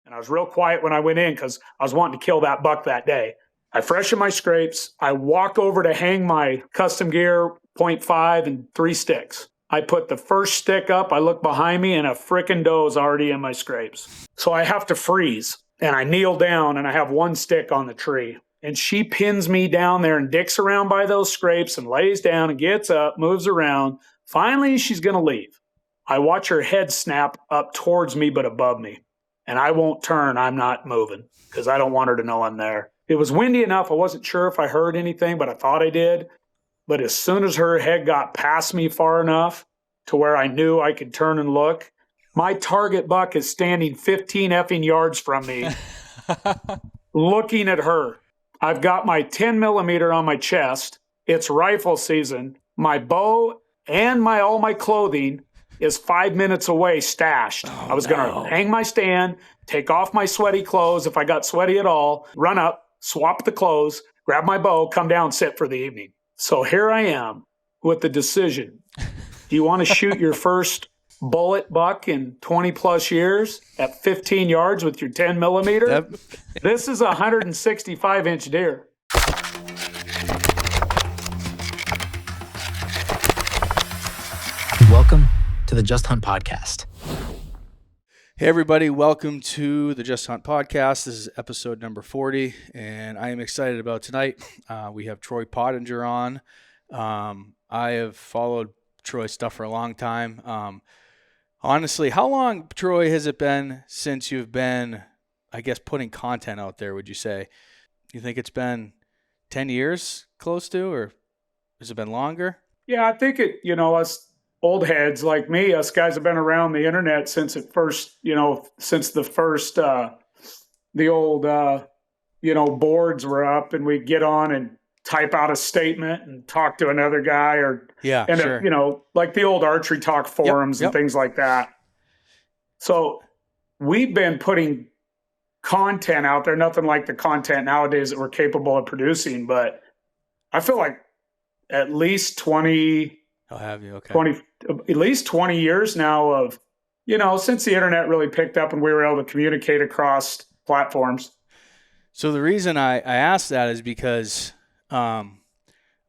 And I was real quiet when I went in because I was wanting to kill that buck that day. I freshen my scrapes. I walk over to hang my custom gear, 0.5 and 3 sticks. I put the first stick up. I look behind me and a frickin' doe is already in my scrapes. So I have to freeze and I kneel down and I have 1 stick on the tree. And she pins me down there and dicks around by those scrapes and lays down and gets up, moves around. Finally, she's going to leave. I watch her head snap up towards me but above me. And I won't turn. I'm not moving because I don't want her to know I'm there. It was windy enough. I wasn't sure if I heard anything, but I thought I did. But as soon as her head got past me far enough to where I knew I could turn and look, my target buck is standing 15 effing yards from me, looking at her. I've got my 10 millimeter on my chest. It's rifle season. My bow and all my clothing is 5 minutes away, stashed. I was going to hang my stand, take off my sweaty clothes if I got sweaty at all, run up, swap the clothes, grab my bow, come down, sit for the evening. So here I am with the decision. Do you want to shoot your first bullet buck in 20 plus years at 15 yards with your 10 millimeter? Yep. This is a 165-inch deer. Welcome to the Just Hunt Podcast. Hey everybody, welcome to the Just Hunt Podcast. This is episode number 40, and I am excited about tonight. We have Troy Pottenger on. I have followed Troy's stuff for a long time. Honestly, how long, Troy, has it been since you've been, I guess, putting content out there, would you say? You think it's been 10 years close to, or has it been longer? Yeah, I think us old heads like me, us guys have been around the internet since the first, the old, boards were up, and we'd get on and type out a statement and talk to another guy, like the old archery talk forums and things like that. So we've been putting content out there, nothing like the content nowadays that we're capable of producing, but I feel like at least 20, I'll have you. Okay. 20, at least 20 years now of, since the internet really picked up and we were able to communicate across platforms. So the reason I asked that is because I've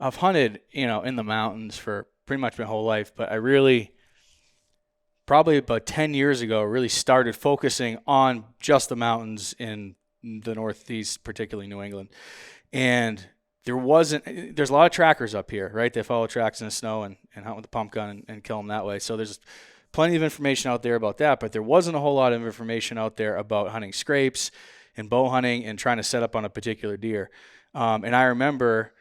hunted, in the mountains for pretty much my whole life, but I really, probably about 10 years ago, really started focusing on just the mountains in the Northeast, particularly New England. And there's a lot of trackers up here, right? They follow tracks in the snow and hunt with the pump gun and kill them that way. So there's plenty of information out there about that, but there wasn't a whole lot of information out there about hunting scrapes and bow hunting and trying to set up on a particular deer. And I remember,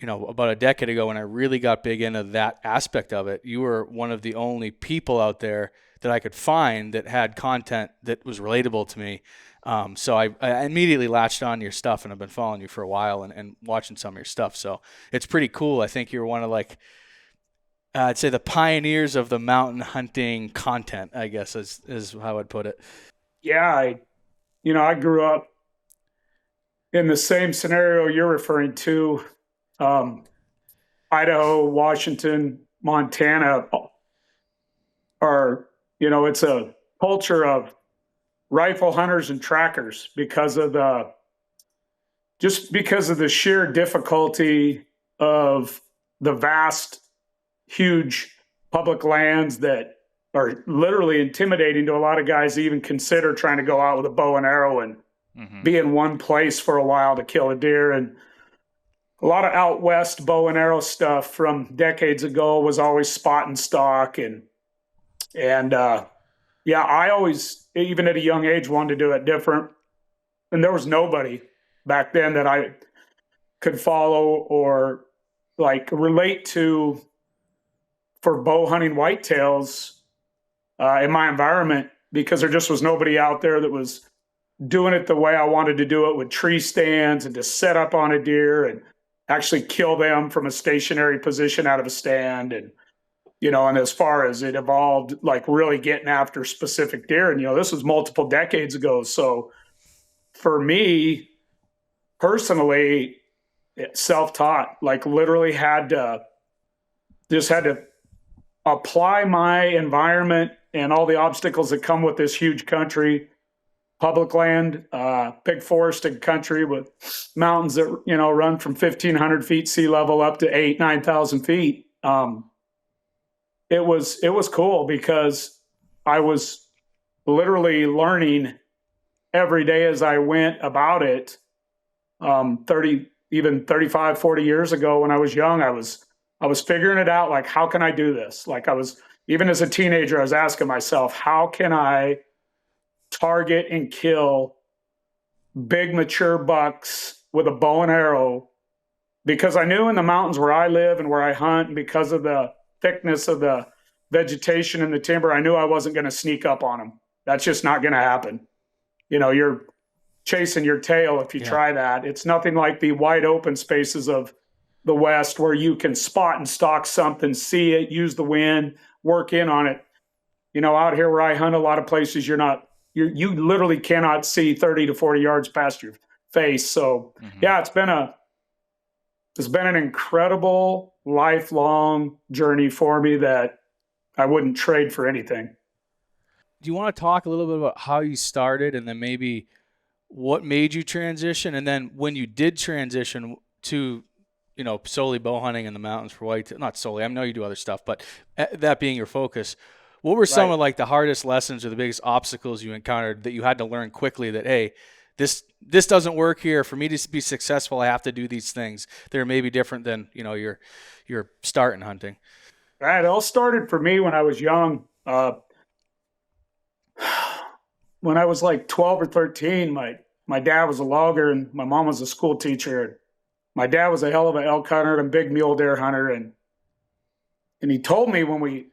about a decade ago when I really got big into that aspect of it, you were one of the only people out there that I could find that had content that was relatable to me. So I immediately latched on to your stuff, and I've been following you for a while and watching some of your stuff. So it's pretty cool. I think you're one of I'd say the pioneers of the mountain hunting content, I guess is how I'd put it. Yeah. I grew up in the same scenario you're referring to. Idaho, Washington, Montana are, it's a culture of rifle hunters and trackers because of the sheer difficulty of the vast, huge public lands that are literally intimidating to a lot of guys to even consider trying to go out with a bow and arrow and be in one place for a while to kill a deer. And a lot of out west bow and arrow stuff from decades ago was always spot and stock. I always, even at a young age, wanted to do it different. And there was nobody back then that I could follow or relate to for bow hunting whitetails in my environment, because there just was nobody out there that was doing it the way I wanted to do it, with tree stands and to set up on a deer and actually kill them from a stationary position out of a stand. And as far as it evolved, really getting after specific deer. And, this was multiple decades ago. So for me personally, self-taught, literally had to apply my environment and all the obstacles that come with this huge country public land, big forested country with mountains that, run from 1,500 feet sea level up to 9,000 feet. It was cool because I was literally learning every day as I went about it. 35, 40 years ago when I was young, I was figuring it out. Like, how can I do this? Like, even as a teenager, I was asking myself, how can I target and kill big mature bucks with a bow and arrow? Because I knew in the mountains where I live and where I hunt, and because of the thickness of the vegetation and the timber, I knew I wasn't going to sneak up on them. That's just not going to happen. You're chasing your tail if you try that. It's nothing like the wide open spaces of the West where you can spot and stalk something, see it, use the wind, work in on it. Out here where I hunt, a lot of places you literally cannot see 30 to 40 yards past your face. So it's been an incredible lifelong journey for me that I wouldn't trade for anything. Do you want to talk a little bit about how you started and then maybe what made you transition? And then when you did transition to, solely bow hunting in the mountains for whitetail, not solely, I know you do other stuff, but that being your focus, what were some of like the hardest lessons or the biggest obstacles you encountered that you had to learn quickly that, hey, this doesn't work here. For me to be successful, I have to do these things. They're maybe different than, your start in hunting. Right. It all started for me when I was young. When I was like 12 or 13, my dad was a logger and my mom was a school teacher. My dad was a hell of an elk hunter and a big mule deer hunter. And he told me when we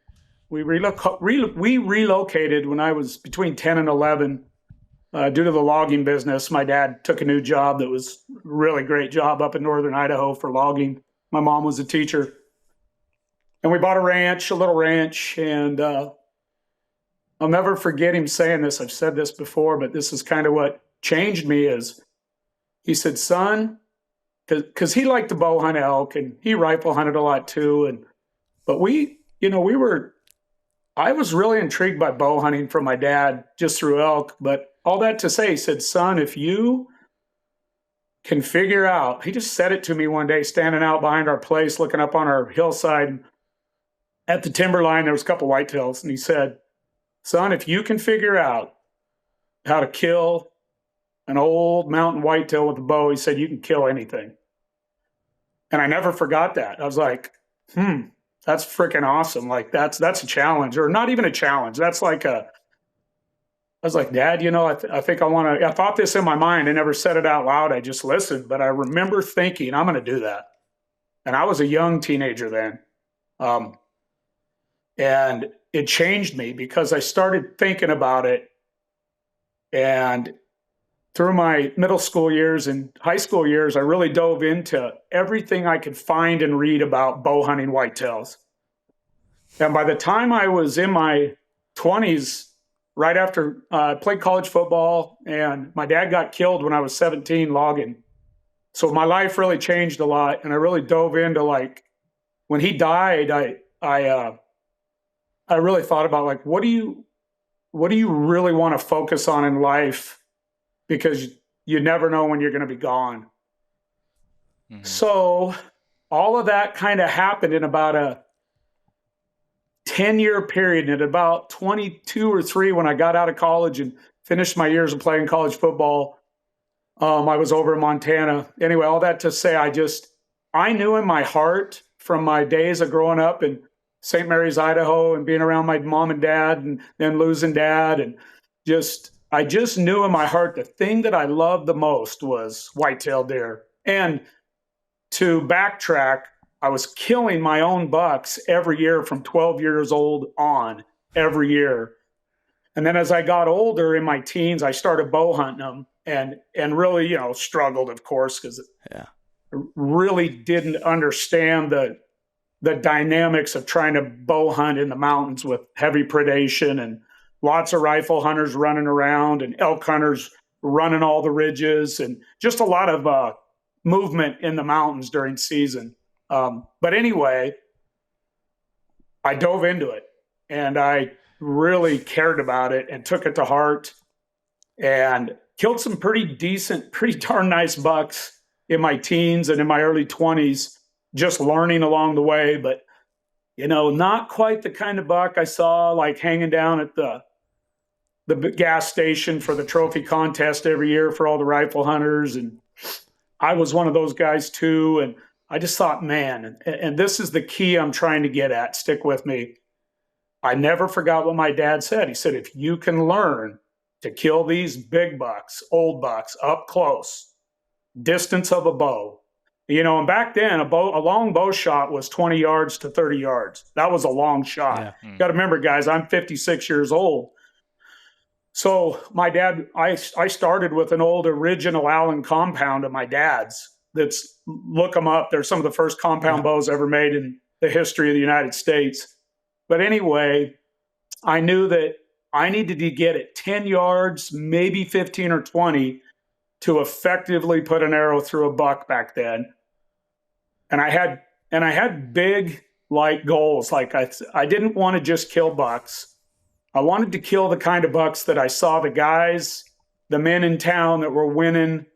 relocated when I was between 10 and 11, due to the logging business. My dad took a new job that was a really great job up in northern Idaho for logging. My mom was a teacher. And we bought a little ranch, and I'll never forget him saying this. I've said this before, but this is kind of what changed me is he said, son, because he liked to bow hunt elk and he rifle hunted a lot too. But I was really intrigued by bow hunting from my dad just through elk. But all that to say, he said, son, if you can figure out, he just said it to me one day, standing out behind our place, looking up on our hillside at the timberline, there was a couple whitetails. And he said, son, if you can figure out how to kill an old mountain whitetail with a bow, he said, you can kill anything. And I never forgot that. I was like, that's freaking awesome. Like that's a challenge, or not even a challenge. That's like I was like, Dad, I think I thought this in my mind. I never said it out loud. I just listened, but I remember thinking I'm going to do that. And I was a young teenager then. And it changed me because I started thinking about it. And through my middle school years and high school years, I really dove into everything I could find and read about bow hunting whitetails. And by the time I was in my 20s, right after I played college football, and my dad got killed when I was 17 logging. So my life really changed a lot. And I really dove into, like, when he died, I really thought about, like, what do you really want to focus on in life? Because you never know when you're going to be gone. Mm-hmm. So all of that kind of happened in about a 10-year period. And at about 22 or 3, when I got out of college and finished my years of playing college football, I was over in Montana. Anyway, all that to say, I knew in my heart from my days of growing up in St. Mary's, Idaho, and being around my mom and dad, and then losing dad, and I just knew in my heart the thing that I loved the most was whitetail deer. And to backtrack, I was killing my own bucks every year from 12 years old on, every year. And then as I got older in my teens, I started bow hunting them and really, struggled, of course, because I really didn't understand the dynamics of trying to bow hunt in the mountains with heavy predation and lots of rifle hunters running around and elk hunters running all the ridges and just a lot of movement in the mountains during season. But anyway, I dove into it and I really cared about it and took it to heart. and killed some pretty decent, pretty darn nice bucks in my teens and in my early 20s, just learning along the way. But, not quite the kind of buck I saw like hanging down at the gas station for the trophy contest every year for all the rifle hunters. And I was one of those guys too. And I just thought, man, and this is the key I'm trying to get at. Stick with me. I never forgot what my dad said. He said, if you can learn to kill these big bucks, old bucks up close, distance of a bow, and back then a long bow shot was 20 yards to 30 yards. That was a long shot. Yeah. Got to remember, guys, I'm 56 years old. So my dad, I started with an old original Allen compound of my dad's. Look them up. They're some of the first compound bows ever made in the history of the United States. But anyway, I knew that I needed to get it 10 yards, maybe 15 or 20 to effectively put an arrow through a buck back then. And I had big goals. Like I didn't want to just kill bucks. I wanted to kill the kind of bucks that I saw the men in town that were winning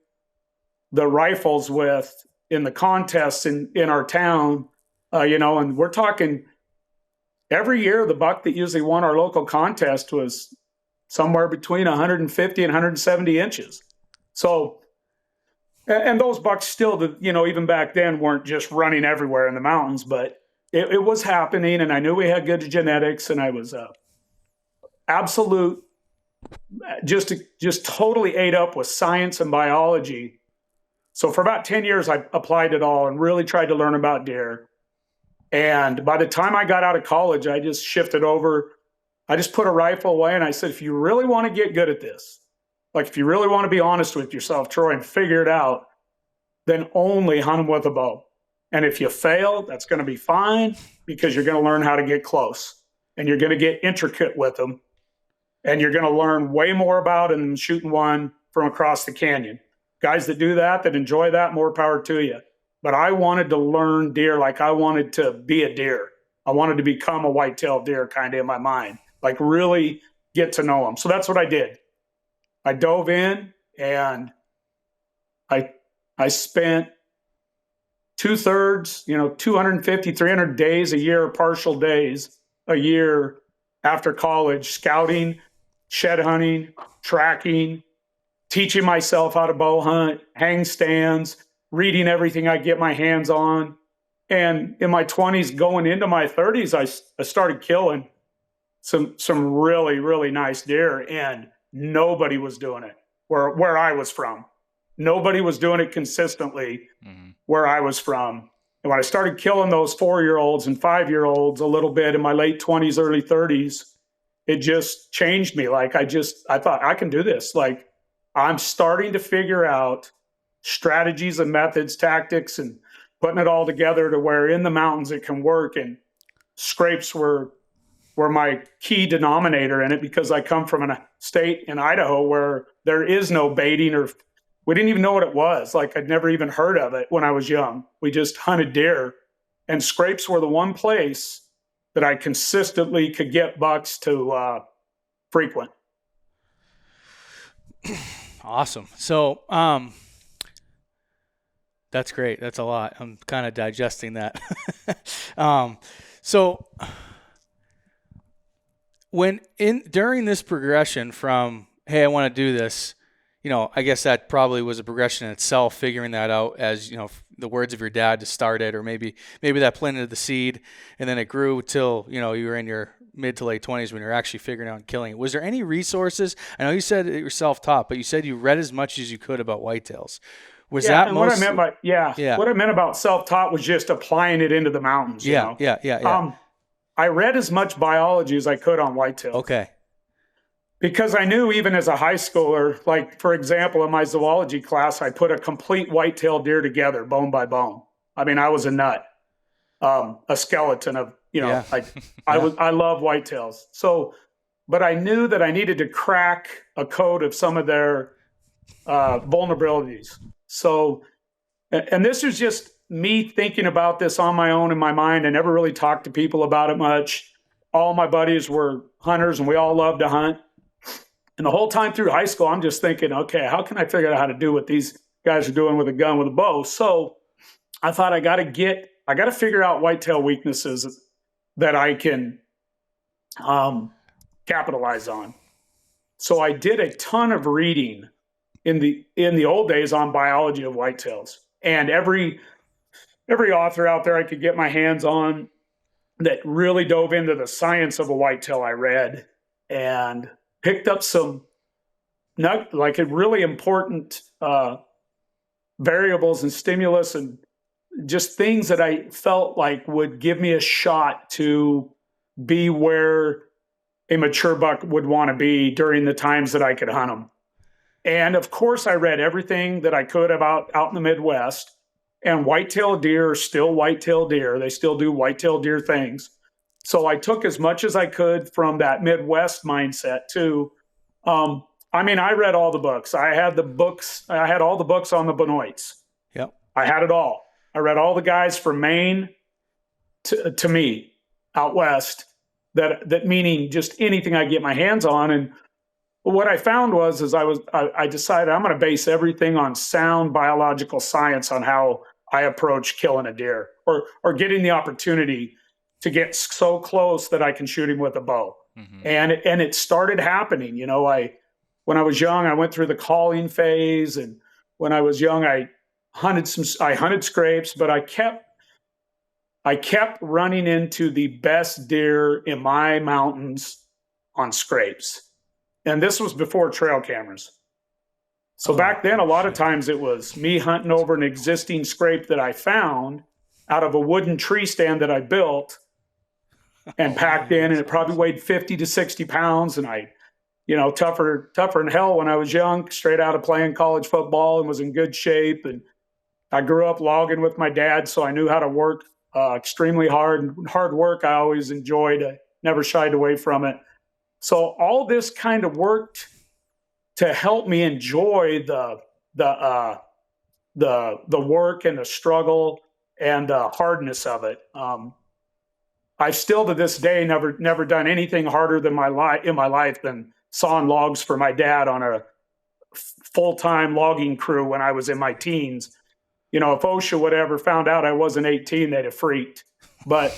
the rifles with in the contests in our town, and we're talking every year, the buck that usually won our local contest was somewhere between 150 and 170 inches. So, and those bucks still, even back then weren't just running everywhere in the mountains, but it was happening. And I knew we had good genetics, and I was absolute, just totally ate up with science and biology. So for about 10 years, I applied it all and really tried to learn about deer. And by the time I got out of college, I just shifted over. I just put a rifle away, and I said, if you really want to get good at this, if you really want to be honest with yourself, Troy, and figure it out, then only hunt them with a bow. And if you fail, that's going to be fine, because you're going to learn how to get close, and you're going to get intricate with them, and you're going to learn way more about it than shooting one from across the canyon. Guys that do that enjoy that, more power to you. But I wanted to learn deer like I wanted to be a deer. I wanted to become a whitetail deer kind of in my mind, really get to know them. So that's what I did. I dove in, and I spent 2/3, 250, 300 days a year, partial days a year after college, scouting, shed hunting, tracking, teaching myself how to bow hunt, hang stands, reading everything I get my hands on. And in my 20s, going into my 30s, I started killing some really, really nice deer, and nobody was doing it where I was from. Nobody was doing it consistently where I was from. And when I started killing those 4-year-olds and 5-year-olds a little bit in my late 20s, early 30s, it just changed me. I thought I can do this. I'm starting to figure out strategies and methods, tactics, and putting it all together to where in the mountains it can work. And scrapes were my key denominator in it, because I come from a state in Idaho where there is no baiting, or we didn't even know what it was. I'd never even heard of it when I was young. We just hunted deer, and scrapes were the one place that I consistently could get bucks to frequent. Awesome. So, that's great. That's a lot. I'm kind of digesting that. So during this progression from, hey, I want to do this, I guess that probably was a progression in itself, figuring that out as, the words of your dad to start it, or maybe that planted the seed, and then it grew till, you were in your mid to late 20s when you're actually figuring out killing it. Was there any resources? I know you said that you're self-taught, but you said you read as much as you could about whitetails. Was that what I meant about self-taught was just applying it into the mountains. Yeah. I read as much biology as I could on whitetail. Okay. Because I knew, even as a high schooler, for example, in my zoology class, I put a complete whitetail deer together, bone by bone. I mean, I was a nut, a skeleton of, I love whitetails. So, but I knew that I needed to crack a code of some of their vulnerabilities. So, and this was just me thinking about this on my own in my mind. I never really talked to people about it much. All my buddies were hunters, and we all loved to hunt. And the whole time through high school, I'm just thinking, okay, how can I figure out how to do what these guys are doing with a gun with a bow? So I thought I got to figure out whitetail weaknesses that I can capitalize on. So I did a ton of reading in the old days on biology of whitetails, and every author out there I could get my hands on that really dove into the science of a whitetail, I read and picked up some like a really important variables and stimulus and just things that I felt like would give me a shot to be where a mature buck would want to be during the times that I could hunt them. And of course, I read everything that I could about out in the Midwest. And whitetail deer are still whitetail deer. They still do whitetail deer things. So I took as much as I could from that Midwest mindset too. I read all the books. I had all the books on the Benoits. Yep. I had it all. I read all the guys from Maine to me out west. That meaning just anything I get my hands on. And what I found was I decided I'm going to base everything on sound biological science on how I approach killing a deer or getting the opportunity to get so close that I can shoot him with a bow. Mm-hmm. And it started happening. When I was young, I went through the calling phase, and when I was young, I hunted scrapes, but I kept running into the best deer in my mountains on scrapes. And this was before trail cameras. So back then, a lot of times it was me hunting over an existing scrape that I found out of a wooden tree stand that I built and packed in, and it probably weighed 50 to 60 pounds. And tougher than hell when I was young, straight out of playing college football, and was in good shape. And I grew up logging with my dad, so I knew how to work extremely hard. And hard work I always enjoyed. I never shied away from it. So all this kind of worked to help me enjoy the work and the struggle and the hardness of it. I've still to this day never done anything harder in my life than sawing logs for my dad on a full-time logging crew when I was in my teens. If OSHA would ever found out I wasn't 18, they'd have freaked. But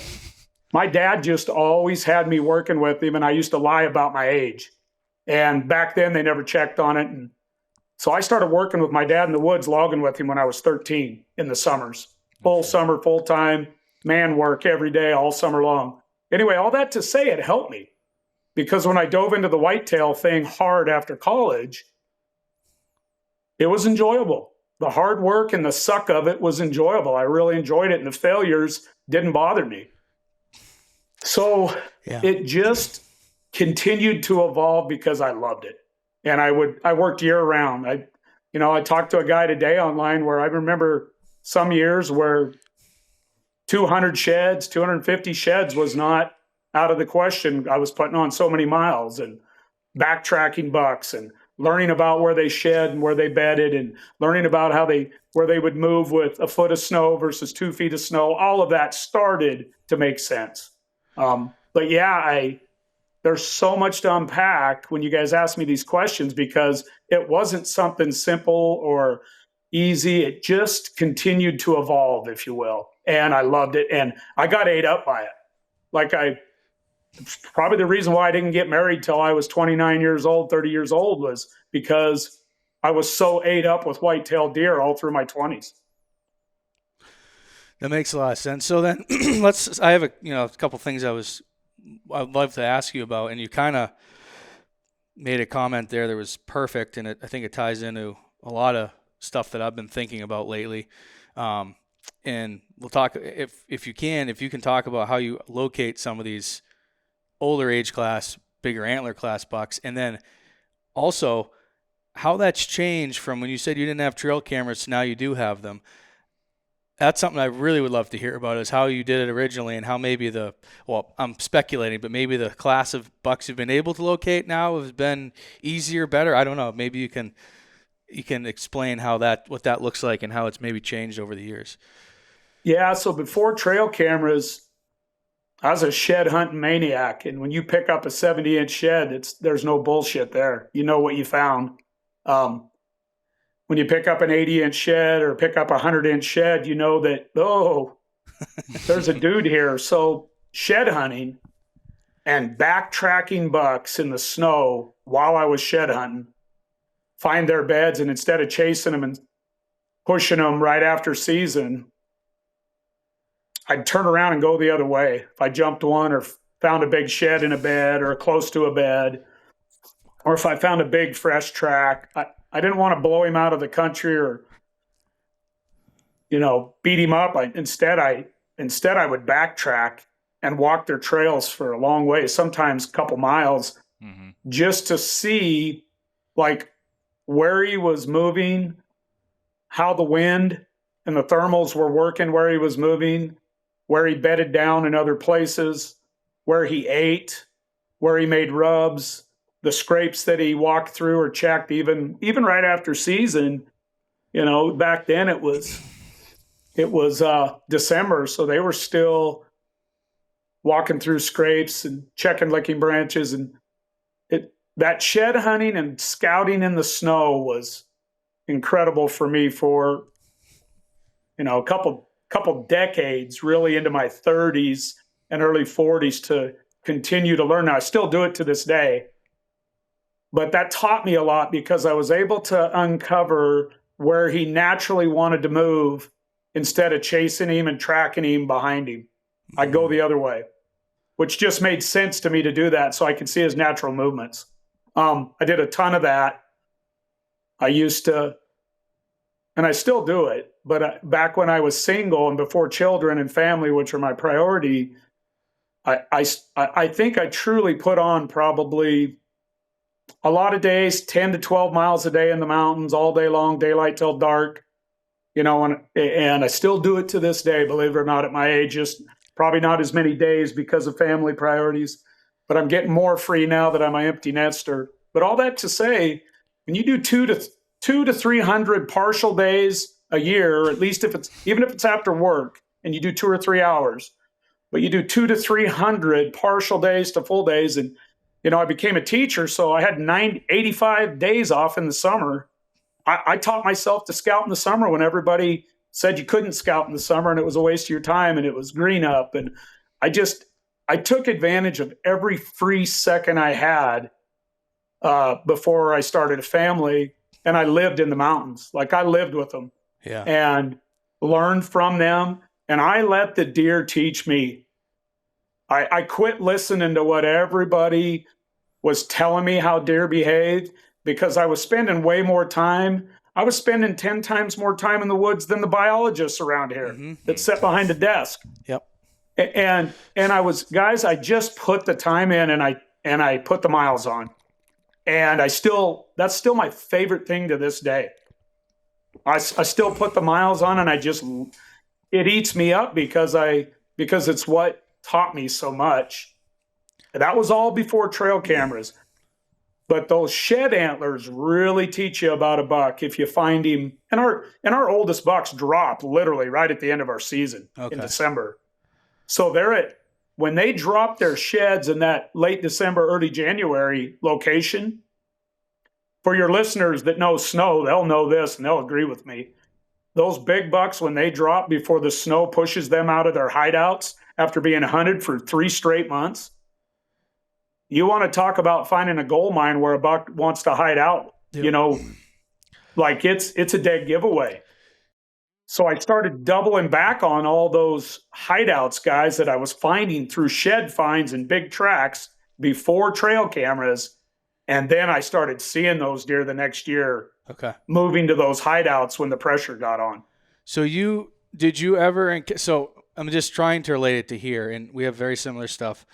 my dad just always had me working with him, and I used to lie about my age. And back then, they never checked on it. And so I started working with my dad in the woods, logging with him when I was 13 in the summers. Full summer, full-time, man work every day, all summer long. Anyway, all that to say, it helped me. Because when I dove into the whitetail thing hard after college, it was enjoyable. The hard work and the suck of it was enjoyable. I really enjoyed it, and the failures didn't bother me. So It just continued to evolve because I loved it. And I worked year round. I talked to a guy today online where I remember some years where 200 sheds, 250 sheds was not out of the question. I was putting on so many miles and backtracking bucks and learning about where they shed and where they bedded and learning about where they would move with a foot of snow versus 2 feet of snow. All of that started to make sense. But there's so much to unpack when you guys ask me these questions, because it wasn't something simple or easy. It just continued to evolve, if you will. And I loved it. And I got ate up by it. Probably the reason why I didn't get married till I was 29 years old, 30 years old, was because I was so ate up with whitetail deer all through my 20s. That makes a lot of sense. So then I have a couple things I'd love to ask you about, and you kind of made a comment there that was perfect, and I think it ties into a lot of stuff that I've been thinking about lately. And we'll talk, if you can talk about how you locate some of these older age class, bigger antler class bucks, and then also how that's changed from when you said you didn't have trail cameras to now you do have them. That's something I really would love to hear about, is how you did it originally, and how maybe I'm speculating, but maybe the class of bucks you've been able to locate now has been easier, better. I don't know. Maybe you can explain what that looks like and how it's maybe changed over the years. Yeah. So before trail cameras, I was a shed hunting maniac, and when you pick up a 70-inch shed, there's no bullshit there. You know what you found. When you pick up an 80-inch shed or pick up a 100-inch shed, you know that, oh, there's a dude here. So shed hunting and backtracking bucks in the snow while I was shed hunting, find their beds, and instead of chasing them and pushing them right after season, I'd turn around and go the other way. If I jumped one or found a big shed in a bed or close to a bed, or if I found a big fresh track, I didn't want to blow him out of the country or, beat him up. Instead I would backtrack and walk their trails for a long way, sometimes a couple miles, just to see like where he was moving, how the wind and the thermals were working, where he was moving, where he bedded down in other places, where he ate, where he made rubs, the scrapes that he walked through or checked, even right after season. Back then it was December, so they were still walking through scrapes and checking licking branches, and that shed hunting and scouting in the snow was incredible for me for a couple decades, really into my 30s and early 40s, to continue to learn. Now I still do it to this day, but that taught me a lot because I was able to uncover where he naturally wanted to move instead of chasing him and tracking him behind him. I'd go the other way, which just made sense to me to do that so I could see his natural movements. I did a ton of that. I used to, and I still do it, but back when I was single and before children and family, which are my priority, I think I truly put on probably a lot of days, 10 to 12 miles a day in the mountains, all day long, daylight till dark, and I still do it to this day, believe it or not, at my age. Just probably not as many days because of family priorities, but I'm getting more free now that I'm an empty nester. But all that to say, when you do 200 to 300 partial days a year, or at least even if it's after work and you do 2 or 3 hours, but you do 200 to 300 partial days to full days. And, I became a teacher, so I had 85 days off in the summer. I taught myself to scout in the summer when everybody said you couldn't scout in the summer and it was a waste of your time and it was green up. And I took advantage of every free second I had before I started a family, and I lived in the mountains. Like I lived with them and learned from them. And I let the deer teach me. I quit listening to what everybody was telling me how deer behaved, because I was spending way more time. I was spending 10 times more time in the woods than the biologists around here that sat behind a desk. Yep. And I just put the time in and I put the miles on. And that's still my favorite thing to this day. I still put the miles on, and it eats me up because it's what taught me so much. That was all before trail cameras. But those shed antlers really teach you about a buck if you find him. And our oldest bucks drop literally right at the end of our season in December. So when they drop their sheds in that late December, early January location, for your listeners that know snow, they'll know this and they'll agree with me. Those big bucks, when they drop before the snow pushes them out of their hideouts after being hunted for 3 straight months, you want to talk about finding a gold mine where a buck wants to hide out, like it's a dead giveaway. So I started doubling back on all those hideouts, guys, that I was finding through shed finds and big tracks before trail cameras. And then I started seeing those deer the next year, moving to those hideouts when the pressure got on. So so I'm just trying to relate it to here, and we have very similar stuff.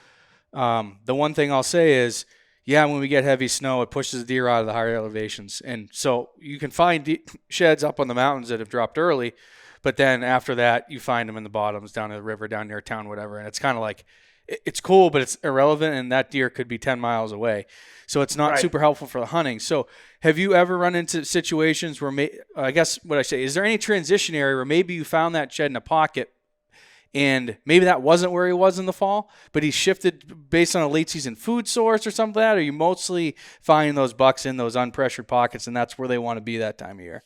The one thing I'll say is, when we get heavy snow, it pushes the deer out of the higher elevations. And so you can find sheds up on the mountains that have dropped early, but then after that, you find them in the bottoms, down to the river, down near town, whatever. And it's kind of like, it's cool, but it's irrelevant, and that deer could be 10 miles away. So it's not super helpful for the hunting. So have you ever run into situations where, is there any transition area where maybe you found that shed in a pocket and maybe that wasn't where he was in the fall, but he shifted based on a late season food source or something like that? Or you mostly finding those bucks in those unpressured pockets, and that's where they want to be that time of year?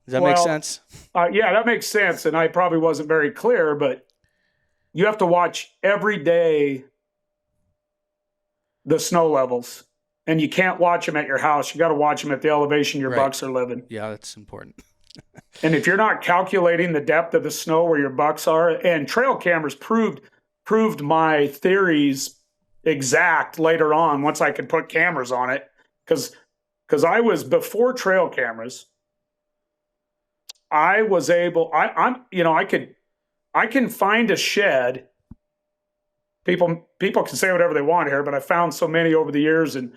Does that make sense? Yeah, that makes sense. And I probably wasn't very clear, but you have to watch every day the snow levels, and you can't watch them at your house. You got to watch them at the elevation your bucks are living. Yeah, that's important. And if you're not calculating the depth of the snow where your bucks are, and trail cameras proved my theories exact later on once I could put cameras on it, because I was before trail cameras. I was able. I can find a shed. People can say whatever they want here, but I found so many over the years, and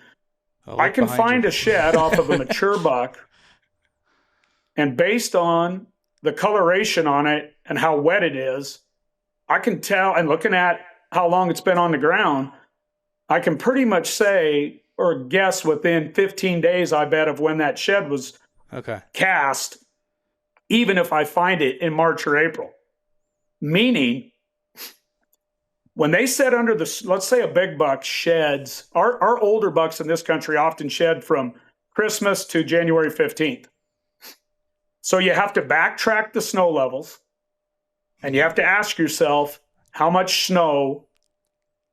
I can find a shed off of a mature buck. And based on the coloration on it and how wet it is, I can tell, and looking at how long it's been on the ground, I can pretty much say or guess within 15 days, I bet, of when that shed was cast, even if I find it in March or April. Meaning, when they set under let's say a big buck sheds, our older bucks in this country often shed from Christmas to January 15th. So you have to backtrack the snow levels, and you have to ask yourself, how much snow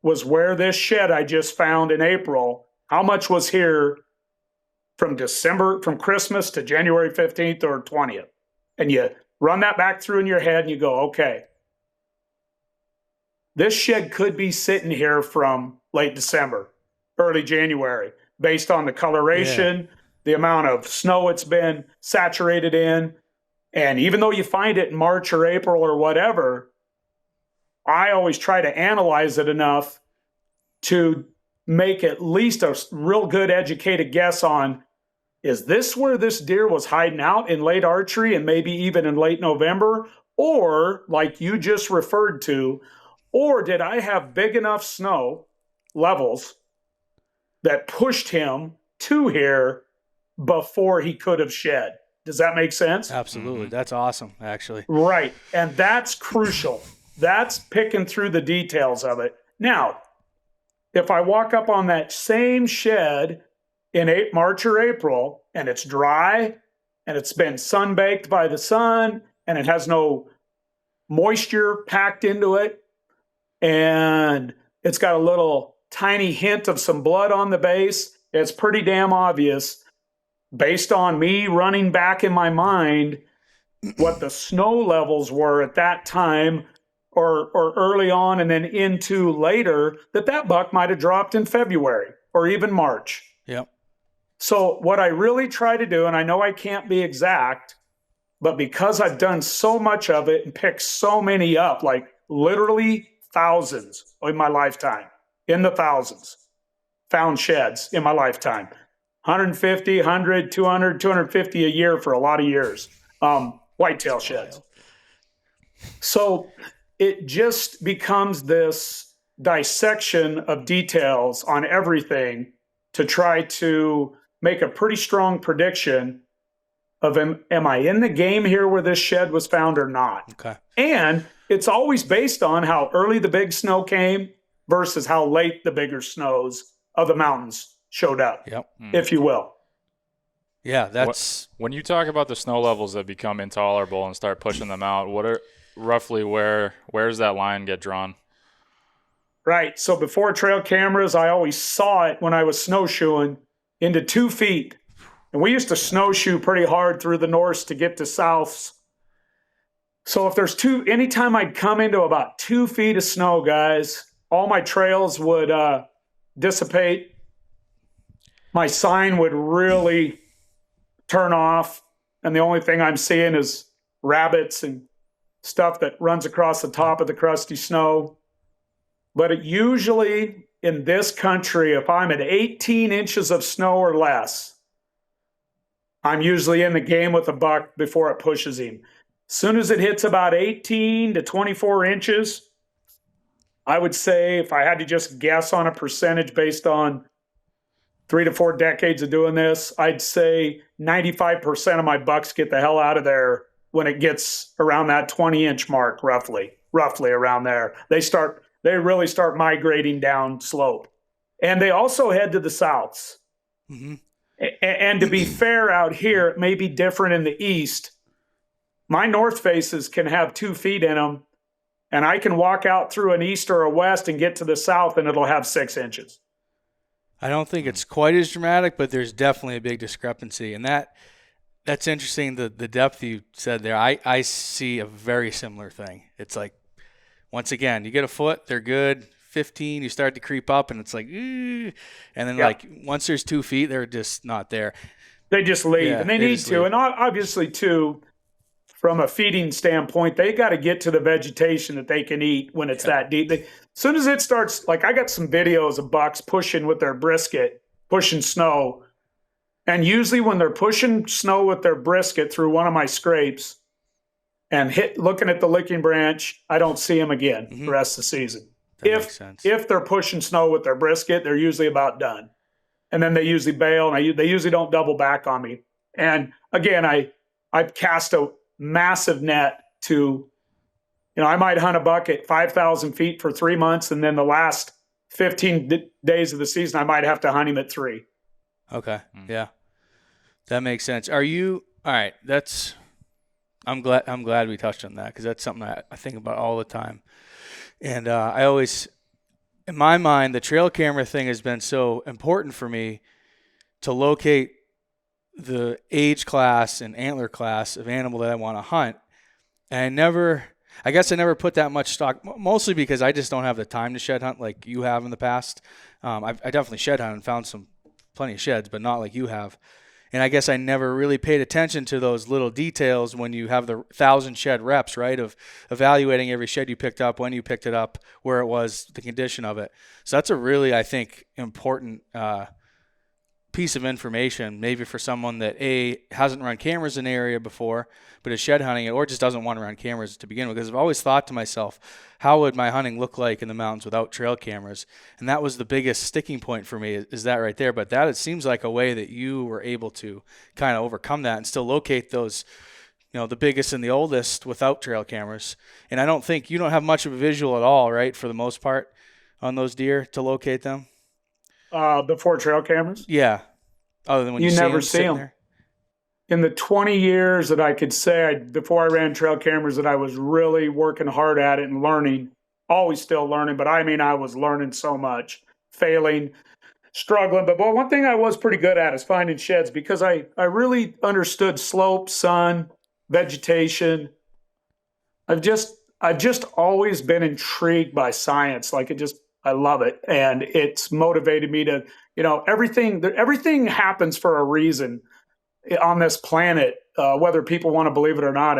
was where this shed I just found in April? How much was here from Christmas to January 15th or 20th? And you run that back through in your head and you go, okay, this shed could be sitting here from late December, early January, based on the coloration, the amount of snow it's been saturated in. And even though you find it in March or April or whatever, I always try to analyze it enough to make at least a real good educated guess on, is this where this deer was hiding out in late archery and maybe even in late November? Or, like you just referred to, or did I have big enough snow levels that pushed him to here before he could have shed? Does that make sense? Absolutely. That's awesome, actually. Right. And that's crucial. That's picking through the details of it. Now, if I walk up on that same shed in March or April, and it's dry, and it's been sun-baked by the sun, and it has no moisture packed into it, and it's got a little tiny hint of some blood on the base, it's pretty damn obvious, based on me running back in my mind what the snow levels were at that time or early on and then into later, that buck might have dropped in February or even March. Yep. So what I really try to do, and I know I can't be exact, but because I've done so much of it and picked so many up, like literally thousands in my lifetime, in the thousands, found sheds in my lifetime. 150, 100, 200, 250 a year for a lot of years. Whitetail sheds. So it just becomes this dissection of details on everything to try to make a pretty strong prediction of am I in the game here where this shed was found or not? Okay. And it's always based on how early the big snow came versus how late the bigger snows of the mountains showed up, if you will. Yeah, that's... When you talk about the snow levels that become intolerable and start pushing them out, what are roughly where's that line get drawn? Right. So before trail cameras, I always saw it when I was snowshoeing into 2 feet. And we used to snowshoe pretty hard through the norths to get to souths. So if there's anytime I'd come into about 2 feet of snow, guys, all my trails would dissipate. My sign would really turn off, and the only thing I'm seeing is rabbits and stuff that runs across the top of the crusty snow. But it usually, in this country, if I'm at 18 inches of snow or less, I'm usually in the game with a buck before it pushes him. As soon as it hits about 18 to 24 inches, I would say, if I had to just guess on a percentage based on 3 to 4 decades of doing this, I'd say 95% of my bucks get the hell out of there when it gets around that 20-inch mark, roughly. roughly around there. They really start migrating down slope. And they also head to the souths. Mm-hmm. And to be fair, out here, it may be different in the east. My north faces can have 2 feet in them, and I can walk out through an east or a west and get to the south, and it'll have 6 inches. I don't think it's quite as dramatic, but there's definitely a big discrepancy. And that's interesting, the depth you said there. I see a very similar thing. It's like, once again, you get a foot, they're good. 15, you start to creep up, and it's like, and then like once there's 2 feet, they're just not there. They just leave, and they need to. Leave. And obviously, too, from a feeding standpoint, they got to get to the vegetation that they can eat when it's that deep. As soon as it starts, like I got some videos of bucks pushing with their brisket, pushing snow. And usually when they're pushing snow with their brisket through one of my scrapes and looking at the licking branch, I don't see them again the rest of the season. If they're pushing snow with their brisket, they're usually about done. And then they usually bail, and they usually don't double back on me. And again, I cast a massive net to, I might hunt a buck at 5,000 feet for 3 months, and then the last 15 days of the season, I might have to hunt him at 3. Okay. Yeah. That makes sense. All right. I'm glad we touched on that, because that's something I think about all the time. And I always, in my mind, the trail camera thing has been so important for me to locate the age class and antler class of animal that I want to hunt. And I guess I never put that much stock, mostly because I just don't have the time to shed hunt like you have in the past. I definitely shed hunt and found plenty of sheds, but not like you have. And I guess I never really paid attention to those little details when you have the 1,000 shed reps, right, of evaluating every shed you picked up, when you picked it up, where it was, the condition of it. So that's a really, I think, important piece of information, maybe for someone that hasn't run cameras in an area before, but is shed hunting it, or just doesn't want to run cameras to begin with. Because I've always thought to myself, how would my hunting look like in the mountains without trail cameras? And that was the biggest sticking point for me, is that right there. But it seems like a way that you were able to kind of overcome that and still locate those, the biggest and the oldest without trail cameras. And I don't think you don't have much of a visual at all, right, for the most part, on those deer to locate them. Before trail cameras? Yeah. Other than when you never see them. There. In the 20 years that I could say before I ran trail cameras that I was really working hard at it and learning, always still learning, but I was learning so much, failing, struggling. But one thing I was pretty good at is finding sheds, because I really understood slope, sun, vegetation. I've just always been intrigued by science. I love it. And it's motivated me to, everything happens for a reason on this planet, whether people want to believe it or not.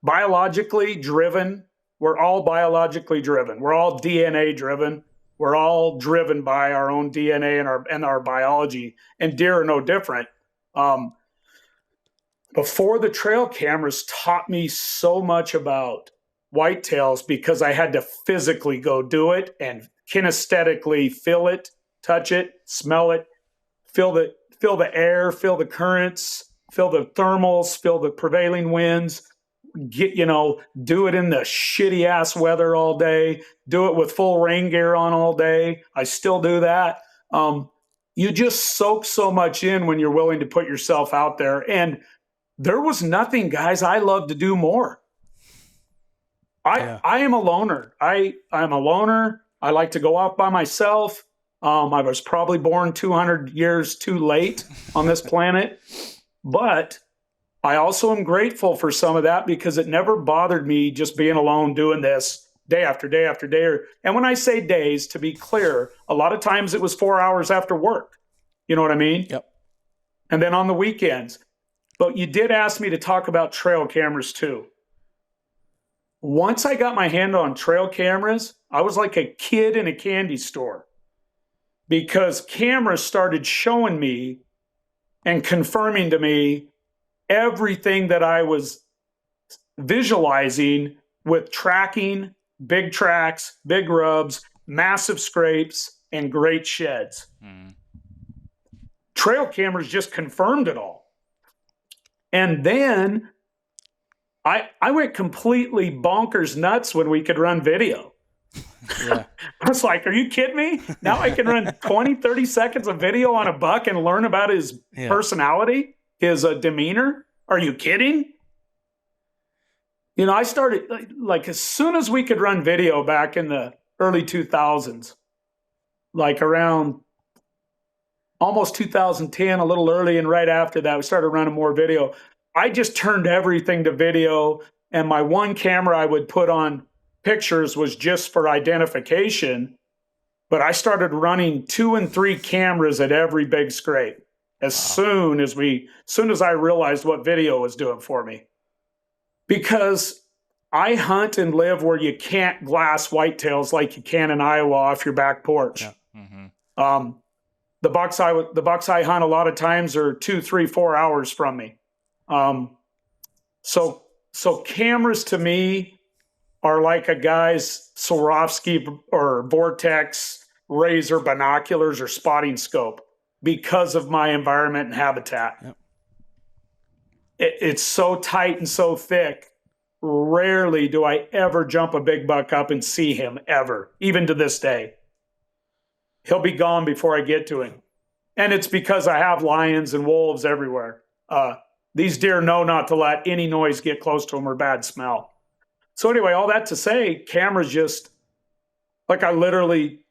Biologically driven, we're all biologically driven. We're all DNA driven. We're all driven by our own DNA and our biology, and deer are no different. Before the trail cameras taught me so much about whitetails, because I had to physically go do it and kinesthetically feel it, touch it, smell it, feel the air, feel the currents, feel the thermals, feel the prevailing winds, do it in the shitty ass weather all day, do it with full rain gear on all day. I still do that. You just soak so much in when you're willing to put yourself out there. And there was nothing, guys, I love to do more. I am a loner. I'm a loner. I like to go off by myself. I was probably born 200 years too late on this planet, but I also am grateful for some of that, because it never bothered me just being alone doing this day after day after day. And when I say days, to be clear, a lot of times it was 4 hours after work. You know what I mean? Yep. And then on the weekends. But you did ask me to talk about trail cameras too. Once I got my hand on trail cameras, I was like a kid in a candy store, because cameras started showing me and confirming to me everything that I was visualizing with tracking, big tracks, big rubs, massive scrapes, and great sheds. Trail cameras just confirmed it all. And then I went completely bonkers nuts when we could run video. Yeah. I was like, are you kidding me? Now I can run 20, 30 seconds of video on a buck and learn about his personality, his demeanor. Are you kidding? You know, I started like as soon as we could run video back in the early 2000s, like around almost 2010, a little early, and right after that, we started running more video. I just turned everything to video, and my one camera I would put on pictures was just for identification, but I started running 2 and 3 cameras at every big scrape as soon as I realized what video was doing for me. Because I hunt and live where you can't glass whitetails like you can in Iowa off your back porch. Yeah. Mm-hmm. The bucks I hunt a lot of times are 2, 3, 4 hours from me. So cameras to me are like a guy's Swarovski or Vortex Razor binoculars or spotting scope because of my environment and habitat. Yep. It's so tight and so thick. Rarely do I ever jump a big buck up and see him ever, even to this day. He'll be gone before I get to him. And it's because I have lions and wolves everywhere. These deer know not to let any noise get close to them or bad smell. So anyway, all that to say, cameras just, like I literally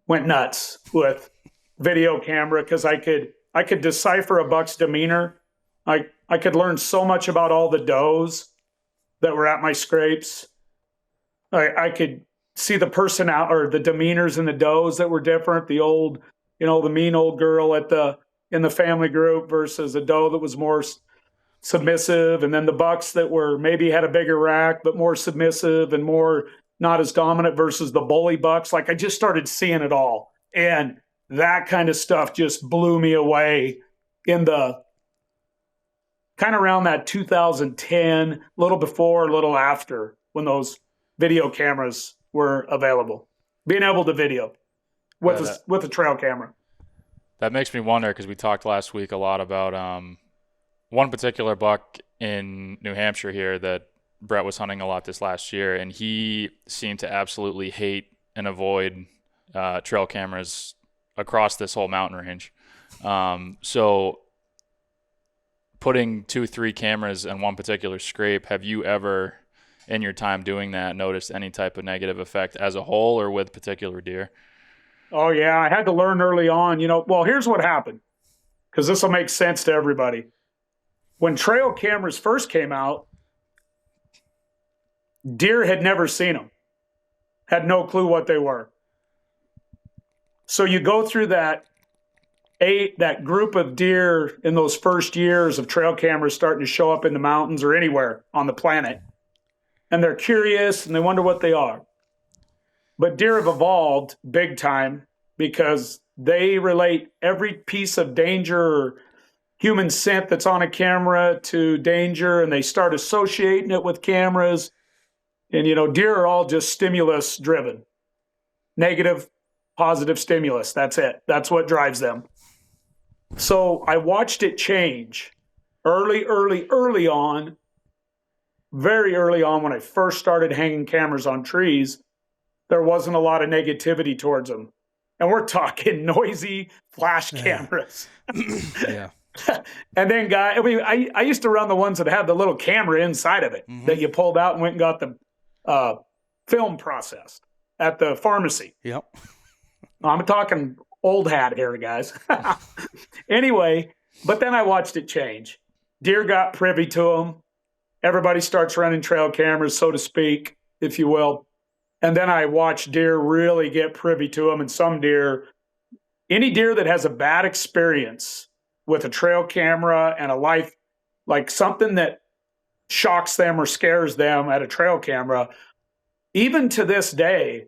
went nuts with video camera because I could decipher a buck's demeanor. I could learn so much about all the does that were at my scrapes. I could see the personality or the demeanors in the does that were different. The old, the mean old girl in the family group versus a doe that was more submissive, and then the bucks that were maybe had a bigger rack but more submissive and more not as dominant versus the bully bucks. Like I just started seeing it all, and that kind of stuff just blew me away in the kind of around that 2010, a little before, a little after, when those video cameras were available. Being able to video with a trail camera. That makes me wonder, because we talked last week a lot about one particular buck in New Hampshire here that Brett was hunting a lot this last year, and he seemed to absolutely hate and avoid trail cameras across this whole mountain range. So putting 2, 3 cameras in one particular scrape, have you ever, in your time doing that, noticed any type of negative effect as a whole or with particular deer? Oh, yeah. I had to learn early on, well, here's what happened, because this will make sense to everybody. When trail cameras first came out, deer had never seen them, had no clue what they were. So you go through that group of deer in those first years of trail cameras starting to show up in the mountains or anywhere on the planet. And they're curious and they wonder what they are. But deer have evolved big time because they relate every piece of danger or human scent that's on a camera to danger, and they start associating it with cameras. And, deer are all just stimulus driven. Negative, positive stimulus. That's it. That's what drives them. So I watched it change early on, very early on when I first started hanging cameras on trees. There wasn't a lot of negativity towards them. And we're talking noisy flash cameras. Yeah. And then I used to run the ones that had the little camera inside of it that you pulled out and went and got the film processed at the pharmacy. Yep. I'm talking old hat here, guys. Anyway, but then I watched it change. Deer got privy to them. Everybody starts running trail cameras, so to speak, if you will. And then I watched deer really get privy to them. And some deer, any deer that has a bad experience with a trail camera and a life, like something that shocks them or scares them at a trail camera, even to this day,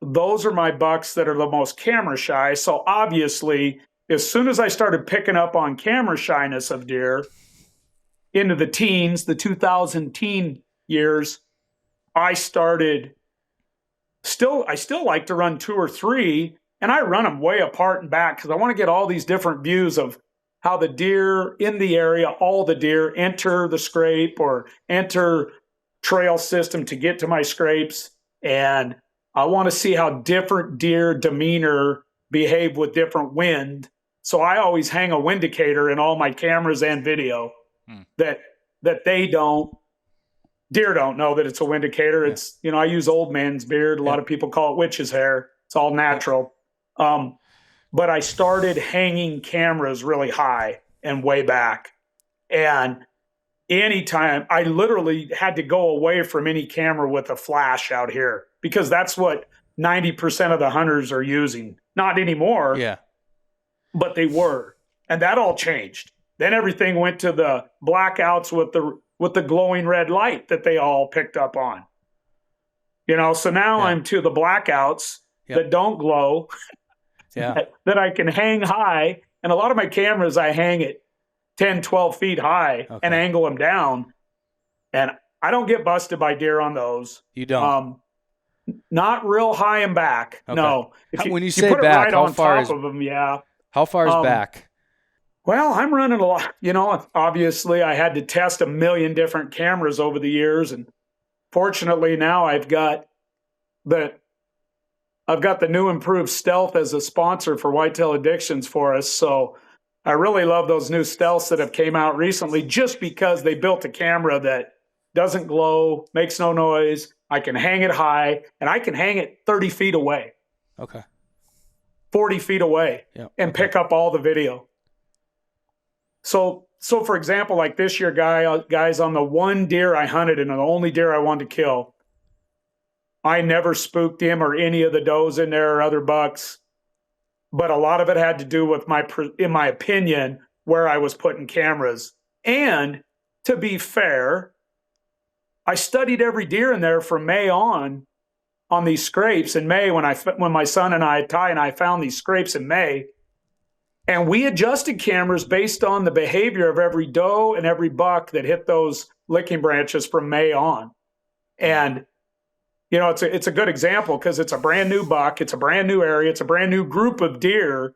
those are my bucks that are the most camera shy. So obviously, as soon as I started picking up on camera shyness of deer into the teens, the 2000 teen years, I still like to run 2 or 3, and I run them way apart and back because I want to get all these different views of how the deer in the area, all the deer enter the scrape or enter trail system to get to my scrapes. And I want to see how different deer demeanor behave with different wind. So I always hang a wind indicator in all my cameras and video that deer don't know that it's a wind indicator. Yeah. It's, I use old man's beard. A lot of people call it witch's hair. It's all natural. But I started hanging cameras really high and way back. And anytime I literally had to go away from any camera with a flash out here because that's what 90% of the hunters are using. Not anymore. Yeah. But they were. And that all changed. Then everything went to the blackouts with the glowing red light that they all picked up on. So now I'm to the blackouts that don't glow. that I can hang high. And a lot of my cameras, I hang at 10, 12 feet high and angle them down. And I don't get busted by deer on those. You don't? Not real high and back. Okay. No. When you say back, how far is them, How far is back? Well, I'm running a lot. Obviously I had to test 1 million different cameras over the years. And fortunately now I've got the new improved Stealth as a sponsor for Whitetail Addictions for us. So I really love those new Stealths that have came out recently just because they built a camera that doesn't glow, makes no noise. I can hang it high, and I can hang it 30 feet away. Okay. 40 feet away and pick up all the video. So for example, like this year, guys, on the one deer I hunted and the only deer I wanted to kill, I never spooked him or any of the does in there or other bucks. But a lot of it had to do with in my opinion, where I was putting cameras. And to be fair, I studied every deer in there from May on these scrapes in May when my son and Ty and I found these scrapes in May. And we adjusted cameras based on the behavior of every doe and every buck that hit those licking branches from May on. And it's a good example because it's a brand new buck, it's a brand new area, it's a brand new group of deer,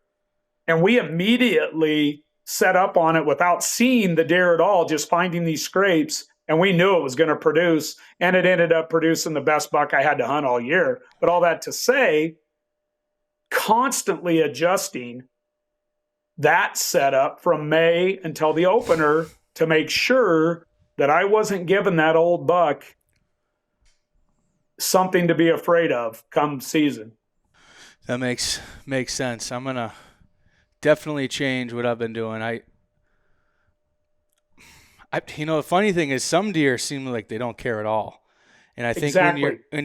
and we immediately set up on it without seeing the deer at all, just finding these scrapes, and we knew it was going to produce, and it ended up producing the best buck I had to hunt all year. But all that to say, constantly adjusting that setup from May until the opener to make sure that I wasn't giving that old buck something to be afraid of come season. That makes sense. I'm gonna definitely change what I've been doing. The funny thing is some deer seem like they don't care at all, and I think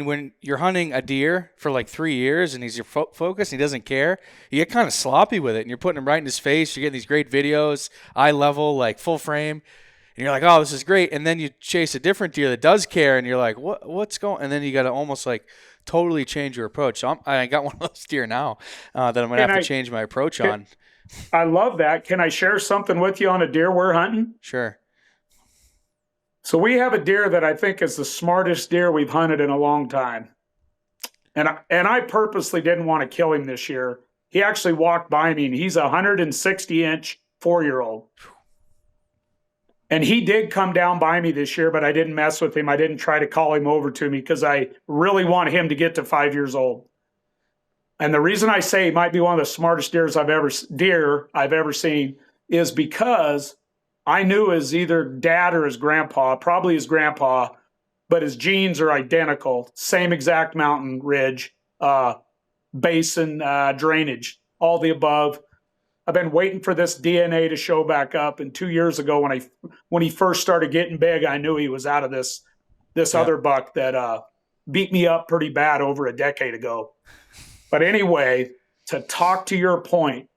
when you're hunting a deer for like 3 years and he's your focus and he doesn't care, you get kind of sloppy with it, and you're putting him right in his face. You're getting these great videos, eye level, like full frame. And you're like, oh, this is great. And then you chase a different deer that does care, and you're like, what's going on? And then you got to almost like totally change your approach. So I got one of those deer now that I'm going to have to change my approach on. I love that. Can I share something with you on a deer we're hunting? Sure. So we have a deer that I think is the smartest deer we've hunted in a long time. And I purposely didn't want to kill him this year. He actually walked by me, and he's a 160-inch 4-year-old. And he did come down by me this year, but I didn't mess with him. I didn't try to call him over to me because I really want him to get to 5 years old. And the reason I say he might be one of the smartest deer I've ever seen is because I knew his either dad or his grandpa, probably his grandpa, but his genes are identical. Same exact mountain ridge, basin, drainage, all the above. I've been waiting for this DNA to show back up. And 2 years ago, when he first started getting big, I knew he was out of this other buck that beat me up pretty bad over a decade ago. But anyway, to talk to your point,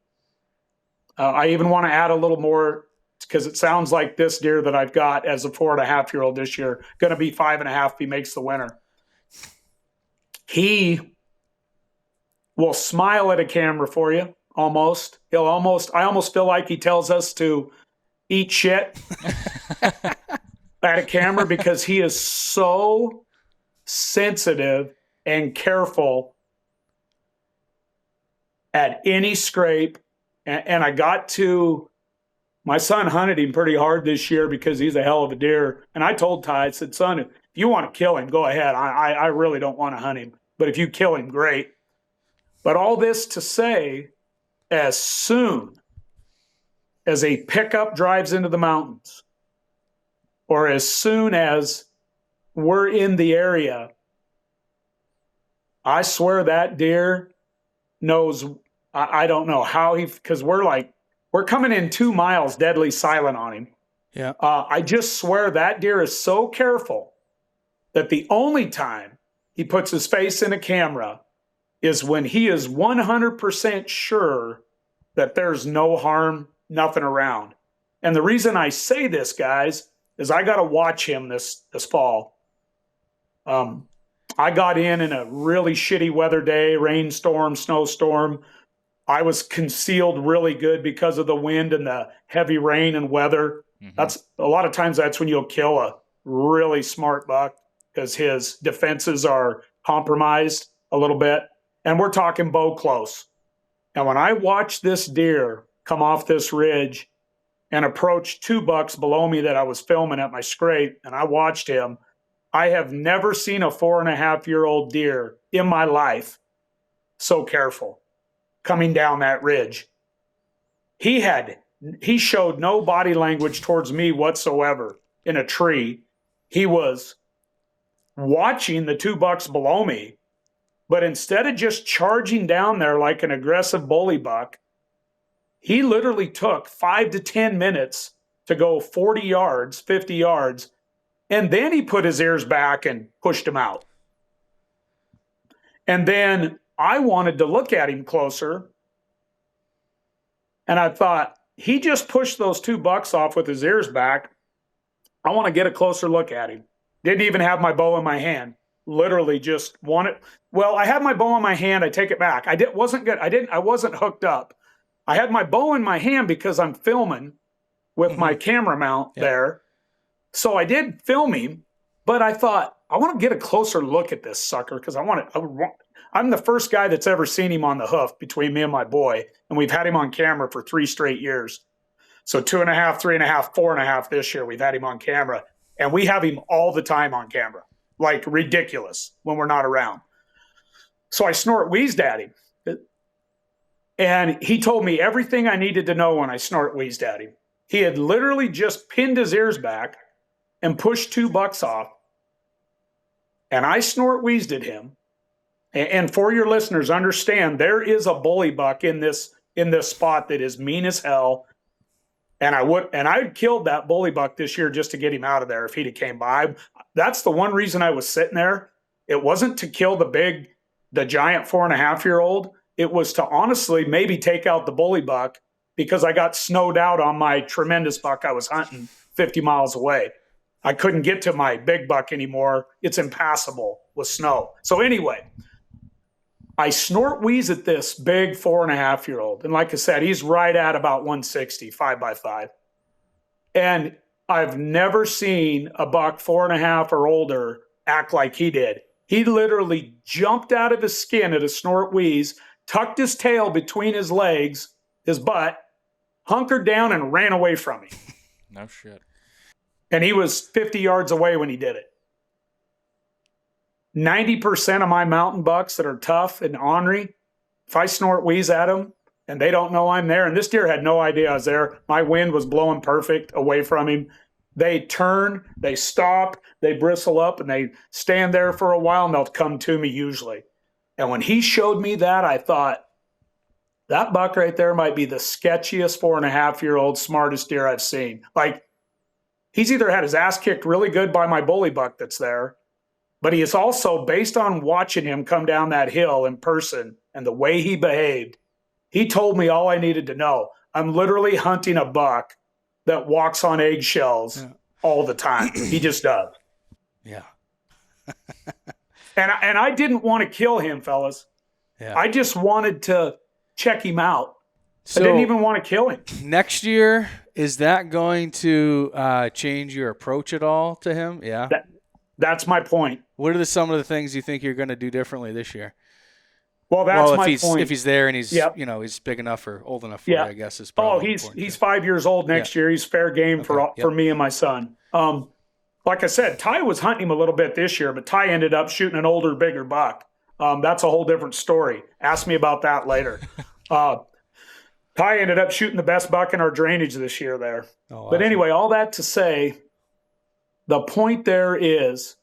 I even want to add a little more because it sounds like this deer that I've got as a 4.5-year-old this year, going to be 5.5 if he makes the winter. He will smile at a camera for you. I almost feel like he tells us to eat shit at a camera because he is so sensitive and careful at any scrape. And I got to My son hunted him pretty hard this year because he's a hell of a deer. And I told Ty, I said, son, if you want to kill him, go ahead. I really don't want to hunt him. But if you kill him, great. But all this to say, as soon as a pickup drives into the mountains, or as soon as we're in the area, I swear that deer knows. I don't know how because we're coming in 2 miles deadly silent on him. Yeah. I just swear that deer is so careful that the only time he puts his face in a camera is when he is 100% sure that there's no harm, nothing around. And the reason I say this, guys, is I got to watch him this fall. I got in a really shitty weather day, rainstorm, snowstorm. I was concealed really good because of the wind and the heavy rain and weather. Mm-hmm. That's a lot of times that's when you'll kill a really smart buck because his defenses are compromised a little bit. And we're talking bow close. And when I watched this deer come off this ridge and approach 2 bucks below me that I was filming at my scrape, and I watched him, I have never seen a 4.5-year-old deer in my life so careful coming down that ridge. He showed no body language towards me whatsoever in a tree. He was watching the 2 bucks below me, but instead of just charging down there like an aggressive bully buck, he literally took 5 to 10 minutes to go 40 yards, 50 yards, and then he put his ears back and pushed him out. And then I wanted to look at him closer, and I thought, he just pushed those 2 bucks off with his ears back. I want to get a closer look at him. Didn't even have my bow in my hand. Literally just wanted. Well, I had my bow in my hand. I take it back. Wasn't good. I wasn't hooked up. I had my bow in my hand because I'm filming with my camera mount there. So I did film him, but I thought, I want to get a closer look at this sucker because I'm the first guy that's ever seen him on the hoof between me and my boy, and we've had him on camera for 3 straight years. So 2.5, 3.5, 4.5 this year, we've had him on camera, and we have him all the time on camera, like ridiculous when we're not around. So I snort wheezed at him, and he told me everything I needed to know when I snort wheezed at him. He had literally just pinned his ears back and pushed 2 bucks off, and I snort wheezed at him. And for your listeners, understand there is a bully buck in this spot that is mean as hell. And I'd killed that bully buck this year just to get him out of there if he'd have came by. That's the one reason I was sitting there. It wasn't to kill the giant 4.5-year-old. It was to honestly maybe take out the bully buck because I got snowed out on my tremendous buck I was hunting 50 miles away. I couldn't get to my big buck anymore. It's impassable with snow. So anyway, I snort wheeze at this big 4.5-year-old. And like I said, he's right at about 160, 5x5. And I've never seen a buck 4.5 or older act like he did. He literally jumped out of his skin at a snort wheeze, tucked his tail between his legs, his butt, hunkered down and ran away from me. No shit. And he was 50 yards away when he did it. 90% of my mountain bucks that are tough and ornery, if I snort wheeze at them and they don't know I'm there, and this deer had no idea I was there, my wind was blowing perfect away from him, they turn, they stop, they bristle up, and they stand there for a while, and they'll come to me usually. And when he showed me that, I thought, that buck right there might be the sketchiest 4.5-year-old smartest deer I've seen. Like, he's either had his ass kicked really good by my bully buck that's there, but he is also, based on watching him come down that hill in person and the way he behaved, he told me all I needed to know. I'm literally hunting a buck that walks on eggshells all the time. He just does. Yeah. and I didn't want to kill him, fellas. Yeah. I just wanted to check him out. So I didn't even want to kill him. Next year, is that going to change your approach at all to him? Yeah. That's my point. What are some of the things you think you're going to do differently this year? Well, that's my if point. he's there and he's Yep. he's big enough or old enough for Yeah. it, I guess is Oh, probably he's important. 5 years old next year. He's fair game for me and my son. Like I said, Ty was hunting him a little bit this year, but Ty ended up shooting an older, bigger buck. That's a whole different story. Ask me about that later. Ty ended up shooting the best buck in our drainage this year there. Oh, awesome. But anyway, all that to say, the point there is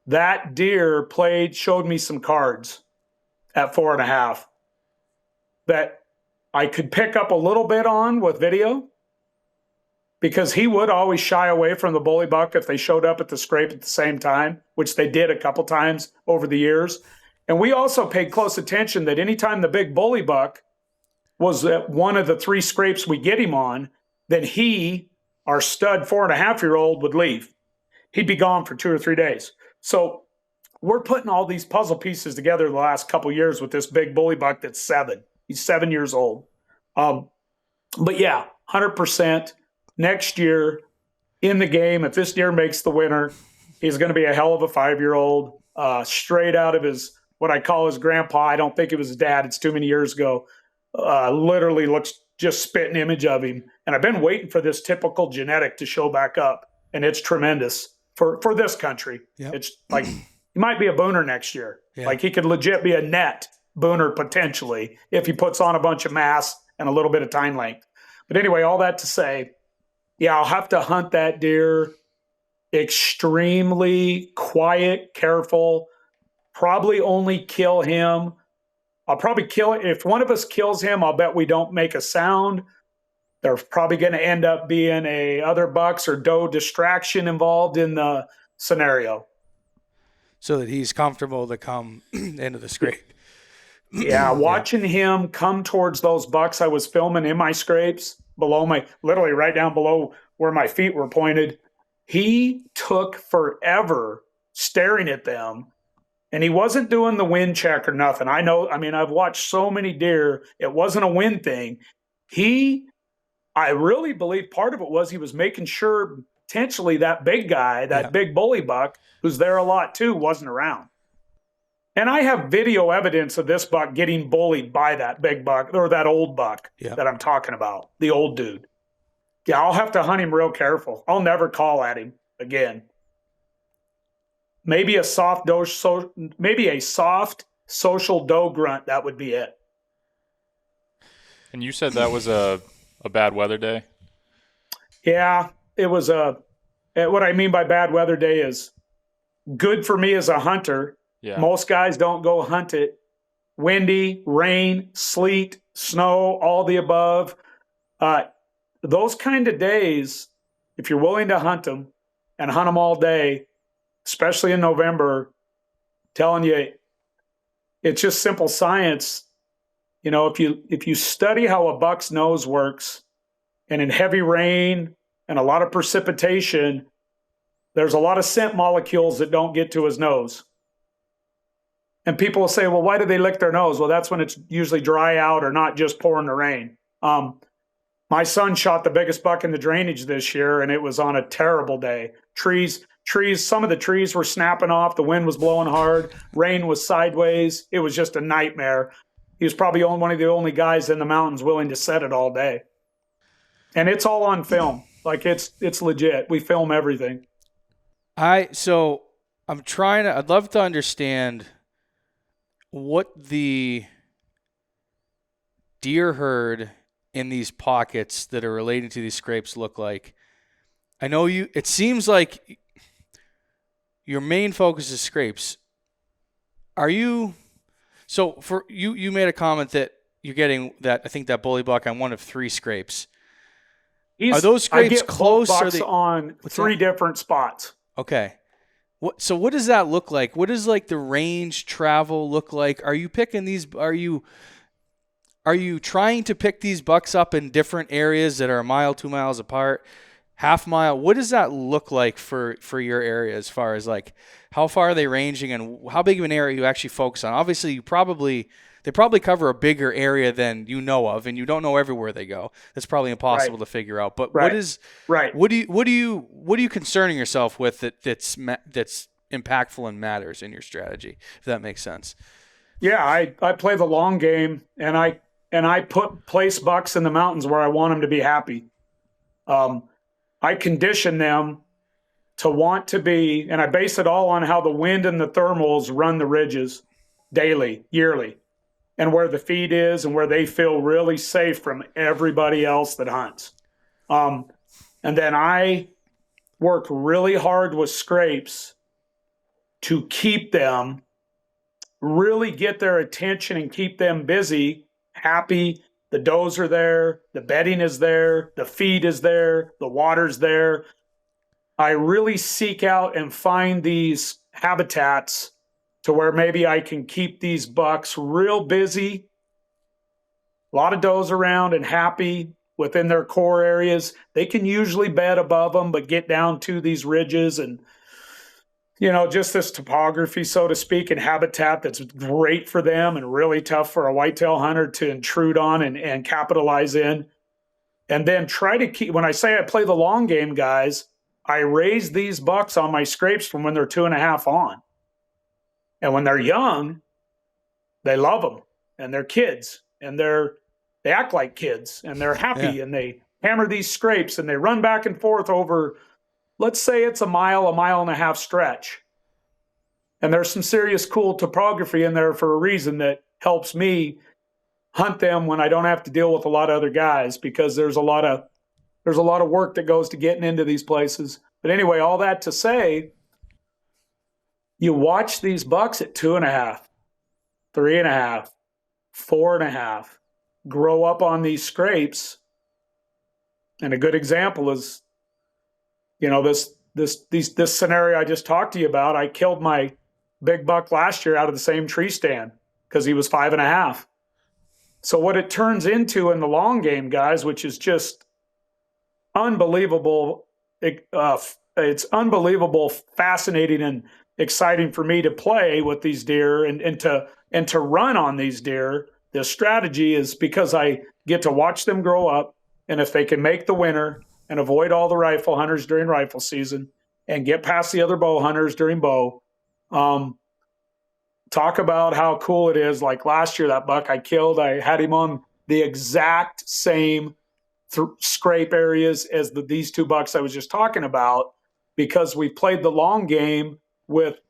that deer showed me some cards at 4.5 that I could pick up a little bit on with video, because he would always shy away from the bully buck if they showed up at the scrape at the same time, which they did a couple times over the years. And we also paid close attention that anytime the big bully buck was at one of the 3 scrapes we get him on, then he, our stud 4.5-year-old, would leave. He'd be gone for 2 or 3 days. So we're putting all these puzzle pieces together the last couple of years with this big bully buck that's 7. He's 7 years old. But yeah, 100%. Next year in the game, if this deer makes the winter, he's going to be a hell of a 5-year-old, straight out of what I call his grandpa. I don't think it was his dad. It's too many years ago. Literally looks just spitting image of him. And I've been waiting for this typical genetic to show back up, and it's tremendous for this country. Yep. It's like he might be a booner next year. Yeah. Like he could legit be a net booner potentially if he puts on a bunch of mass and a little bit of time length. But anyway, all that to say, yeah, I'll have to hunt that deer extremely quiet, careful, probably only kill him. I'll probably kill it. If one of us kills him, I'll bet we don't make a sound. There's probably going to end up being other bucks or doe distraction involved in the scenario. So that he's comfortable to come into the scrape. Yeah, watching him come towards those bucks I was filming in my scrapes, literally right down below where my feet were pointed. He took forever staring at them, and he wasn't doing the wind check or nothing. I've watched so many deer. It wasn't a wind thing. I really believe part of it was he was making sure potentially that big guy, big bully buck, who's there a lot too, wasn't around. And I have video evidence of this buck getting bullied by that big buck, or that old buck that I'm talking about, the old dude. Yeah, I'll have to hunt him real careful. I'll never call at him again. Maybe a soft social doe grunt, that would be it. And you said that was a bad weather day? Yeah, it was what I mean by bad weather day is good for me as a hunter. Yeah. Most guys don't go hunt it. Windy, rain, sleet, snow, all the above. Those kind of days, if you're willing to hunt them and hunt them all day, especially in November, telling you, it's just simple science. You know, if you study how a buck's nose works, and in heavy rain and a lot of precipitation, there's a lot of scent molecules that don't get to his nose. And people will say, well, why do they lick their nose? Well, that's when it's usually dry out or not just pouring the rain. My son shot the biggest buck in the drainage this year, and it was on a terrible day. Trees, some of the trees were snapping off. The wind was blowing hard. Rain was sideways. It was just a nightmare. He was probably one of the only guys in the mountains willing to set it all day. And it's all on film. Like it's legit. We film everything. I'd love to understand what the deer herd in these pockets that are related to these scrapes look like. I know it seems like your main focus is scrapes. You made a comment that you're getting I think that bully buck on one of 3 scrapes. Are those scrapes close? Bucks on 3 different spots. Okay. What does that look like? What does like the range travel look like? Are you picking these? Are you trying to pick these bucks up in different areas that are a mile, 2 miles apart, half mile? What does that look like for your area as far as like how far are they ranging and how big of an area you actually focus on? Obviously, they probably cover a bigger area than you know of, and you don't know everywhere they go. That's probably impossible to figure out. But what are you concerning yourself with that's impactful and matters in your strategy, if that makes sense? Yeah, I play the long game, and I put place bucks in the mountains where I want them to be happy. I condition them to want to be, and I base it all on how the wind and the thermals run the ridges daily, yearly, and where the feed is and where they feel really safe from everybody else that hunts. And then I work really hard with scrapes to keep them, really get their attention and keep them busy, happy. The does are there, the bedding is there, the feed is there, the water's there. I really seek out and find these habitats to where maybe I can keep these bucks real busy, a lot of does around and happy within their core areas. They can usually bed above them, but get down to these ridges and, just this topography, so to speak, and habitat that's great for them and really tough for a whitetail hunter to intrude on and capitalize in. And then try to keep, when I say I play the long game, guys, I raise these bucks on my scrapes from when they're 2.5 on. And when they're young, they love them, and they're kids, and they act like kids, and they're happy, and they hammer these scrapes, and they run back and forth over, let's say it's a mile and a half stretch. And there's some serious cool topography in there for a reason that helps me hunt them when I don't have to deal with a lot of other guys, because there's a lot of work that goes to getting into these places. But anyway, all that to say, you watch these bucks at 2.5, 3.5, 4.5 grow up on these scrapes. And a good example is, this scenario I just talked to you about. I killed my big buck last year out of the same tree stand because he was 5.5. So what it turns into in the long game, guys, which is just unbelievable. It's unbelievable, fascinating, and exciting for me to play with these deer and to run on these deer. The strategy is because I get to watch them grow up, and if they can make the winter and avoid all the rifle hunters during rifle season and get past the other bow hunters during bow, talk about how cool it is. Like last year, that buck I killed, I had him on the exact same scrape areas as these two bucks I was just talking about, because we played the long game with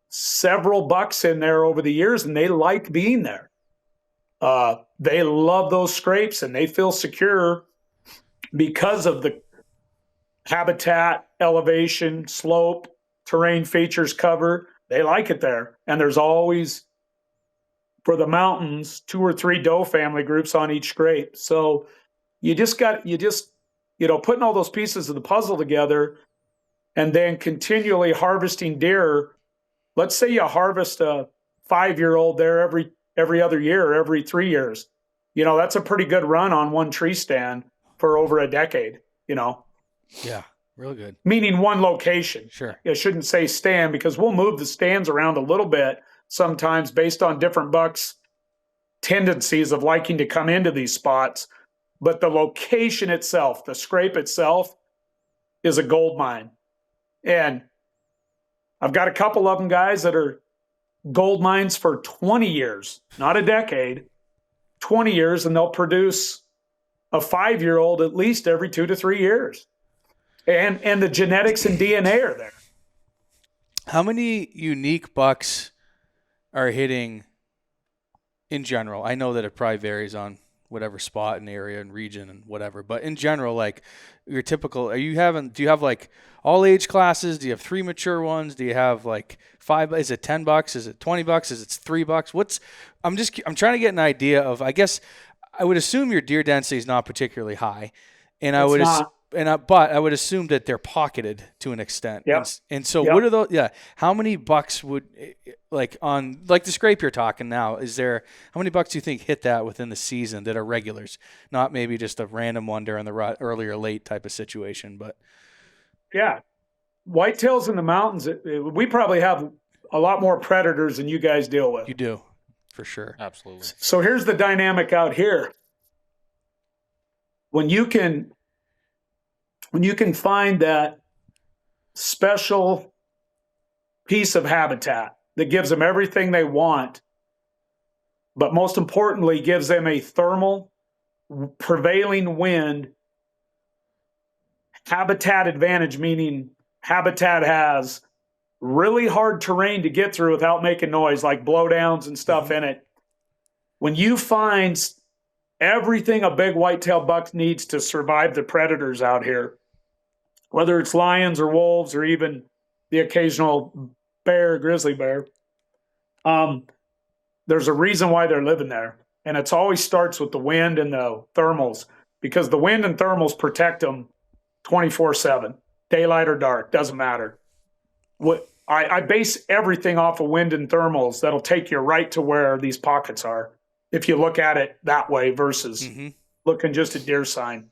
several bucks in there over the years, and they like being there. They love those scrapes, and they feel secure because of the habitat, elevation, slope, terrain features, cover. They like it there. And there's always, for the mountains, 2 or 3 doe family groups on each scrape. So you just putting all those pieces of the puzzle together, and then continually harvesting deer. Let's say you harvest a 5-year-old there every other year, every 3 years. That's a pretty good run on one tree stand for over a decade, Yeah, real good. Meaning one location. Sure. I shouldn't say stand, because we'll move the stands around a little bit sometimes based on different bucks' tendencies of liking to come into these spots. But the location itself, the scrape itself, is a gold mine. And I've got a couple of them, guys, that are gold mines for 20 years, not a decade, 20 years, and they'll produce a 5-year-old at least every 2 to 3 years. And the genetics and DNA are there. How many unique bucks are hitting in general? I know that it probably varies on whatever spot and area and region and whatever, but in general, like your typical, do you have like all age classes? Do you have 3 mature ones? Do you have like 5? Is it $10? Is it $20? Is it $3? I'm trying to get an idea of, I guess I would assume your deer density is not particularly high, and but I would assume that they're pocketed to an extent. Yep. And so Yep. what are those? Yeah. How many bucks would, like the scrape you're talking now, how many bucks do you think hit that within the season that are regulars? Not maybe just a random one during the early or late type of situation, but. Yeah. Whitetails in the mountains, we probably have a lot more predators than you guys deal with. You do, for sure. Absolutely. So here's the dynamic out here. When you can find that special piece of habitat that gives them everything they want, but most importantly, gives them a thermal prevailing wind habitat advantage, meaning habitat has really hard terrain to get through without making noise, like blowdowns and stuff in it. When you find everything a big whitetail buck needs to survive the predators out here, whether it's lions or wolves or even the occasional bear, grizzly bear, there's a reason why they're living there. And it always starts with the wind and the thermals, because the wind and thermals protect them 24/7, daylight or dark, doesn't matter. What I base everything off of wind and thermals that'll take you right to where these pockets are, if you look at it that way versus looking just at deer sign.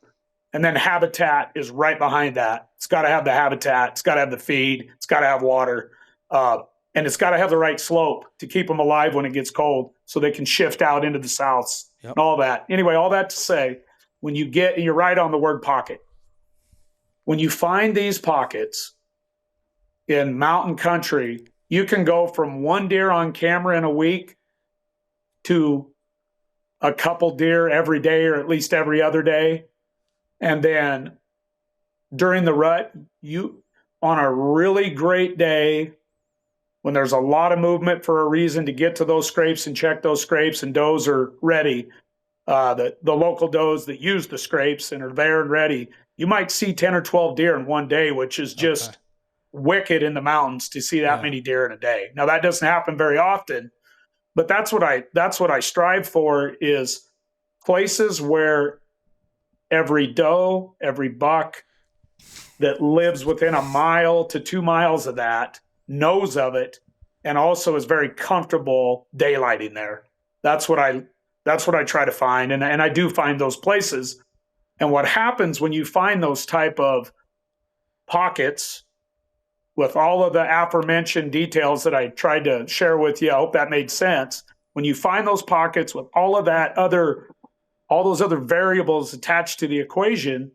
And then habitat is right behind that. It's got to have the habitat. It's got to have the feed. It's got to have water. And it's got to have the right slope to keep them alive when it gets cold so they can shift out into the souths and all that. Anyway, all that to say, when you get, you're right on the word pocket. When you find these pockets in mountain country, you can go from one deer on camera in a week to a couple deer every day or at least every other day. And then during the rut, you, on a really great day, when there's a lot of movement for a reason to get to those scrapes and check those scrapes and does are ready, the local does that use the scrapes and are there and ready, you might see 10 or 12 deer in one day, which is just wicked in the mountains to see that many deer in a day. Now that doesn't happen very often, but that's what I strive for, is places where every doe, every buck that lives within 1 mile to 2 miles of that knows of it and also is very comfortable daylighting there. That's what I try to find. And I do find those places. And what happens when you find those type of pockets with all of the aforementioned details that I tried to share with you, I hope that made sense. When you find those pockets with all of that all those other variables attached to the equation,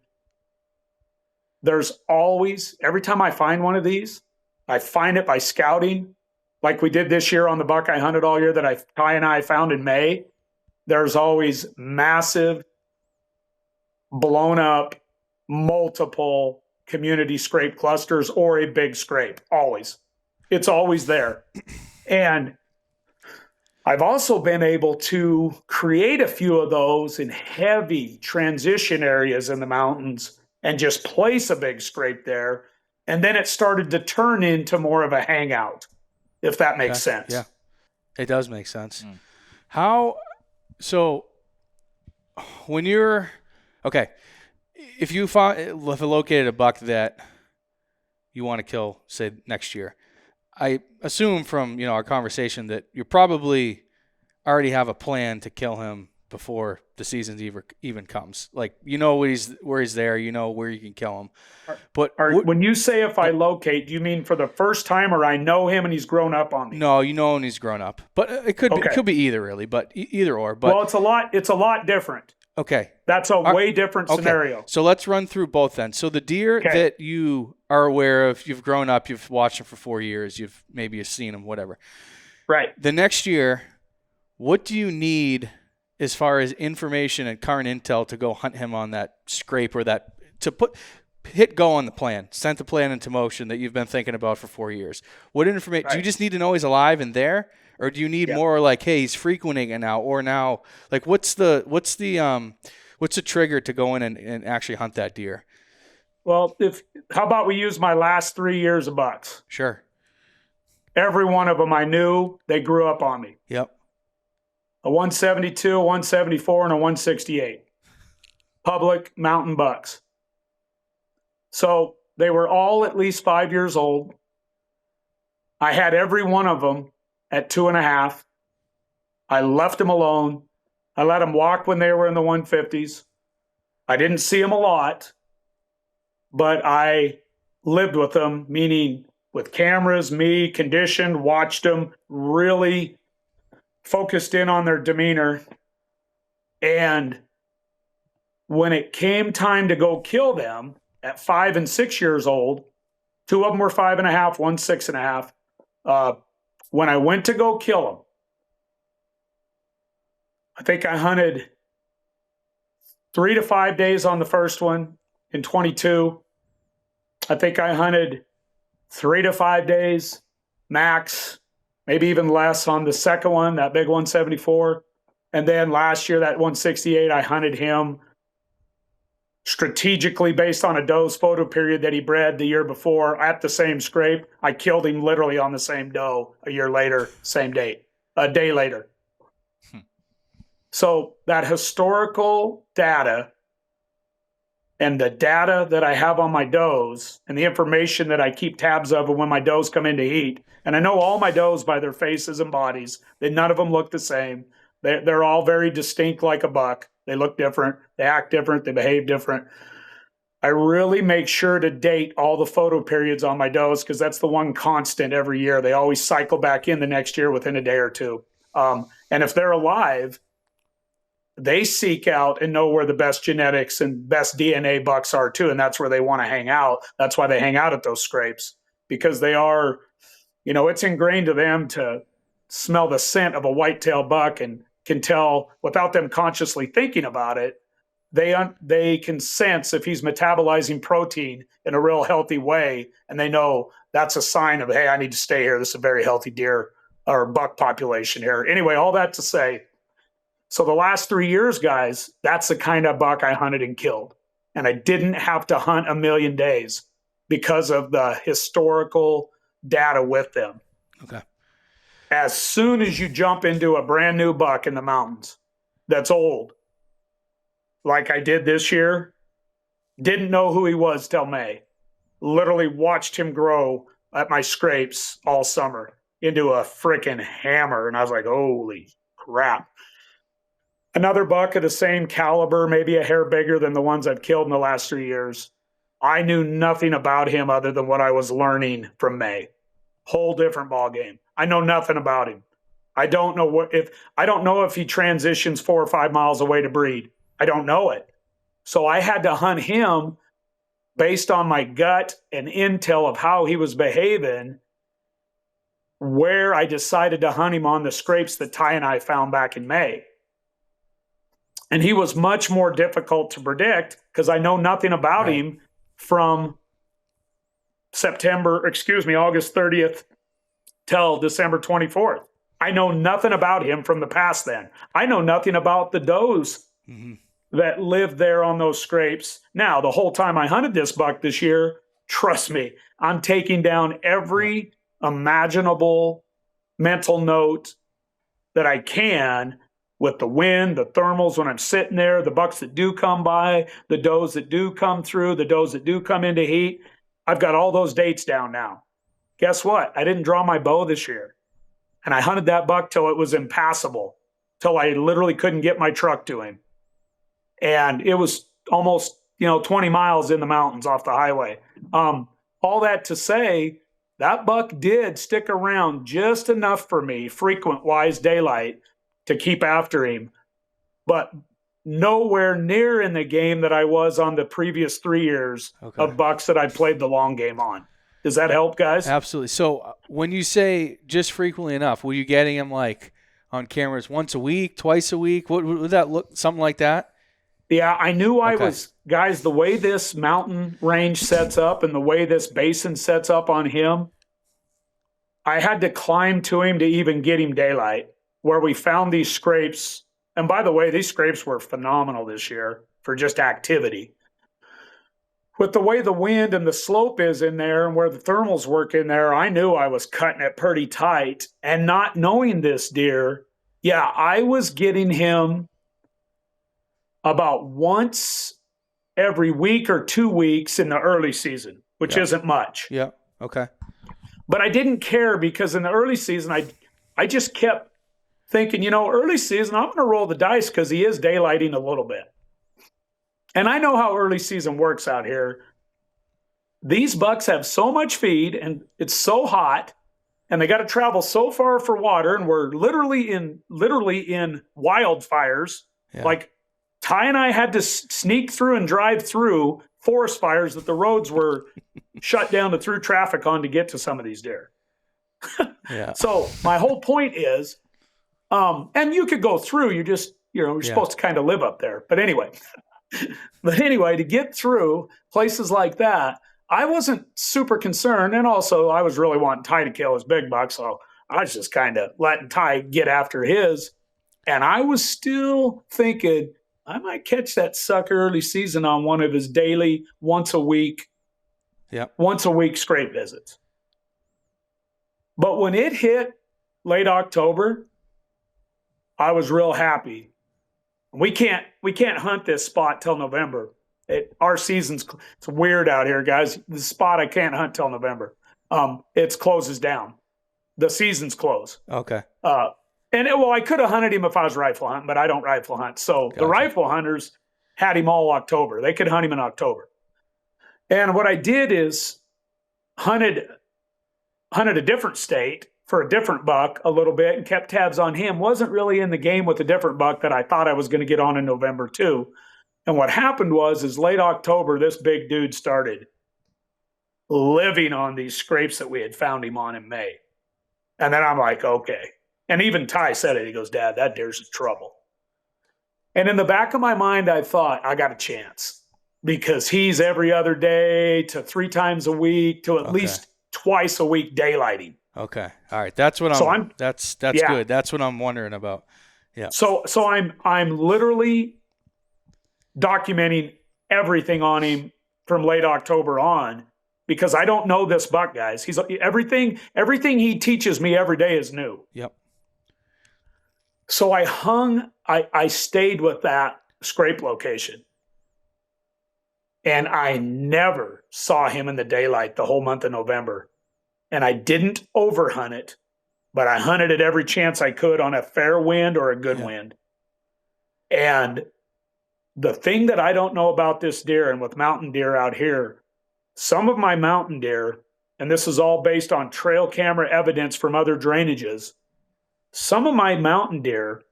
there's always, every time I find one of these, I find it by scouting, like we did this year on the buck I hunted all year that Ty and I found in May. There's always massive, blown up, multiple community scrape clusters or a big scrape. Always. It's always there. And I've also been able to create a few of those in heavy transition areas in the mountains and just place a big scrape there. And then it started to turn into more of a hangout, if that makes sense. Yeah, it does make sense. So when you're, if you located a buck that you want to kill, say next year, I assume from, our conversation that you probably already have a plan to kill him before the season even comes. Like, where he's there, where you can kill him. But when you say if I locate, do you mean for the first time, or I know him and he's grown up on me? No, and he's grown up. But it could be either, really. But either or. But well, it's a lot different. Okay. That's a way different scenario. So let's run through both then. So the deer that you are aware of, you've grown up, you've watched them for 4 years, you've seen them, whatever. Right. The next year, what do you need as far as information and current intel to go hunt him on that scrape, or that to hit go on the plan, set the plan into motion that you've been thinking about for 4 years? What information do you just need to know he's alive and there? Or do you need more like, hey, he's frequenting it now, or now, like, what's the trigger to go in and actually hunt that deer? Well, how about we use my last 3 years of bucks? Sure. Every one of them I knew, they grew up on me. Yep. A 172, a 174, and a 168. Public mountain bucks. So they were all at least 5 years old. I had every one of them at 2.5. I left them alone. I let them walk when they were in the 150s. I didn't see them a lot, but I lived with them, meaning with cameras, me, conditioned, watched them, really focused in on their demeanor. And when it came time to go kill them at 5 and 6 years old, 2 of them were 5.5, 1 6.5. 6 and a half. When I went to go kill them, I think I hunted 3 to 5 days on the first one in 22. I think I hunted 3 to 5 days max, maybe even less on the second one, that big 174. And then last year, that 168, I hunted him strategically based on a doe's photo period that he bred the year before at the same scrape. I killed him literally on the same doe a year later, same date, a day later. So that historical data and the data that I have on my does and the information that I keep tabs of when my does come into heat, and I know all my does by their faces and bodies, that none of them look the same. They're all very distinct like a buck. They look different. They act different. They behave different. I really make sure to date all the photo periods on my does because that's the one constant every year. They always cycle back in the next year within a day or two. And if they're alive, they seek out and know where the best genetics and best DNA bucks are too. And that's where they want to hang out. That's why they hang out at those scrapes because they are, it's ingrained to them to smell the scent of a whitetail buck and can tell without them consciously thinking about it. They can sense if he's metabolizing protein in a real healthy way. And they know that's a sign of, hey, I need to stay here. This is a very healthy deer or buck population here. Anyway, all that to say, so the last 3 years, guys, that's the kind of buck I hunted and killed. And I didn't have to hunt a million days because of the historical data with them. Okay. As soon as you jump into a brand new buck in the mountains that's old, like I did this year, didn't know who he was till May. Literally watched him grow at my scrapes all summer into a freaking hammer. And I was like, holy crap. Another buck of the same caliber, maybe a hair bigger than the ones I've killed in the last 3 years. I knew nothing about him other than what I was learning from May. Whole different ball game. I know nothing about him. I don't know if he transitions 4 or 5 miles away to breed. I don't know it. So I had to hunt him based on my gut and intel of how he was behaving, where I decided to hunt him on the scrapes that Ty and I found back in May. And he was much more difficult to predict because I know nothing about him from August 30th till December 24th. I know nothing about him from the past then. I know nothing about the does that lived there on those scrapes. Now, the whole time I hunted this buck this year, trust me, I'm taking down every imaginable mental note that I can with the wind, the thermals when I'm sitting there, the bucks that do come by, the does that do come through, the does that do come into heat. I've got all those dates down now. Guess what? I didn't draw my bow this year. And I hunted that buck till it was impassable, till I literally couldn't get my truck to him. And it was almost, 20 miles in the mountains off the highway. All that to say, that buck did stick around just enough for me, frequent-wise daylight, to keep after him. But nowhere near in the game that I was on the previous 3 years of bucks that I played the long game on. Does that help, guys? Absolutely. So when you say just frequently enough, were you getting him like on cameras once a week, twice a week? What would that look? Something like that? Yeah, I knew I was, guys, the way this mountain range sets up and the way this basin sets up on him, I had to climb to him to even get him daylight, where we found these scrapes. And by the way, these scrapes were phenomenal this year for just activity. With the way the wind and the slope is in there and where the thermals work in there, I knew I was cutting it pretty tight. And not knowing this deer, I was getting him about once every week or 2 weeks in the early season, which isn't much. Yeah. Okay. But I didn't care because in the early season, I just kept thinking, early season, I'm going to roll the dice because he is daylighting a little bit. And I know how early season works out here. These bucks have so much feed and it's so hot and they got to travel so far for water. And we're literally in wildfires. Yeah. Like Ty and I had to sneak through and drive through forest fires that the roads were shut down to through traffic on to get to some of these deer. Yeah. So my whole point is, and you could go through, you You're supposed to kind of live up there. But anyway, to get through places like that, I wasn't super concerned. And also, I was really wanting Ty to kill his big buck. So I was just kind of letting Ty get after his. And I was still thinking, I might catch that sucker early season on one of his daily, once a week scrape visits. But when it hit late October, I was real happy. We can't hunt this spot till November. Our season's, it's weird out here, guys. The spot I can't hunt till November. It closes down. The season's closed. Okay. I could have hunted him if I was rifle hunting, but I don't rifle hunt. So Gotcha. The rifle hunters had him all October. They could hunt him in October. And what I did is hunted a different state for a different buck a little bit and kept tabs on him. Wasn't really in the game with a different buck that I thought I was going to get on in November too. And what happened is late October, this big dude started living on these scrapes that we had found him on in May. And then I'm like, okay. And even Ty said it. He goes, Dad, that deer's in trouble. And in the back of my mind, I thought, I got a chance because he's every other day to 3 times a week to at least twice a week daylighting. Okay. All right. That's what that's good. That's what I'm wondering about. Yeah. So I'm literally documenting everything on him from late October on because I don't know this buck, guys. He's everything he teaches me every day is new. Yep. So I stayed with that scrape location. And I never saw him in the daylight the whole month of November. And I didn't overhunt it, but I hunted it every chance I could on a fair wind or a good wind. And the thing that I don't know about this deer and with mountain deer out here, some of my mountain deer, and this is all based on trail camera evidence from other drainages, some of my mountain deer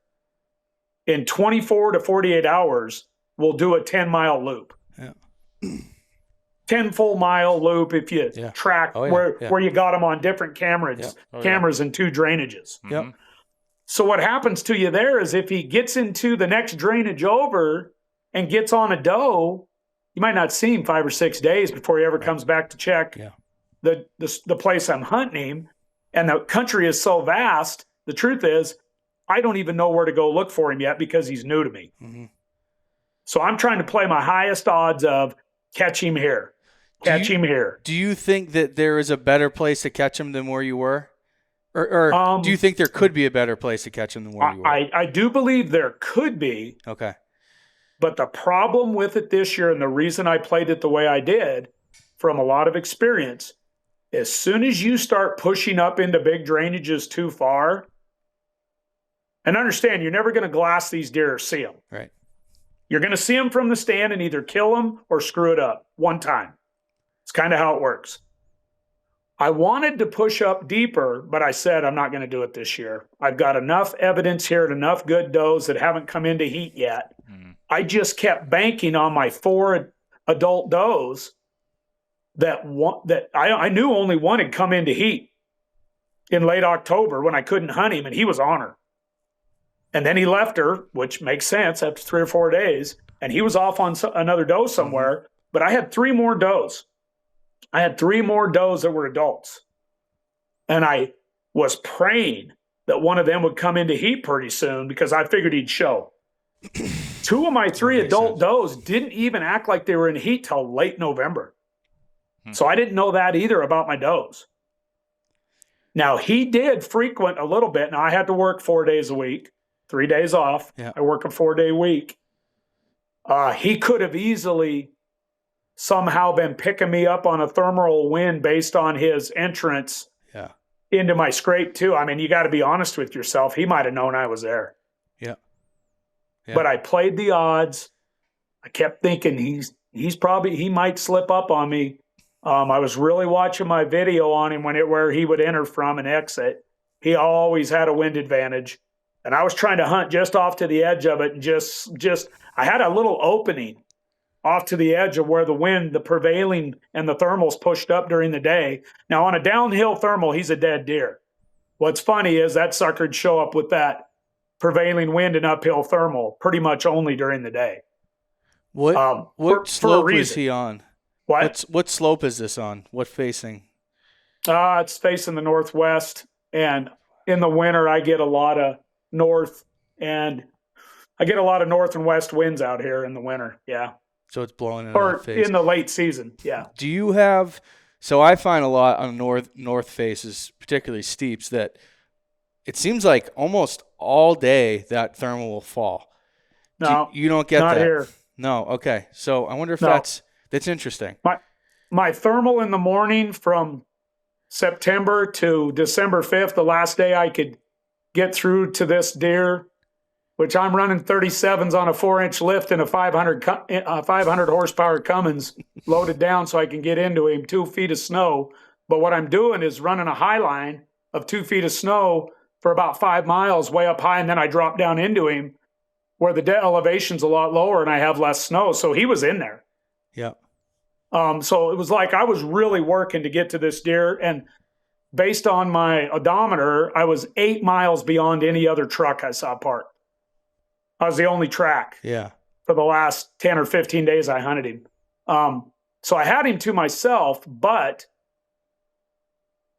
in 24 to 48 hours will do a 10-mile loop. Yeah. 10 full mile loop if you track where you got them on different cameras in 2 drainages. Yep. So what happens to you there is if he gets into the next drainage over and gets on a doe, you might not see him 5 or 6 days before he ever comes back to check the place I'm hunting him. And the country is so vast, the truth is, I don't even know where to go look for him yet because he's new to me. Mm-hmm. So I'm trying to play my highest odds of catch him here. Catch him here. Do you think that there is a better place to catch him than where you were? Or do you think there could be a better place to catch him than where you were? I do believe there could be. Okay. But the problem with it this year, and the reason I played it the way I did, from a lot of experience, as soon as you start pushing up into big drainages too far, and understand, you're never going to glass these deer or see them. Right. You're going to see them from the stand and either kill them or screw it up one time. It's kind of how it works. I wanted to push up deeper, but I said I'm not going to do it this year. I've got enough evidence here and enough good does that haven't come into heat yet. Mm-hmm. I just kept banking on my 4 adult does that I knew only one had come into heat in late October when I couldn't hunt him, and he was on her. And then he left her, which makes sense after 3 or 4 days, and he was off on another doe somewhere. Mm-hmm. But I had 3 more does. I had 3 more does that were adults. And I was praying that one of them would come into heat pretty soon because I figured he'd show. 2 of my 3 adult does didn't even act like they were in heat till late November. So I didn't know that either about my does. Now, he did frequent a little bit. Now, I had to work 4 days a week, 3 days off. Yeah. I work a 4-day week. He could have easily somehow been picking me up on a thermal wind based on his entrance into my scrape too. I mean, you got to be honest with yourself. He might have known I was there. Yeah. But I played the odds. I kept thinking he might slip up on me. I was really watching my video on him where he would enter from and exit. He always had a wind advantage. And I was trying to hunt just off to the edge of it and I had a little opening off to the edge of where the wind, the prevailing, and the thermals pushed up during the day. Now, on a downhill thermal, he's a dead deer. What's funny is that sucker'd show up with that prevailing wind and uphill thermal pretty much only during the day. What for a slope is reason. he on? What? What slope is this on? What facing? It's facing the northwest, and in the winter I get a lot of north and west winds out here in the winter. Yeah. So it's blowing into that Or face. in the late season. Yeah. Do you have? So I find a lot on north faces, particularly steeps, that it seems like almost all day that thermal will fall. No, you don't get not that here. No. Okay. So I wonder if No. that's interesting. My thermal in the morning from September to December 5th, the last day I could get through to this deer, which I'm running 37s on a 4-inch lift and a 500 horsepower Cummins loaded down so I can get into him, 2 feet of snow. But what I'm doing is running a high line of 2 feet of snow for about 5 miles way up high, and then I drop down into him where the elevation's a lot lower and I have less snow. So he was in there. Yeah. So it was like I was really working to get to this deer, and based on my odometer, I was 8 miles beyond any other truck I saw parked. I was the only track for the last 10 or 15 days I hunted him. So I had him to myself, but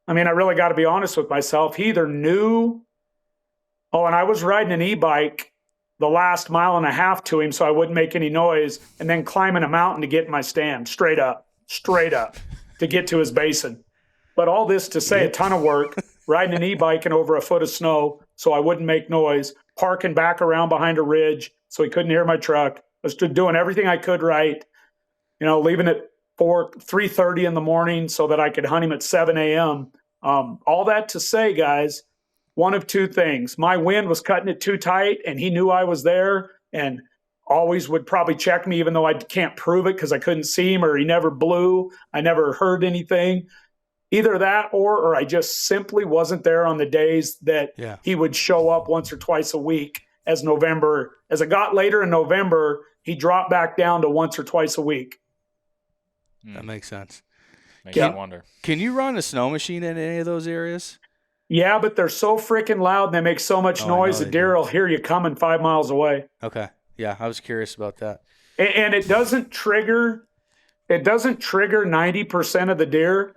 I mean, I really got to be honest with myself. He either knew, and I was riding an e-bike the last mile and a half to him so I wouldn't make any noise, and then climbing a mountain to get in my stand, straight up, to get to his basin. But all this to say a ton of work, riding an e-bike and over a foot of snow so I wouldn't make noise, parking back around behind a ridge so he couldn't hear my truck. I was doing everything I could right, leaving at 3:30 in the morning so that I could hunt him at 7 a.m. All that to say, guys, one of two things. My wind was cutting it too tight, and he knew I was there and always would probably check me, even though I can't prove it because I couldn't see him, or he never blew. I never heard anything. Either that or I just simply wasn't there on the days that he would show up once or twice a week. As it got later in November, he dropped back down to once or twice a week. That makes sense. Makes you wonder. Can you run a snow machine in any of those areas? Yeah, but they're so freaking loud and they make so much noise, the deer will hear you coming 5 miles away. Okay. Yeah, I was curious about that. And it doesn't trigger 90% of the deer,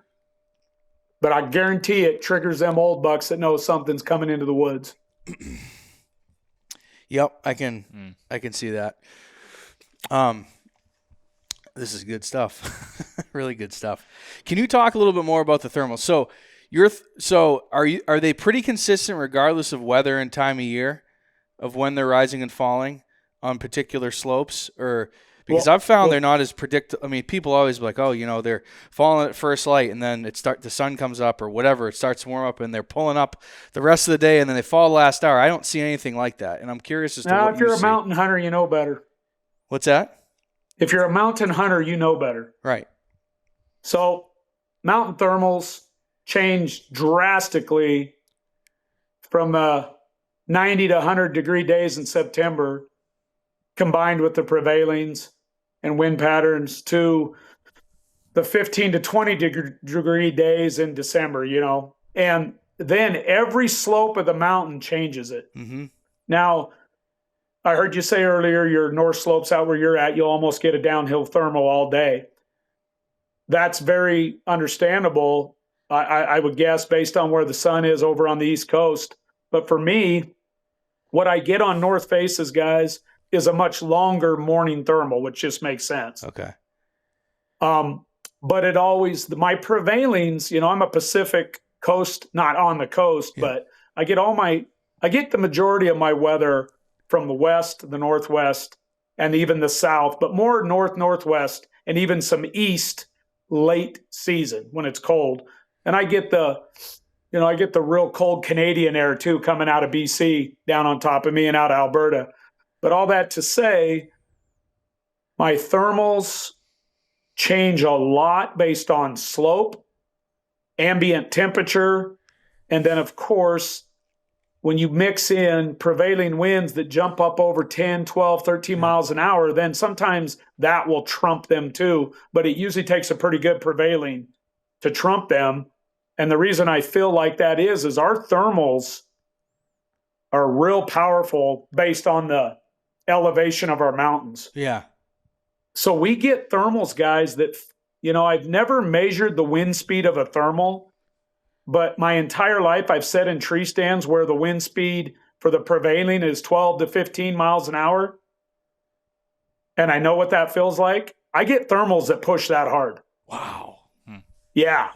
but I guarantee it triggers them old bucks that know something's coming into the woods. Yep, I can see that. This is good stuff. Really good stuff. Can you talk a little bit more about the thermals? So are they pretty consistent regardless of weather and time of year of when they're rising and falling on particular slopes? Or because I've found they're not as predictable. I mean, people always be like, they're falling at first light and then the sun comes up or whatever, it starts to warm up and they're pulling up the rest of the day and then they fall the last hour. I don't see anything like that. And I'm curious as to what if you're a mountain hunter, you know better. What's that? If you're a mountain hunter, you know better. Right. So mountain thermals change drastically from 90 to 100 degree days in September, combined with the prevailings and wind patterns, to the 15 to 20 degree days in December, and then every slope of the mountain changes it. Mm-hmm. Now, I heard you say earlier, your north slopes out where you're at, you'll almost get a downhill thermal all day. That's very understandable, I would guess, based on where the sun is over on the East Coast. But for me, what I get on north faces, guys, is a much longer morning thermal, which just makes sense. Okay. But my prevailings, I'm a Pacific Coast, not on the coast, but I get the majority of my weather from the west, the northwest, and even the south, but more northwest, and even some east late season when it's cold. And I get the real cold Canadian air too, coming out of BC down on top of me and out of Alberta. But all that to say, my thermals change a lot based on slope, ambient temperature, and then of course, when you mix in prevailing winds that jump up over 10, 12, 13 miles an hour, then sometimes that will trump them too. But it usually takes a pretty good prevailing to trump them. And the reason I feel like that is our thermals are real powerful based on the elevation of our mountains. Yeah. So we get thermals, guys, that, I've never measured the wind speed of a thermal, but my entire life I've sat in tree stands where the wind speed for the prevailing is 12 to 15 miles an hour. And I know what that feels like. I get thermals that push that hard. Wow. Yeah.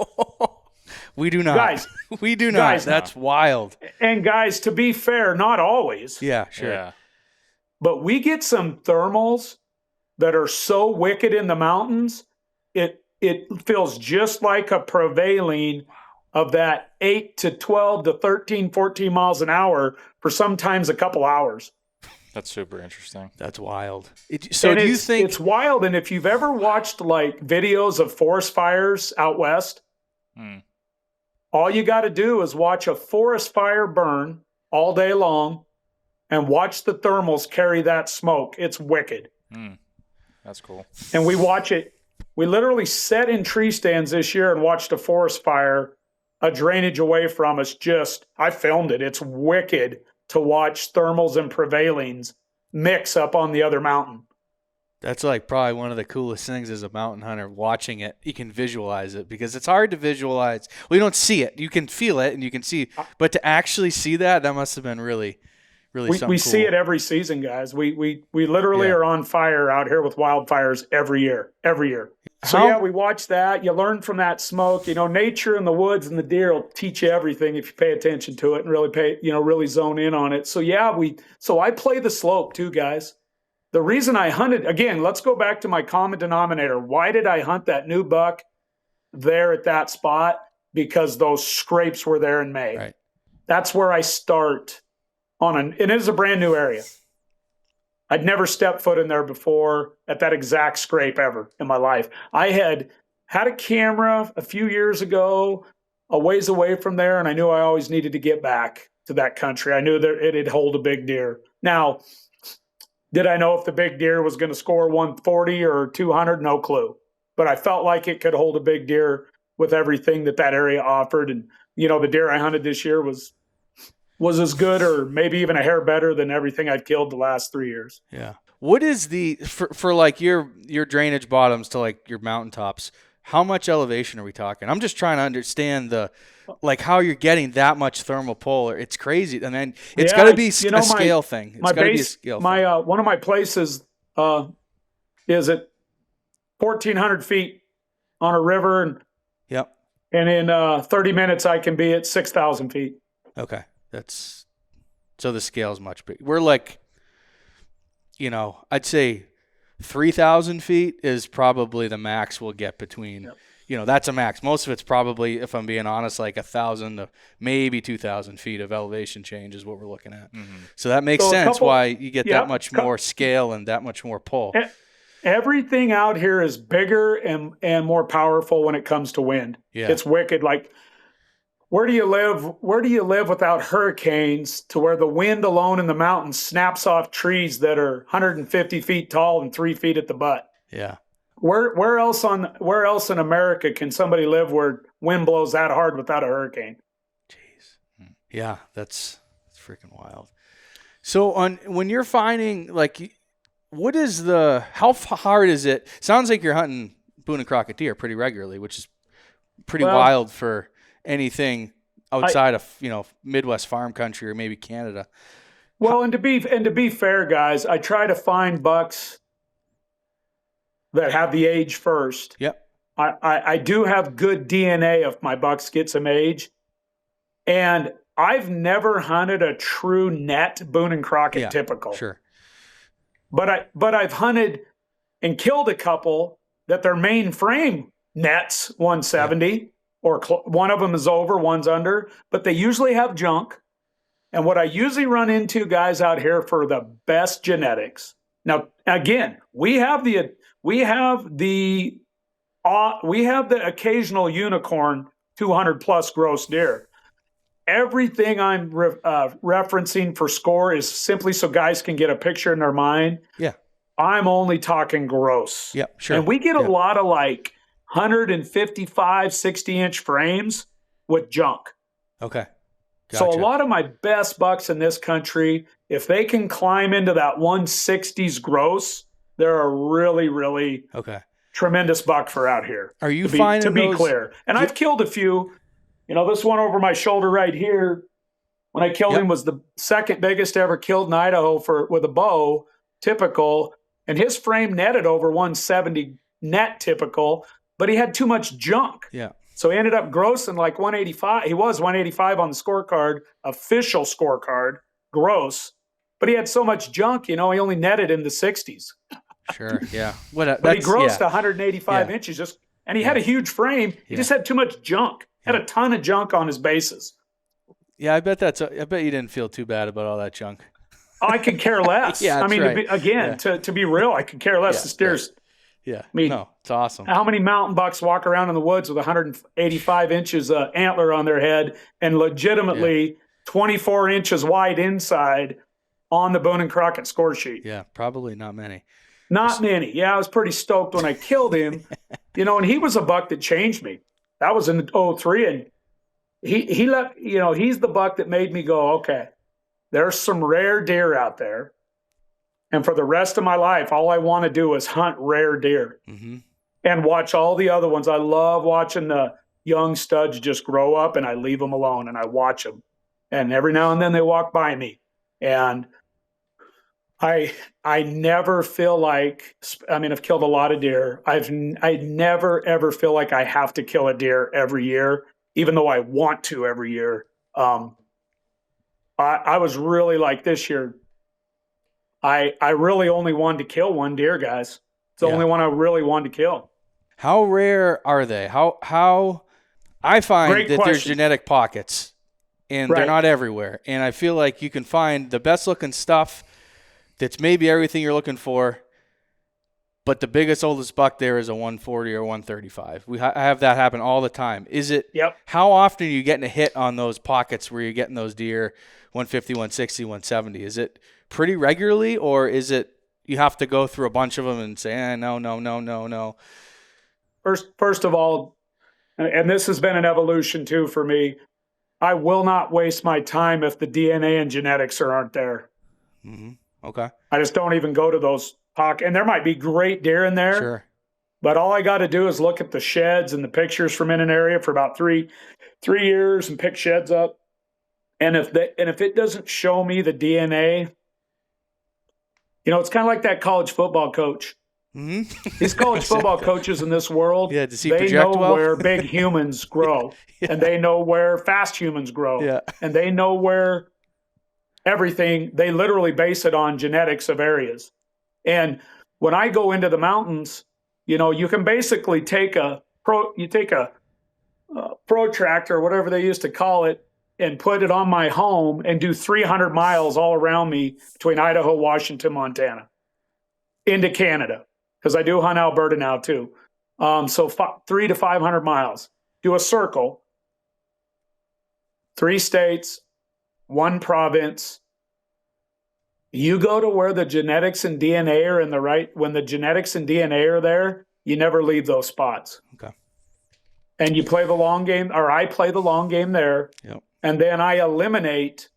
We do not. Guys, we do not. Guys, That's wild. And guys, to be fair, not always. Yeah, sure. Yeah. But we get some thermals that are so wicked in the mountains, it feels just like a prevailing of that 8 to 12 to 13, 14 miles an hour for sometimes a couple hours. That's super interesting. That's wild. So do you think it's wild? And if you've ever watched like videos of forest fires out west, all you got to do is watch a forest fire burn all day long and watch the thermals carry that smoke. It's wicked. That's cool. And we watch it. We literally sat in tree stands this year and watched a forest fire, a drainage away from us. I filmed it. It's wicked to watch thermals and prevailings mix up on the other mountain. That's like probably one of the coolest things as a mountain hunter, watching it. You can visualize it because it's hard to visualize. Well, you don't see it. You can feel it and you can see, but to actually see that must have been really something we cool. see it every season, guys. We literally are on fire out here with wildfires every year. So we watch that. You learn from that smoke. Nature and the woods and the deer will teach you everything if you pay attention to it and really zone in on it. So so I play the slope too, guys. The reason I hunted, again, let's go back to my common denominator. Why did I hunt that new buck there at that spot? Because those scrapes were there in May. Right. That's where I start it is a brand new area. I'd never stepped foot in there before at that exact scrape ever in my life. I had a camera a few years ago, a ways away from there, and I knew I always needed to get back to that country. I knew that it'd hold a big deer. Now, did I know if the big deer was going to score 140 or 200? No clue. But I felt like it could hold a big deer with everything that area offered. And, the deer I hunted this year was as good or maybe even a hair better than everything I've killed the last 3 years. Yeah. What is for like your drainage bottoms to like your mountaintops, how much elevation are we talking? I'm just trying to understand how you're getting that much thermal pull. It's crazy. And then it's got to be a scale thing. It's got to be a scale thing. One of my places is at 1,400 feet on a river. And in 30 minutes, I can be at 6,000 feet. Okay. So the scale's much bigger. We're like, I'd say 3,000 feet is probably the max we'll get between, that's a max. Most of it's probably, if I'm being honest, like 1,000 to maybe 2,000 feet of elevation change is what we're looking at. Mm-hmm. So that makes sense why you get that much more scale and that much more pull. Everything out here is bigger and more powerful when it comes to wind. Yeah. It's wicked. Like, where do you live without hurricanes to where the wind alone in the mountains snaps off trees that are 150 feet tall and 3 feet at the butt? Yeah. Where else in America can somebody live where wind blows that hard without a hurricane? Jeez. Yeah, that's freaking wild. So when you're finding how hard is it? Sounds like you're hunting Boone and Crockett deer pretty regularly, which is pretty wild for anything outside of Midwest farm country or maybe Canada. Well, and to be fair, guys, I try to find bucks that have the age first. Yep. I do have good DNA if my bucks get some age, and I've never hunted a true net Boone and Crockett typical. Sure. But I've hunted and killed a couple that their main frame nets 170. Yeah. Or one of them is over, one's under, but they usually have junk. And what I usually run into, guys out here for the best genetics. Now, again, we have the occasional unicorn 200 plus gross deer. Everything I'm referencing for score is simply so guys can get a picture in their mind. Yeah, I'm only talking gross. Yeah, sure. And we get a lot of 155, 60-inch frames with junk. Okay. So a Gotcha. lot of my best bucks in this country, if they can climb into that 160s gross, they're a really, really Okay. tremendous buck for out here. Are you to finding be those? clear? And I've killed a few. This one over my shoulder right here, when I killed him, was the second biggest ever killed in Idaho with a bow, typical. And his frame netted over 170 net, typical, but he had too much junk. Yeah. So he ended up grossing like 185. He was 185 on the scorecard, official scorecard, gross. But he had so much junk, he only netted in the 60s. Sure. Yeah. But he grossed 185 inches, and he had a huge frame. He just had too much junk. Had a ton of junk on his bases. Yeah, I bet you didn't feel too bad about all that junk. I could care less. Yeah, I mean, right. to be real, I could care less. The steers. Right. Yeah. I mean, no, it's awesome. How many mountain bucks walk around in the woods with 185 inches antler on their head and legitimately 24 inches wide inside on the Boone and Crockett score sheet? Yeah, probably not many. Not many. Yeah, I was pretty stoked when I killed him. And he was a buck that changed me. That was in 03, and he left. He's the buck that made me go, okay, there's some rare deer out there. And for the rest of my life, all I want to do is hunt rare deer and watch all the other ones. I love watching the young studs just grow up, and I leave them alone and I watch them. And every now and then they walk by me. And I never feel like, I've killed a lot of deer. I never, ever feel like I have to kill a deer every year, even though I want to every year. I was really like this year. I really only wanted to kill one deer, guys. It's the only one I really wanted to kill. How rare are they? How I find that there's genetic pockets, and they're not everywhere. And I feel like you can find the best looking stuff that's maybe everything you're looking for, but the biggest, oldest buck there is a 140 or 135. I have that happen all the time. Is it? Yep. How often are you getting a hit on those pockets where you're getting those deer 150, 160, 170? Is it pretty regularly, or is it you have to go through a bunch of them and say, no? First of all, and this has been an evolution too for me, I will not waste my time if the DNA and genetics aren't there. Mm-hmm. Okay. I just don't even go to those pockets. And there might be great deer in there. Sure. But all I got to do is look at the sheds and the pictures from in an area for about three years and pick sheds up. And if it doesn't show me the DNA, it's kind of like that college football coach. Mm-hmm. These college football coaches in this world, does he they project know well? where big humans grow, and they know where fast humans grow, and they know where everything. They literally base it on genetics of areas. And when I go into the mountains, you can basically take a protractor, or whatever they used to call it, and put it on my home and do 300 miles all around me between Idaho, Washington, Montana, into Canada, because I do hunt Alberta now too. So 300 to 500 miles. Do a circle, 3 states, 1 province. You go to where the genetics and DNA are in the right. When the genetics and DNA are there, you never leave those spots. Okay. And you play the long game, or I play the long game there. Yep. And then I eliminate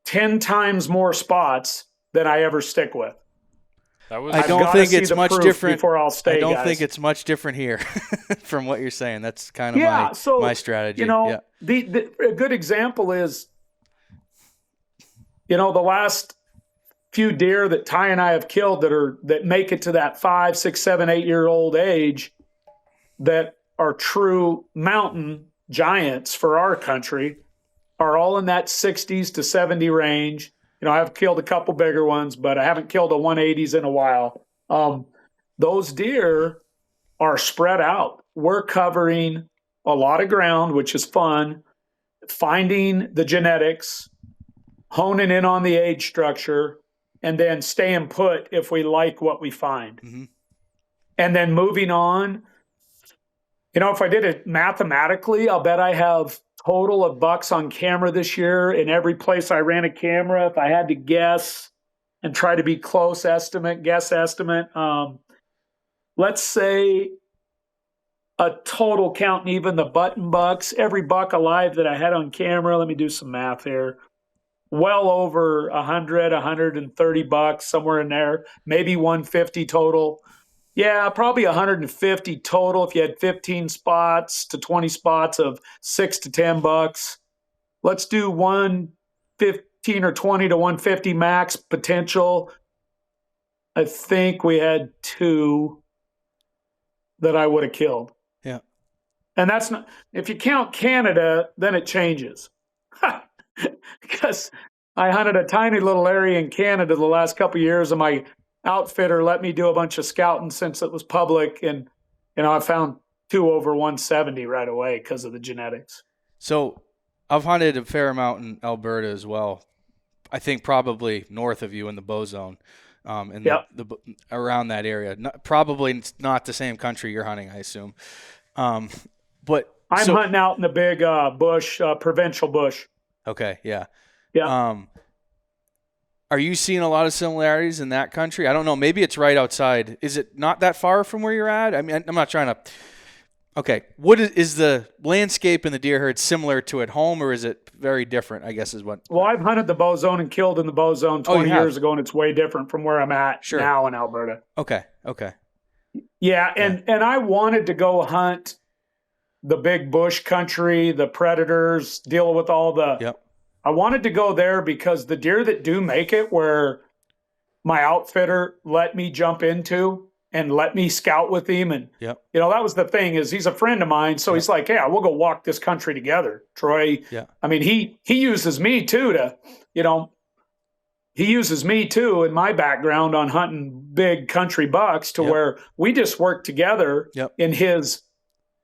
10 times more spots than I ever stick with. I don't think it's much different. Before I'll stay, I don't guys. think it's much different here from what you're saying. That's kind of my strategy. A good example is, the last few deer that Ty and I have killed that make it to that 5, 6, 7, 8-year-old age, that are true mountain giants for our country, are all in that 60s to 70 range. I've killed a couple bigger ones, but I haven't killed a 180s in a while. Those deer are spread out. We're covering a lot of ground, which is fun, finding the genetics, honing in on the age structure, and then staying put if we like what we find. Mm-hmm. And then moving on. If I did it mathematically, I'll bet I have total of bucks on camera this year in every place I ran a camera. If I had to guess and try to be guess estimate, let's say a total counting even the button bucks, every buck alive that I had on camera. Let me do some math here. Well over 100, 130 bucks, somewhere in there, maybe 150 total. Yeah, probably 150 total if you had 15 spots to 20 spots of 6 to 10 bucks. Let's do 115 or 20 to 150 max potential. I think we had 2 that I would have killed. Yeah. And that's not, if you count Canada, then it changes. Because I hunted a tiny little area in Canada the last couple of years, and my outfitter let me do a bunch of scouting since it was public. And, I found 2 over 170 right away because of the genetics. So I've hunted a fair amount in Alberta as well. I think probably north of you in the bow zone, and the around that area. Probably not the same country you're hunting, I assume. But I'm hunting out in the big bush, provincial bush. Okay, yeah. Yeah. Are you seeing a lot of similarities in that country? I don't know. Maybe it's right outside. Is it not that far from where you're at? I mean, I'm not trying to. Okay, what is the landscape in the deer herd similar to at home, or is it very different? I guess is what. Well, I've hunted the bow zone and killed in the bow zone 20 years ago, and it's way different from where I'm at now in Alberta. Okay. Yeah, and I wanted to go hunt the big bush country, the predators, deal with all the. Yep. I wanted to go there because the deer that do make it, where my outfitter let me jump into and let me scout with him, and that was the thing, is he's a friend of mine, so he's like, "Yeah, we'll go walk this country together, Troy." Yeah. I mean, he uses me too to, he uses me too in my background on hunting big country bucks to where we just work together in his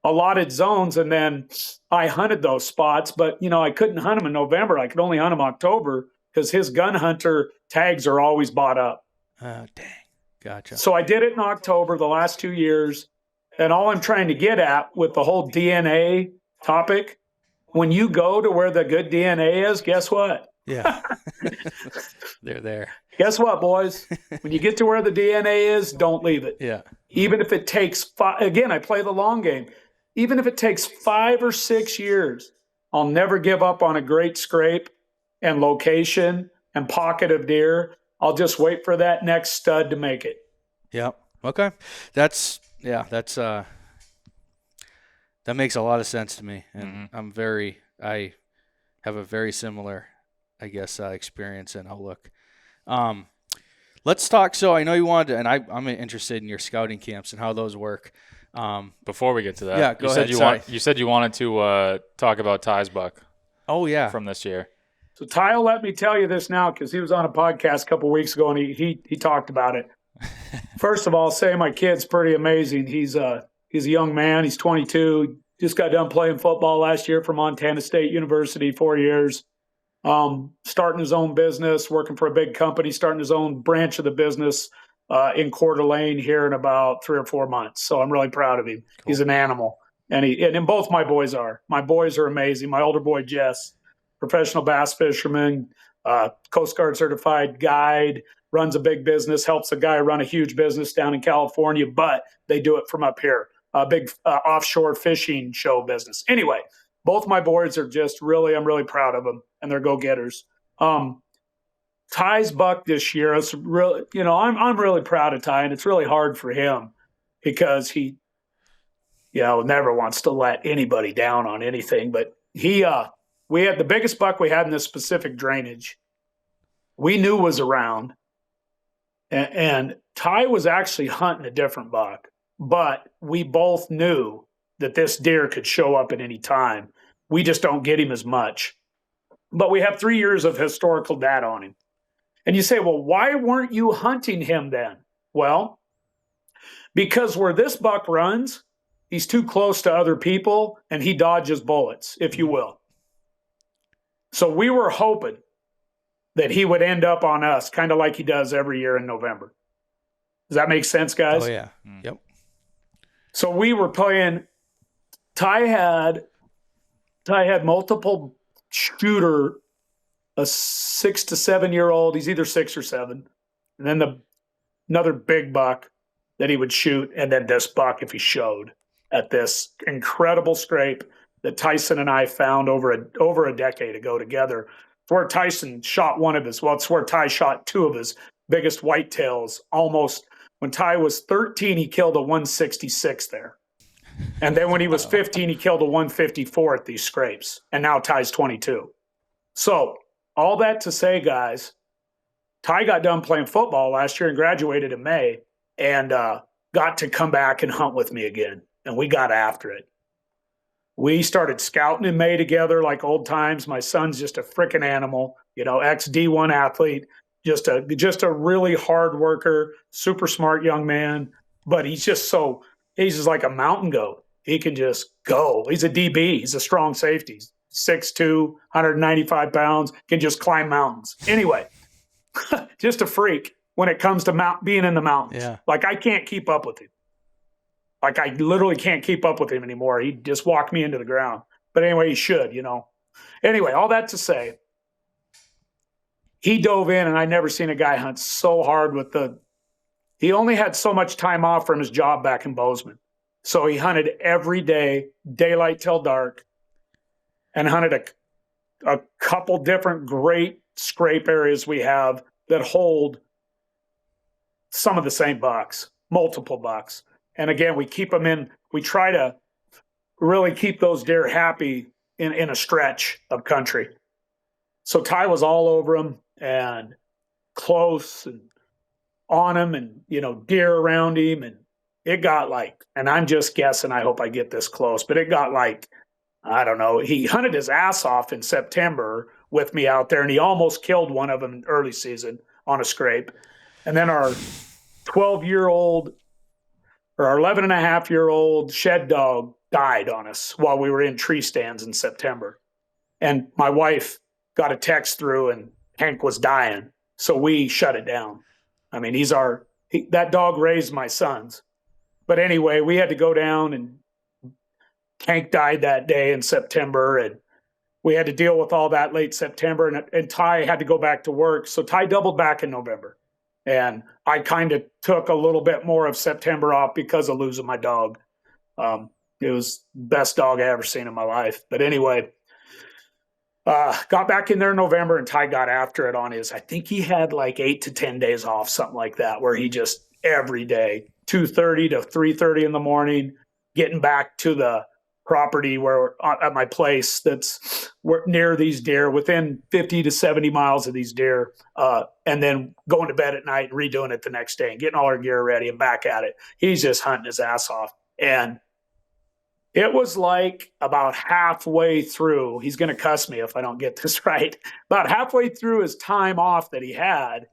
allotted zones, and then I hunted those spots, but I couldn't hunt them in November. I could only hunt them October because his gun hunter tags are always bought up. Oh, dang. Gotcha. So I did it in October the last 2 years, and all I'm trying to get at with the whole DNA topic, when you go to where the good DNA is, guess what? Yeah. They're there. Guess what, boys? When you get to where the DNA is, don't leave it. Yeah. Even if it takes again, I play the long game. Even if it takes 5 or 6 years, I'll never give up on a great scrape and location and pocket of deer. I'll just wait for that next stud to make it. Yep. Okay. That makes a lot of sense to me. And I have a very similar, I guess, experience and outlook. Let's talk. So I know you wanted to, and I'm interested in your scouting camps and how those work. Before we get to that, go ahead. You said you wanted to talk about Ty's buck. Oh yeah, from this year. So Ty will let me tell you this now because he was on a podcast a couple of weeks ago and he talked about it. First of all, say my kid's pretty amazing. He's a young man. He's 22. Just got done playing football last year for Montana State University, 4 years. Starting his own business, working for a big company, starting his own branch of the business in Coeur d'Alene here in about 3 or 4 months. So I'm really proud of him. Cool. He's an animal. And both my boys are. My boys are amazing. My older boy, Jess, professional bass fisherman, Coast Guard certified guide, runs a big business, helps a guy run a huge business down in California, but they do it from up here, a big offshore fishing show business. Anyway, both my boys are just really, I'm really proud of them, and they're go-getters. Ty's buck this year, it's really, I'm really proud of Ty, and it's really hard for him because he, never wants to let anybody down on anything. But we had the biggest buck we had in this specific drainage. We knew was around, and Ty was actually hunting a different buck, but we both knew that this deer could show up at any time. We just don't get him as much. But we have 3 years of historical data on him. And you say, well, why weren't you hunting him then? Well, because where this buck runs, he's too close to other people and he dodges bullets, if you will. So we were hoping that he would end up on us, kind of like he does every year in November. Does that make sense, guys? Oh, yeah. Yep. So we were playing. Ty had multiple shooter, a 6 to 7 year old. He's either 6 or 7. And then another big buck that he would shoot. And then this buck if he showed. at this incredible scrape that Tyson and I found over a decade ago together. It's where Tyson shot it's where Ty shot two of his biggest whitetails almost. When Ty was 13, he killed a 166 there. And then when he was 15, he killed a 154 at these scrapes. And now Ty's 22. So all that to say, guys, Ty got done playing football last year and graduated in May and got to come back and hunt with me again. And we got after it. We started scouting in May together like old times. My son's just a freaking animal, ex D1 athlete, just a really hard worker, super smart young man. But he's just like a mountain goat. He can just go. He's a DB. He's a strong safety. 6'2", 195 pounds, can just climb mountains. Anyway, just a freak when it comes to being in the mountains. Yeah. Like, I can't keep up with him. Like, I literally can't keep up with him anymore. He just walked me into the ground. But anyway, he should, Anyway, all that to say, he dove in, and I never seen a guy hunt so hard he only had so much time off from his job back in Bozeman. So he hunted every day, daylight till dark, and hunted a couple different great scrape areas we have that hold some of the same bucks, multiple bucks. And again, we try to really keep those deer happy in a stretch of country. So Ty was all over him and close and on him and, deer around him. And it got and I'm just guessing, I hope I get this close, but it got I don't know. He hunted his ass off in September with me out there, and he almost killed one of them in early season on a scrape. And then our 12-year-old or our 11-and-a-half-year-old shed dog died on us while we were in tree stands in September. And my wife got a text through, and Hank was dying. So we shut it down. I mean, that dog raised my sons. But anyway, we had to go down, and Hank died that day in September, and we had to deal with all that late September, and Ty had to go back to work. So Ty doubled back in November. And I kind of took a little bit more of September off because of losing my dog. It was the best dog I ever seen in my life. But anyway, got back in there in November, and Ty got after it on I think he had 8 to 10 days off, something like that, where he just every day, 2:30 to 3:30 in the morning, getting back to the property at my place that's near these deer, within 50 to 70 miles of these deer, and then going to bed at night and redoing it the next day and getting all our gear ready and back at it. He's just hunting his ass off. And it was about halfway through, he's going to cuss me if I don't get this right, about halfway through his time off that he had,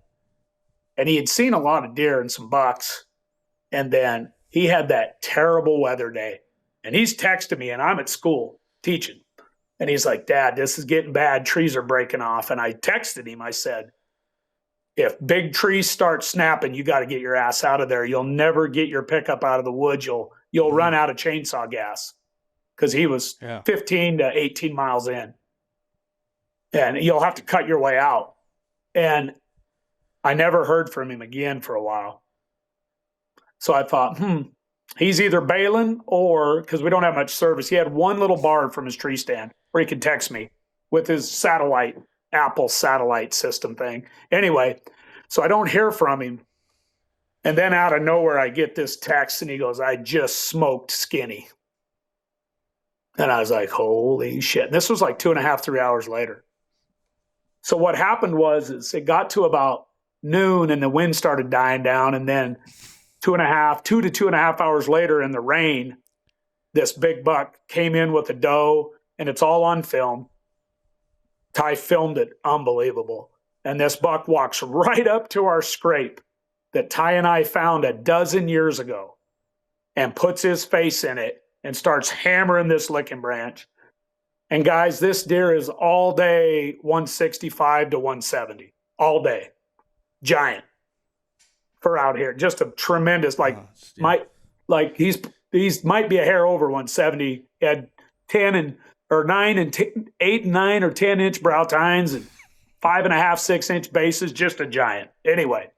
and he had seen a lot of deer and some bucks, and then he had that terrible weather day. And he's texting me, and I'm at school teaching. And he's like, "Dad, this is getting bad. Trees are breaking off." And I texted him. I said, "If big trees start snapping, you got to get your ass out of there. You'll never get your pickup out of the woods. You'll run out of chainsaw gas." Because he was 15 to 18 miles in. And you'll have to cut your way out. And I never heard from him again for a while. So I thought, he's either bailing or, because we don't have much service, he had one little bar from his tree stand where he could text me with his Apple satellite system thing. Anyway, so I don't hear from him. And then out of nowhere, I get this text, and he goes, "I just smoked Skinny." And I was like, holy shit. And this was 2.5, 3 hours later. So what happened was it got to about noon, and the wind started dying down, and then 2 to 2.5 hours later in the rain, this big buck came in with a doe, and it's all on film. Ty filmed it. Unbelievable. And this buck walks right up to our scrape that Ty and I found a dozen years ago and puts his face in it and starts hammering this licking branch. And guys, this deer is all day 165 to 170. All day. Giant. For out here. Just a tremendous, he's might be a hair over 170. He had 8 and 9 or 10 inch brow tines and 5.5, 6 inch bases, just a giant. Anyway,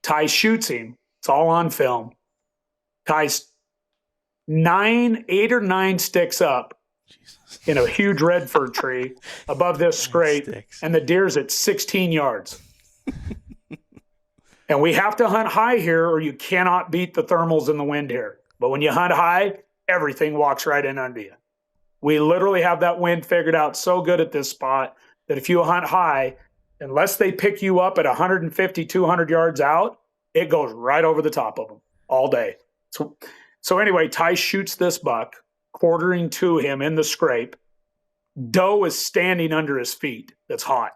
Ty shoots him. It's all on film. Ty's 8 or 9 sticks up in a huge red fir tree above this scrape, and the deer's at 16 yards. And we have to hunt high here or you cannot beat the thermals in the wind here. But when you hunt high, everything walks right in under you. We literally have that wind figured out so good at this spot that if you hunt high, unless they pick you up at 150, 200 yards out, it goes right over the top of them all day. So anyway, Ty shoots this buck, quartering to him in the scrape. Doe is standing under his feet. That's hot.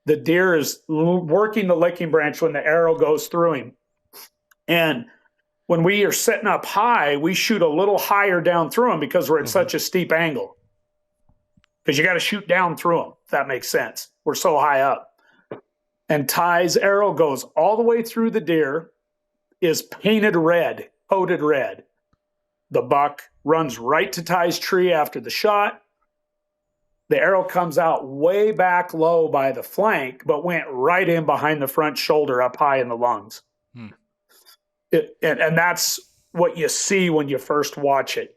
The deer is working the licking branch when the arrow goes through him. And when we are setting up high, we shoot a little higher down through him because we're at such a steep angle. Because you got to shoot down through him, if that makes sense. We're so high up. And Ty's arrow goes all the way through the deer, is painted red, coated red. The buck runs right to Ty's tree after the shot. The arrow comes out way back low by the flank, but went right in behind the front shoulder up high in the lungs. And that's what you see when you first watch it.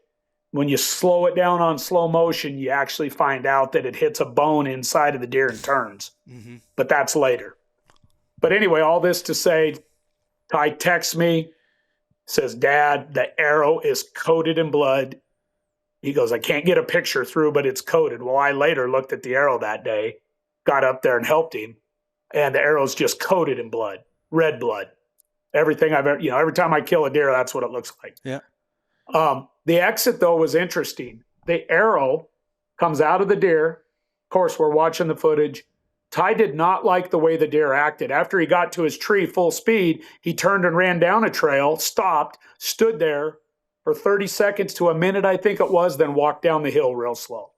When you slow it down on slow motion, you actually find out that it hits a bone inside of the deer and turns. But that's later. But anyway, all this to say, Ty texts me, says, Dad, the arrow is coated in blood. He goes, I can't get a picture through, but it's coated. Well, I later looked at the arrow that day, got up there and helped him, and the arrow's just coated in blood, red blood. Everything I've ever, every time I kill a deer, that's what it looks like. Yeah. The exit, though, was interesting. The arrow comes out of the deer. Of course, we're watching the footage. Ty did not like the way the deer acted. After he got to his tree full speed, he turned and ran down a trail, stopped, stood there for 30 seconds to a minute, I think it was, then walked down the hill real slow.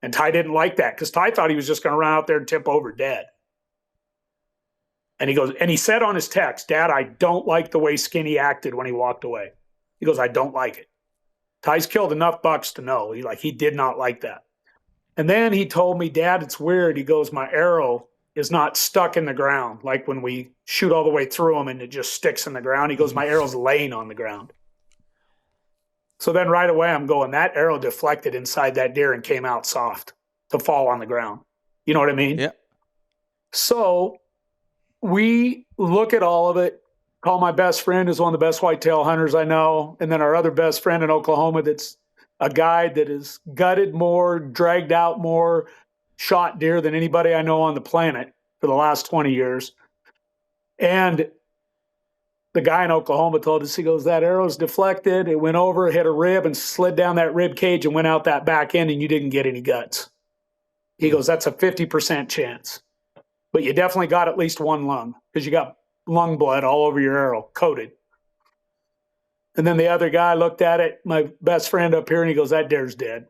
And Ty didn't like that because Ty thought he was just going to run out there and tip over dead. And he goes, and he said on his text, Dad, I don't like the way Skinny acted when he walked away. He goes, I don't like it. Ty's killed enough bucks to know. He did not like that. And then he told me, Dad, it's weird. He goes, my arrow is not stuck in the ground. Like when we shoot all the way through them and it just sticks in the ground. He goes, my arrow's laying on the ground. So then right away I'm going, that arrow deflected inside that deer and came out soft to fall on the ground. You know what I mean? Yeah. So we look at all of it, call my best friend who's one of the best whitetail hunters I know, and then our other best friend in Oklahoma that's a guy that has gutted more, dragged out more, shot deer than anybody I know on the planet for the last 20 years. And the guy in Oklahoma told us, he goes, that arrow's deflected. It went over, hit a rib, and slid down that rib cage and went out that back end, and you didn't get any guts. He goes, that's a 50% chance. But you definitely got at least one lung because you got lung blood all over your arrow, coated. And then the other guy looked at it, my best friend up here, and he goes, that deer's dead.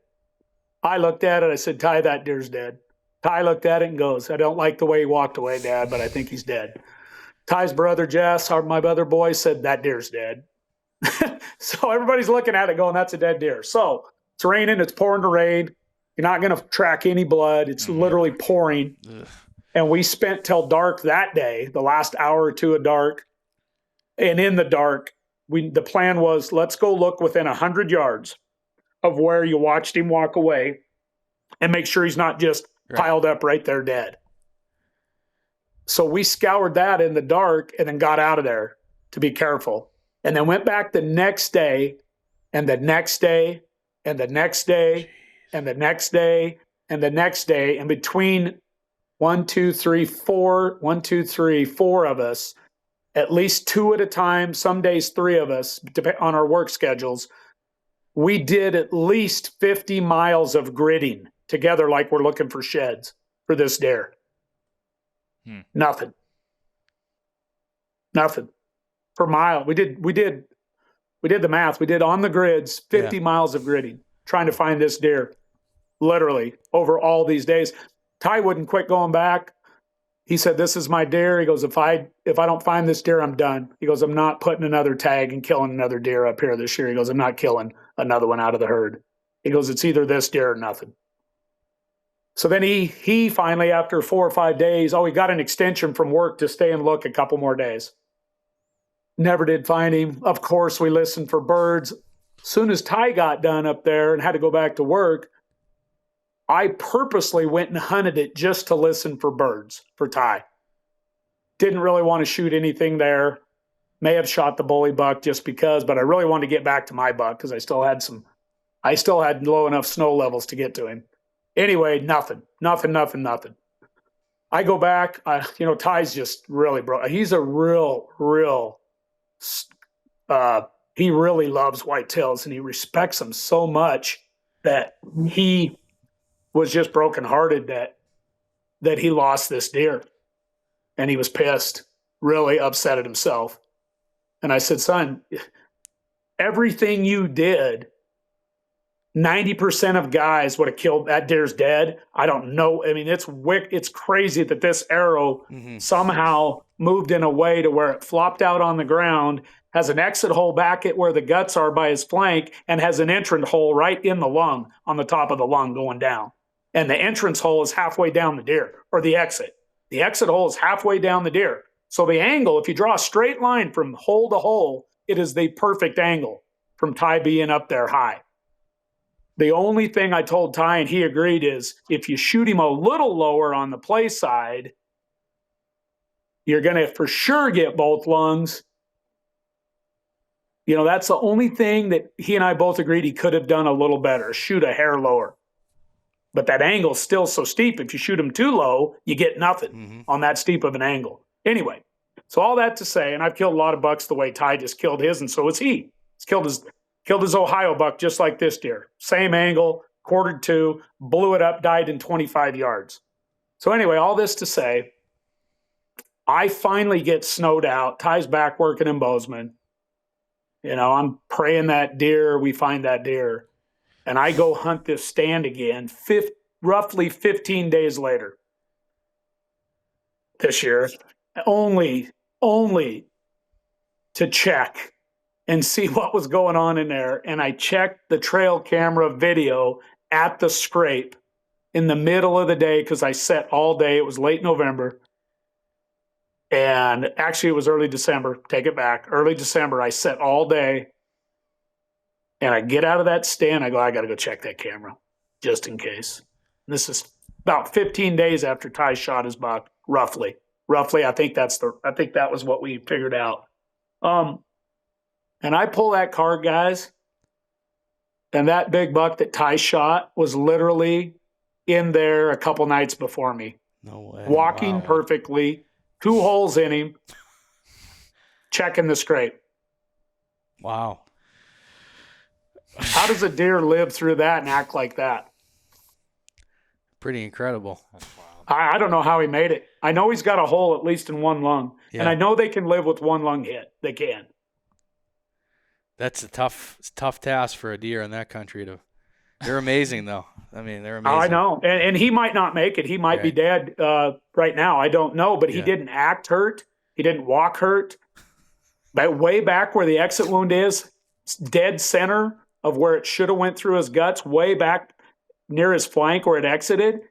I looked at it. I said, Ty, that deer's dead. Ty looked at it and goes, I don't like the way he walked away, Dad, but I think he's dead. Ty's brother, Jess, my other boy, said, that deer's dead. So everybody's looking at it going, that's a dead deer. So it's raining. It's pouring to rain. You're not going to track any blood. It's literally pouring. Ugh. And we spent till dark that day, the last hour or two of dark. And in the dark, the plan was, let's go look within 100 yards of where you watched him walk away and make sure he's not just piled up right there dead. So we scoured that in the dark and then got out of there to be careful. And then went back the next day and the next day and the next day and the next day and the next day. And between 4 of us, at least 2 at a time, some days 3 of us, on our work schedules, we did at least 50 miles of gridding together like we're looking for sheds for this deer. Nothing per mile. We did the math. We did on the grids 50 miles of gridding trying to find this deer, literally over all these days. Ty wouldn't quit going back. He said, this is my deer. He goes, if I don't find this deer, I'm done. He goes, I'm not putting another tag and killing another deer up here this year. He goes, I'm not killing another one out of the herd. He goes, it's either this deer or nothing. So then he finally, after 4 or 5 days, he got an extension from work to stay and look a couple more days. Never did find him. Of course, we listened for birds. As soon as Ty got done up there and had to go back to work, I purposely went and hunted it just to listen for birds for Ty. Didn't really want to shoot anything there. May have shot the bully buck just because, but I really wanted to get back to my buck because I still had low enough snow levels to get to him. Anyway, nothing. I go back, Ty's just really broke. He's a real, he really loves whitetails and he respects them so much that he was just brokenhearted that he lost this deer. And he was pissed, really upset at himself. And I said, son, everything you did, 90% of guys would have killed. That deer's dead. I don't know. I mean, it's crazy that this arrow somehow moved in a way to where it flopped out on the ground, has an exit hole back at where the guts are by his flank, and has an entrance hole right in the lung, on the top of the lung going down. And the entrance hole is halfway down the deer, or the exit. The exit hole is halfway down the deer. So the angle, if you draw a straight line from hole to hole, it is the perfect angle from Ty being up there high. The only thing I told Ty, and he agreed, is if you shoot him a little lower on the play side, you're going to for sure get both lungs. That's the only thing that he and I both agreed he could have done a little better, shoot a hair lower. But that angle's still so steep. If you shoot him too low, you get nothing on that steep of an angle. Anyway, so all that to say, and I've killed a lot of bucks the way Ty just killed his, and so has he. He's killed his Ohio buck just like this deer. Same angle, quartered two, blew it up, died in 25 yards. So anyway, all this to say, I finally get snowed out. Ty's back working in Bozeman. I'm praying that deer, we find that deer. And I go hunt this stand again, roughly 15 days later this year, only to check and see what was going on in there. And I checked the trail camera video at the scrape in the middle of the day because I set all day. It was late November. And actually, it was early December. Take it back. Early December, I set all day. And I get out of that stand. I go, I got to go check that camera just in case. And this is about 15 days after Ty shot his buck, roughly. I think that was what we figured out. And I pull that card, guys, and that big buck that Ty shot was literally in there a couple nights before me. No way. Walking perfectly, 2 holes in him, checking the scrape. Wow. How does a deer live through that and act like that? Pretty incredible. I don't know how he made it. I know he's got a hole at least in one lung. Yeah. And I know they can live with one lung hit. They can. That's a tough task for a deer in that country. They're amazing, though. I mean, they're amazing. I know. And he might not make it. He might be dead right now. I don't know. But he didn't act hurt. He didn't walk hurt. But way back where the exit wound is, dead center of where it should have went through his guts, way back near his flank where it exited,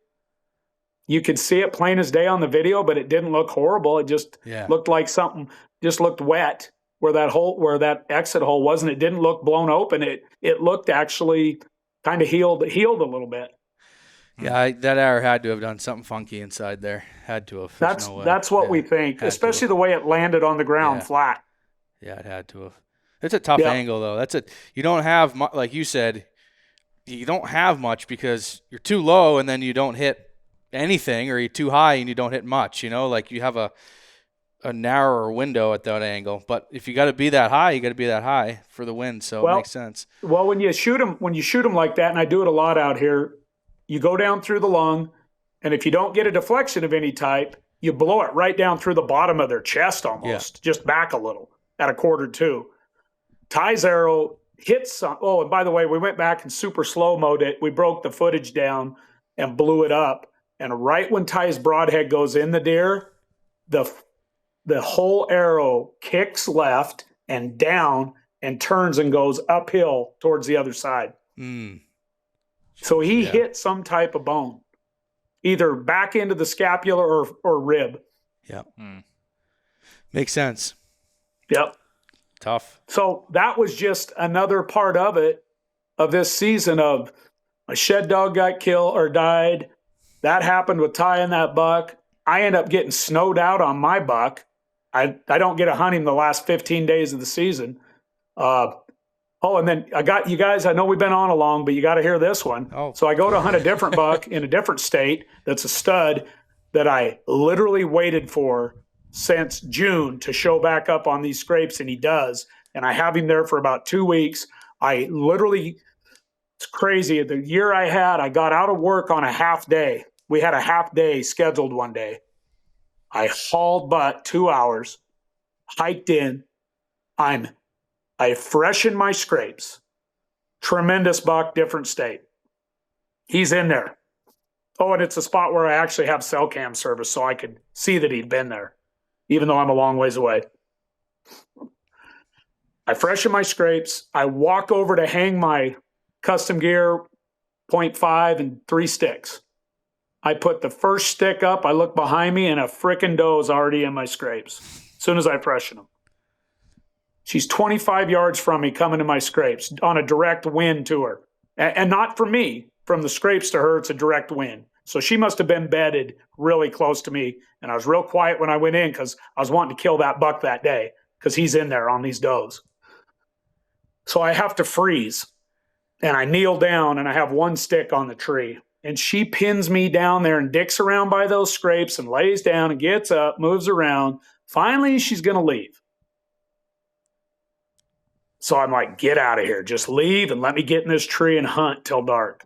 you could see it plain as day on the video, but it didn't look horrible. It just looked like something just looked wet where that exit hole was, and it didn't look blown open. It looked actually kind of healed a little bit. Yeah, that arrow had to have done something funky inside there. Had to have. That's what we think, especially the way it landed on the ground flat. Yeah, it had to have. It's a tough angle, though. You don't have, like you said, you don't have much because you're too low and then you don't hit anything, or you're too high and you don't hit much. Like you have a narrower window at that angle. But if you got to be that high, you got to be that high for the wind. So it makes sense. Well, when you shoot them like that, and I do it a lot out here, you go down through the lung, and if you don't get a deflection of any type, you blow it right down through the bottom of their chest almost, just back a little at a quarter two. Ty's arrow hit some. Oh, and by the way, we went back and super slow-moed it. We broke the footage down and blew it up. And right when Ty's broadhead goes in the deer, the whole arrow kicks left and down and turns and goes uphill towards the other side. So he hit some type of bone, either back into the scapula or rib. Yeah. Makes sense. Yep. tough. So that was just another part of it, of this season of my shed dog got killed or died. That happened with tying that buck. I end up getting snowed out on my buck. I don't get to hunt him the last 15 days of the season. And then I got you guys, I know we've been on along, but you got to hear this one. Oh. So I go to hunt a different buck in a different state that's a stud that I literally waited for since June to show back up on these scrapes, and he does. And I have him there for about 2 weeks. It's crazy. The year I got out of work on a half day. We had a half day scheduled one day. I hauled butt 2 hours, hiked in. I freshened my scrapes. Tremendous buck, different state. He's in there. Oh, and it's a spot where I actually have cell cam service, so I could see that he'd been there, even though I'm a long ways away. I freshen my scrapes. I walk over to hang my custom gear, 0.5 and 3 sticks. I put the first stick up. I look behind me, and a frickin' doe is already in my scrapes as soon as I freshen them. She's 25 yards from me coming to my scrapes on a direct wind to her. And not for me. From the scrapes to her, it's a direct wind. So she must have been bedded really close to me. And I was real quiet when I went in because I was wanting to kill that buck that day because he's in there on these does. So I have to freeze. And I kneel down, and I have one stick on the tree. And she pins me down there and dicks around by those scrapes and lays down and gets up, moves around. Finally, she's going to leave. So I'm like, get out of here. Just leave and let me get in this tree and hunt till dark.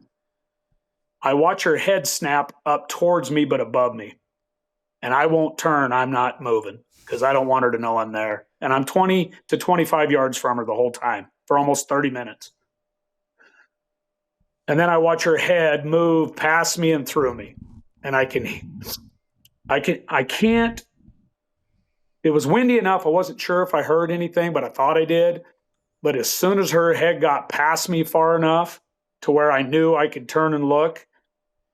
I watch her head snap up towards me but above me. And I won't turn. I'm not moving because I don't want her to know I'm there. And I'm 20 to 25 yards from her the whole time for almost 30 minutes. And then I watch her head move past me and through me. And I can't. It was windy enough. I wasn't sure if I heard anything, but I thought I did. But as soon as her head got past me far enough to where I knew I could turn and look,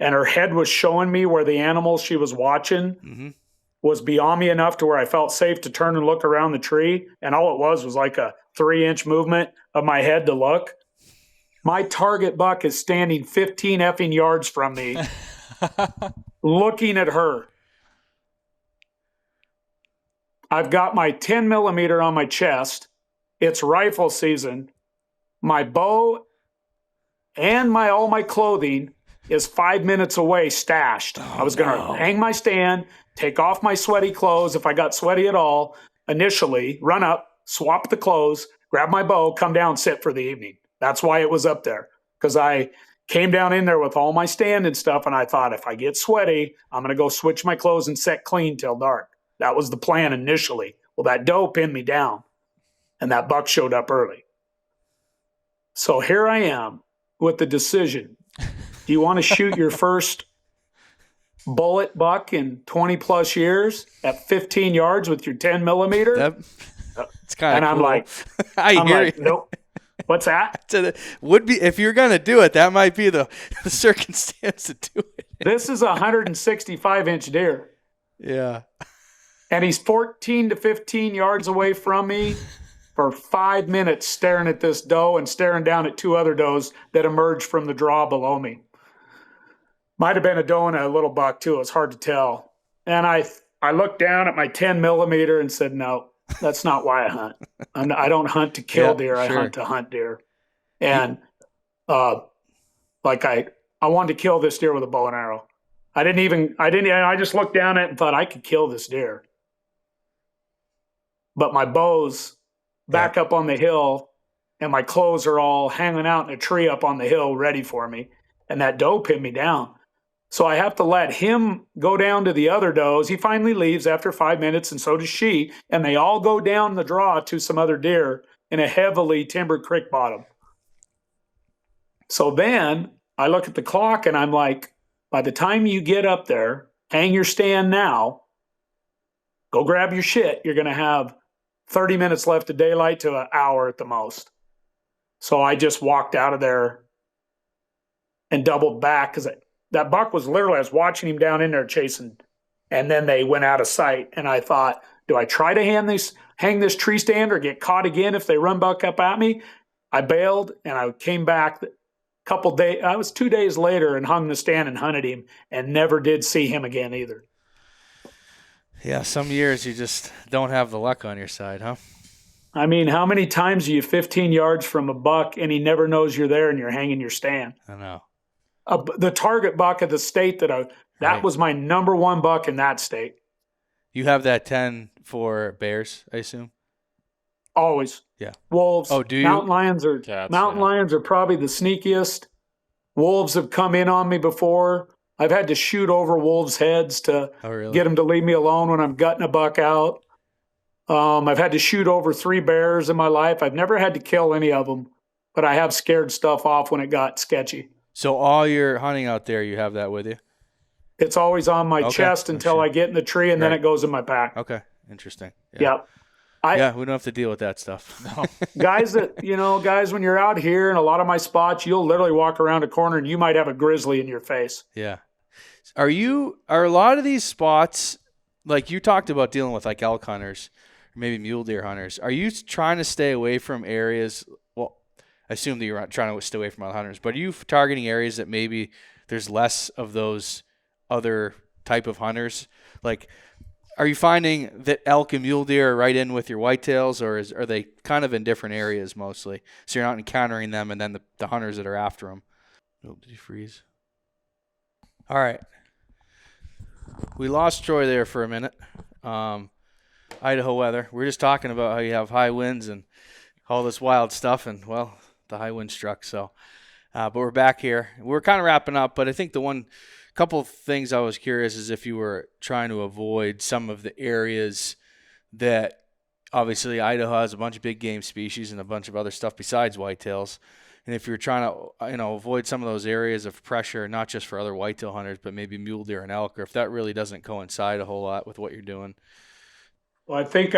and her head was showing me where the animal she was watching was beyond me enough to where I felt safe to turn and look around the tree, and all it was like a 3-inch movement of my head to look. My target buck is standing 15 effing yards from me, looking at her. I've got my 10 millimeter on my chest. It's rifle season. My bow and all my clothing is 5 minutes away stashed. I was going to hang my stand, take off my sweaty clothes if I got sweaty at all initially, run up, swap the clothes, grab my bow, come down, sit for the evening. That's why it was up there, because I came down in there with all my stand and stuff, and I thought if I get sweaty, I'm going to go switch my clothes and set clean till dark. That was the plan initially. Well, that doe pinned me down. And that buck showed up early. So here I am with the decision. Do you want to shoot your first bullet buck in 20 plus years at 15 yards with your 10 millimeter? It's kind of cool. I'm like, nope. What's that? Would be, if you're going to do it, that might be the circumstance to do it. This is a 165-inch deer. Yeah. And he's 14 to 15 yards away from me for 5 minutes staring at this doe and staring down at 2 other does that emerged from the draw below me. Might have been a doe and a little buck too. It's hard to tell. And I looked down at my 10 millimeter and said, no, that's not why I hunt. I don't hunt to kill deer. I hunt to hunt deer. And I wanted to kill this deer with a bow and arrow. I just looked down at it and thought I could kill this deer. But my bow's back up on the hill, and my clothes are all hanging out in a tree up on the hill ready for me. And that doe pinned me down. So I have to let him go down to the other does. He finally leaves after 5 minutes, and so does she. And they all go down the draw to some other deer in a heavily timbered creek bottom. So then I look at the clock, and I'm like, by the time you get up there, hang your stand now, go grab your shit. You're going to have 30 minutes left of daylight to an hour at the most. So I just walked out of there and doubled back because that buck was literally, I was watching him down in there chasing and then they went out of sight. And I thought, do I try to hang this tree stand or get caught again if they run back up at me? I bailed and I came back a couple days. I was 2 days later and hung the stand and hunted him and never did see him again either. Yeah, some years you just don't have the luck on your side, huh? I mean, how many times are you 15 yards from a buck and he never knows you're there and you're hanging your stand? I know. The target buck of the state that Right. was my number one buck in that state. You have that 10 for bears, I assume? Always. Yeah. Wolves. Oh, do you? Mountain lions are Cats, lions are probably the sneakiest. Wolves have come in on me before. I've had to shoot over wolves' heads to get them to leave me alone when I'm gutting a buck out. I've had to shoot over 3 bears in my life. I've never had to kill any of them, but I have scared stuff off when it got sketchy. So all your hunting out there, you have that with you? It's always on my chest until I get in the tree, and then it goes in my pack. Okay, interesting. Yep. Yeah, we don't have to deal with that stuff. No. Guys, when you're out here in a lot of my spots, you'll literally walk around a corner and you might have a grizzly in your face. Yeah. Are a lot of these spots, like you talked about dealing with like elk hunters, or maybe mule deer hunters, are you trying to stay away from areas, well, I assume that you're trying to stay away from other hunters, but are you targeting areas that maybe there's less of those other type of hunters? Like, are you finding that elk and mule deer are right in with your whitetails, or are they kind of in different areas mostly? So you're not encountering them and then the hunters that are after them. Oh, did he freeze? All right. We lost Troy there for a minute. Idaho weather. We're just talking about how you have high winds and all this wild stuff, and, well, the high wind struck. So, but we're back here. We're kind of wrapping up, but I think couple of things I was curious is if you were trying to avoid some of the areas that obviously Idaho has a bunch of big game species and a bunch of other stuff besides whitetails. And if you're trying to, avoid some of those areas of pressure, not just for other whitetail hunters, but maybe mule deer and elk, or if that really doesn't coincide a whole lot with what you're doing. Well, I think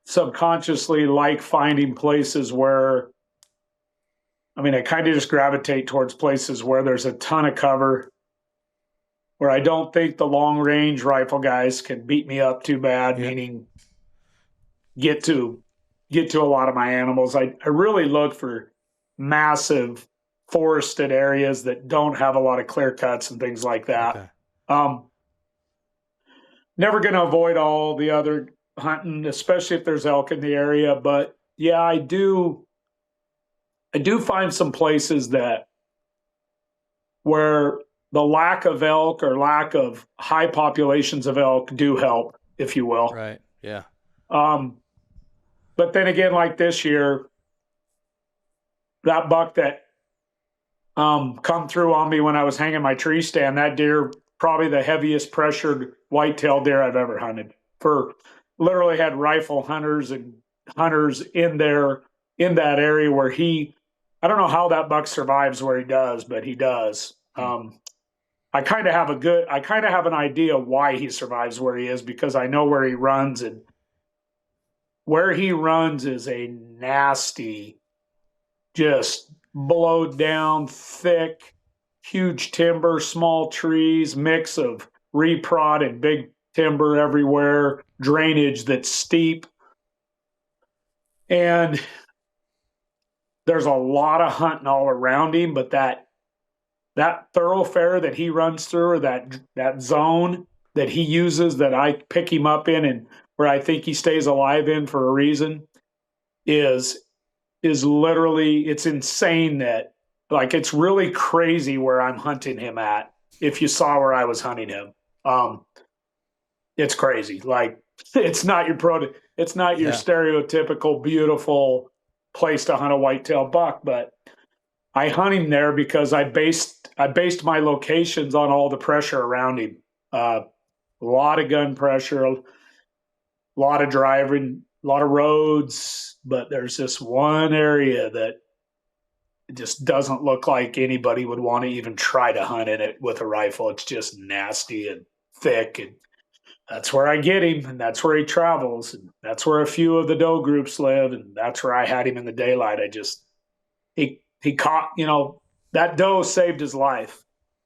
subconsciously like finding places where, I kind of just gravitate towards places where there's a ton of cover, where I don't think the long range rifle guys can beat me up too bad, meaning get to a lot of my animals. I really look for massive forested areas that don't have a lot of clear cuts and things like that. Okay. Never going to avoid all the other hunting, especially if there's elk in the area. But yeah, I do find some places where the lack of elk or lack of high populations of elk do help, if you will. Right. Yeah. But then again, like this year, that buck that come through on me when I was hanging my tree stand, that deer, probably the heaviest pressured whitetail deer I've ever hunted. Literally had rifle hunters and hunters in that area where I don't know how that buck survives where he does, but he does. I kind of have an idea why he survives where he is, because I know where he runs, and where he runs is a nasty, just blowed down, thick, huge timber, small trees, mix of reprod and big timber everywhere, drainage that's steep. And there's a lot of hunting all around him, but that thoroughfare that he runs through, or that zone that he uses, that I pick him up in and where I think he stays alive in for a reason, is literally, it's insane that, like, it's really crazy where I'm hunting him at. If you saw where I was hunting him, it's crazy. Like, it's not your stereotypical beautiful place to hunt a whitetail buck, but I hunt him there because I based my locations on all the pressure around him. A lot of gun pressure, a lot of driving, a lot of roads, but there's this one area that it just doesn't look like anybody would want to even try to hunt in it with a rifle. It's just nasty and thick, and that's where I get him, and that's where he travels, and that's where a few of the doe groups live, and that's where I had him in the daylight. He caught, that doe saved his life.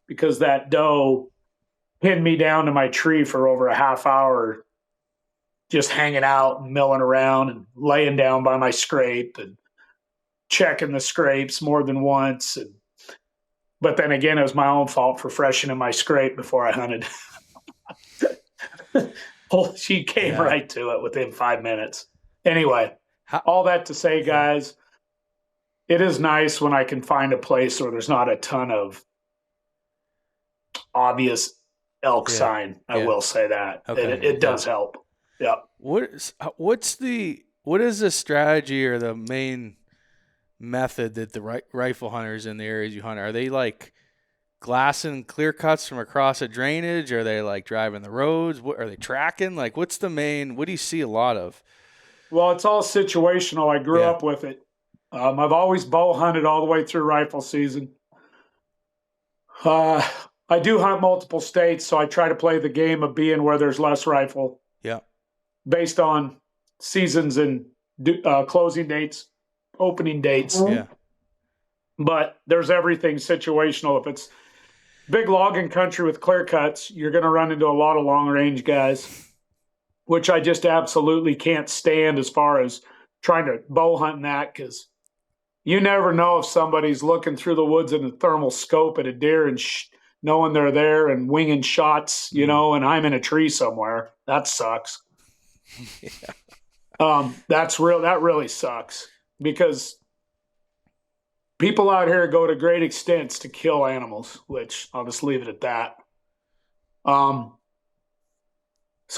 because that doe pinned me down to my tree for over a half hour, just hanging out and milling around and laying down by my scrape and checking the scrapes more than once. But then again, it was my own fault for freshening my scrape before I hunted. She came right to it within 5 minutes. Anyway, all that to say, guys, it is nice when I can find a place where there's not a ton of obvious elk sign. I will say that. Okay. It does help. Yeah. What is the strategy or the main method that the rifle hunters in the areas you hunt, are they like glassing clear cuts from across a drainage? Are they like driving the roads? What are they tracking? Like, what do you see a lot of? Well, it's all situational. I grew up with it. I've always bow hunted all the way through rifle season. I do hunt multiple states, so I try to play the game of being where there's less rifle. Yeah. Based on seasons and closing dates, opening dates. Yeah. But there's everything situational. If it's big logging country with clear cuts, you're going to run into a lot of long range guys, which I just absolutely can't stand as far as trying to bow hunt in that, because you never know if somebody's looking through the woods in a thermal scope at a deer and knowing they're there and winging shots, and I'm in a tree somewhere. That sucks. That really sucks, because people out here go to great extents to kill animals, which I'll just leave it at that. So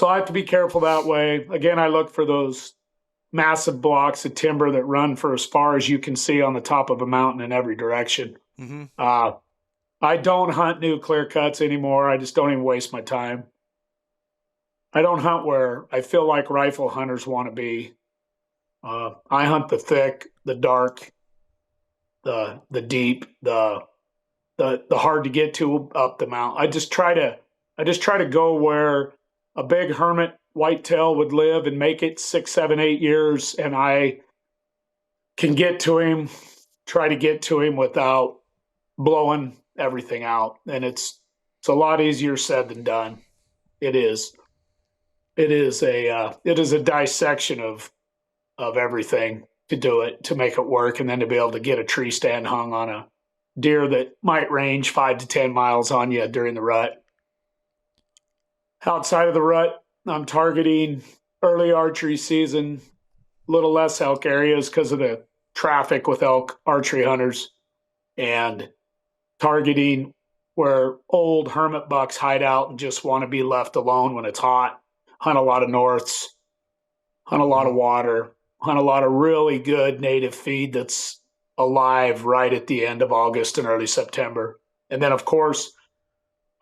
I have to be careful that way. Again, I look for those massive blocks of timber that run for as far as you can see on the top of a mountain in every direction. Mm-hmm. I don't hunt new clear cuts anymore. I just don't even waste my time. I don't hunt where I feel like rifle hunters want to be. I hunt the thick, the dark, the deep, the hard to get to up the mountain. I just try to go where a big hermit whitetail would live and make it 6, 7, 8 years, and I can try to get to him without blowing everything out. And it's a lot easier said than done. It is. It is a dissection of everything to do it, to make it work, and then to be able to get a tree stand hung on a deer that might range 5 to 10 miles on you during the rut. Outside of the rut, I'm targeting early archery season, a little less elk areas because of the traffic with elk archery hunters, and targeting where old hermit bucks hide out and just want to be left alone when it's hot. Hunt a lot of norths, hunt a lot of water, hunt a lot of really good native feed that's alive right at the end of August and early September. And then, of course,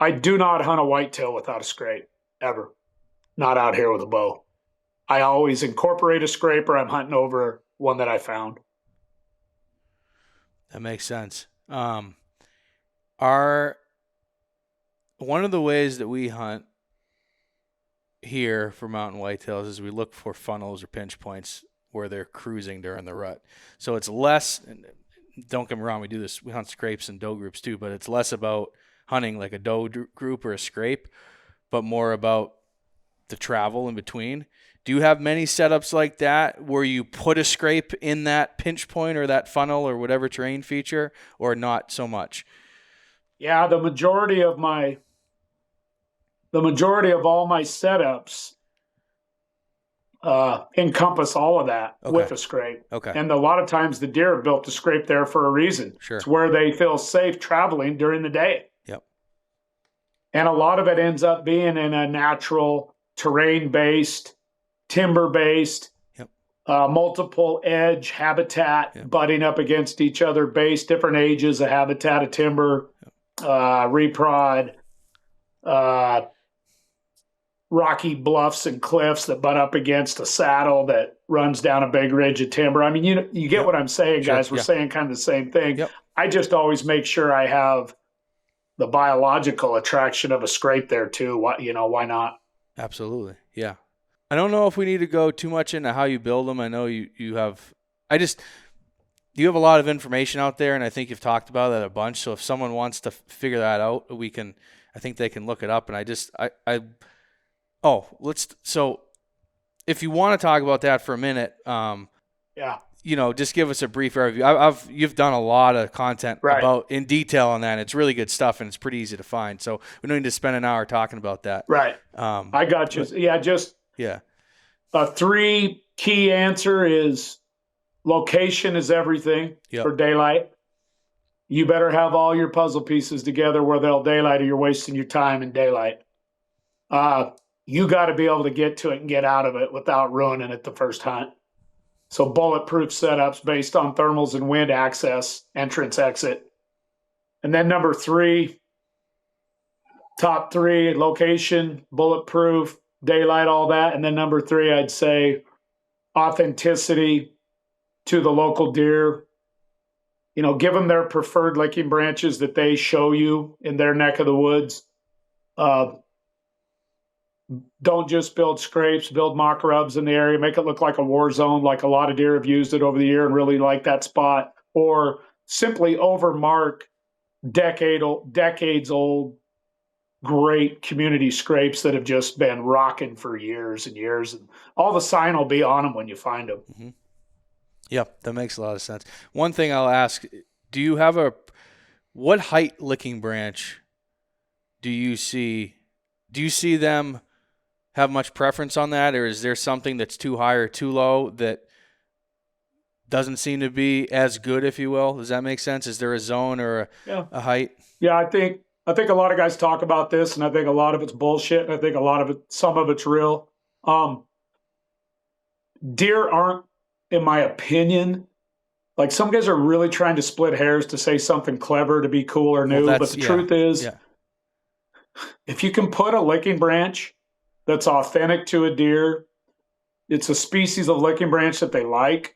I do not hunt a whitetail without a scrape, ever. Not out here with a bow. I always incorporate a scrape, or I'm hunting over one that I found. That makes sense. One of the ways that we hunt here for mountain whitetails is we look for funnels or pinch points where they're cruising during the rut. So it's less, don't get me wrong, we hunt scrapes and doe groups too, but it's less about hunting like a doe group or a scrape, but more about the travel in between. Do you have many setups like that where you put a scrape in that pinch point or that funnel or whatever terrain feature, or not so much? Yeah, the majority of all my setups encompass all of that with a scrape. Okay. And a lot of times the deer have built the scrape there for a reason. Sure. It's where they feel safe traveling during the day. Yep. And a lot of it ends up being in a natural, terrain-based, timber-based, multiple edge habitat butting up against each other, base, different ages of habitat of timber, reprod, rocky bluffs and cliffs that butt up against a saddle that runs down a big ridge of timber. I mean, you get what I'm saying, guys. We're saying kind of the same thing. Yep. I just always make sure I have the biological attraction of a scrape there too. Why not? Absolutely. Yeah. I don't know if we need to go too much into how you build them. I know you have, you have a lot of information out there, and I think you've talked about that a bunch. So if someone wants to figure that out, I think they can look it up. And so if you want to talk about that for a minute, Yeah. Just give us a brief overview. You've done a lot of content about in detail on that. And it's really good stuff, and it's pretty easy to find. So we don't need to spend an hour talking about that. Right. I got you. A 3 key answer is location is everything for daylight. You better have all your puzzle pieces together where they'll daylight, or you're wasting your time in daylight. You got to be able to get to it and get out of it without ruining it the first hunt. So bulletproof setups based on thermals and wind access, entrance, exit. And then number 3, top 3, location, bulletproof, daylight, all that. And then number 3, I'd say authenticity to the local deer. Give them their preferred licking branches that they show you in their neck of the woods. Don't just build scrapes, build mock rubs in the area, make it look like a war zone, like a lot of deer have used it over the year and really like that spot, or simply overmark decades old, great community scrapes that have just been rocking for years and years. And all the sign will be on them when you find them. Mm-hmm. Yep, that makes a lot of sense. One thing I'll ask, what height licking branch do you see? Do you see them have much preference on that, or is there something that's too high or too low that doesn't seem to be as good, if you will? Does that make sense? Is there a zone or a height? Yeah, I think a lot of guys talk about this, and I think a lot of it's bullshit, and I think some of it's real. Deer aren't, in my opinion, like some guys are really trying to split hairs to say something clever to be cool or new, but the truth is, if you can put a licking branch that's authentic to a deer, it's a species of licking branch that they like.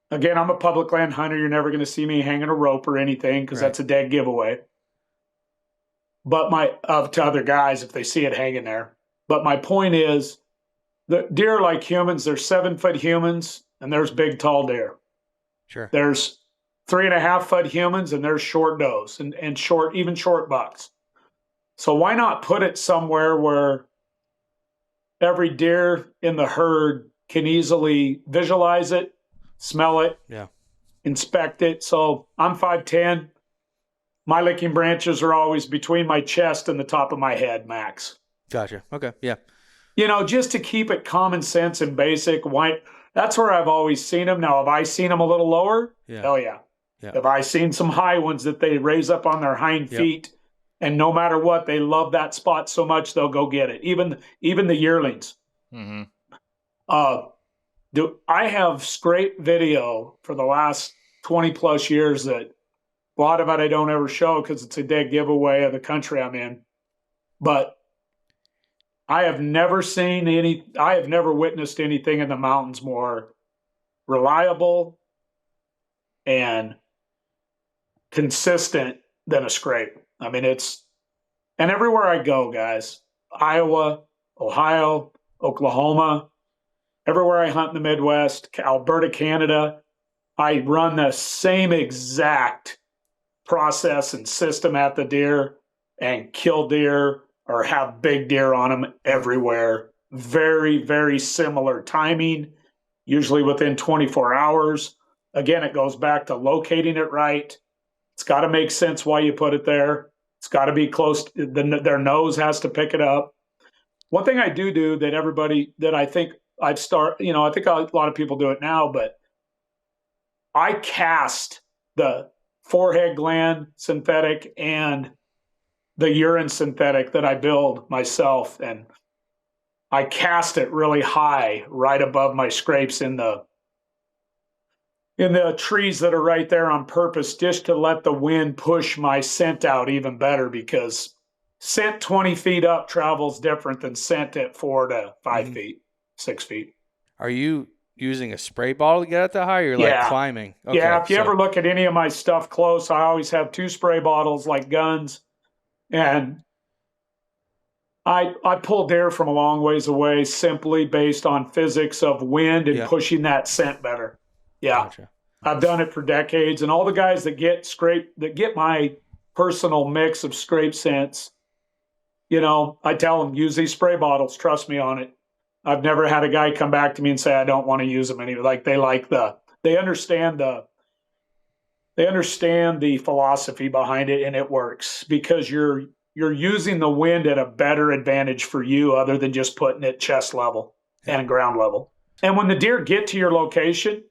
Again, I'm a public land hunter. You're never going to see me hanging a rope or anything because that's a dead giveaway. But to other guys if they see it hanging there. But my point is, the deer, like humans, there's 7-foot humans and there's big, tall deer. Sure. There's 3.5-foot humans and there's short does and even short bucks. So why not put it somewhere where every deer in the herd can easily visualize it, smell it, inspect it. So I'm 5'10". My licking branches are always between my chest and the top of my head, max. Gotcha. Okay. Yeah. Just to keep it common sense and basic. That's where I've always seen them. Now, have I seen them a little lower? Yeah. Hell yeah. Have I seen some high ones that they raise up on their hind feet? And no matter what, they love that spot so much they'll go get it. Even the yearlings. Mm-hmm. I have scrape video for the last 20 plus years that a lot of it I don't ever show because it's a dead giveaway of the country I'm in. But I have never witnessed anything in the mountains more reliable and consistent than a scrape. I mean, and everywhere I go, guys, Iowa, Ohio, Oklahoma, everywhere I hunt in the Midwest, Alberta, Canada, I run the same exact process and system at the deer and kill deer or have big deer on them everywhere. Very, very similar timing, usually within 24 hours. Again, it goes back to locating it right. It's got to make sense why you put it there. It's got to be close. Their nose has to pick it up. One thing I do that I think I think a lot of people do it now, but I cast the forehead gland synthetic and the urine synthetic that I build myself, and I cast it really high right above my scrapes in the trees that are right there on purpose, just to let the wind push my scent out even better, because scent 20 feet up travels different than scent at 4 to 5 feet, 6 feet. Are you using a spray bottle to get it that high, or like climbing? Okay, yeah, if you ever look at any of my stuff close, I always have 2 spray bottles like guns, and I pull deer from a long ways away simply based on physics of wind and pushing that scent better. Yeah. Gotcha. I've done it for decades, and all the guys that get my personal mix of scrape scents, I tell them, use these spray bottles. Trust me on it. I've never had a guy come back to me and say, I don't want to use them anymore. Like they understand the philosophy behind it, and it works because you're using the wind at a better advantage for you other than just putting it chest level and ground level. And when the deer get to your location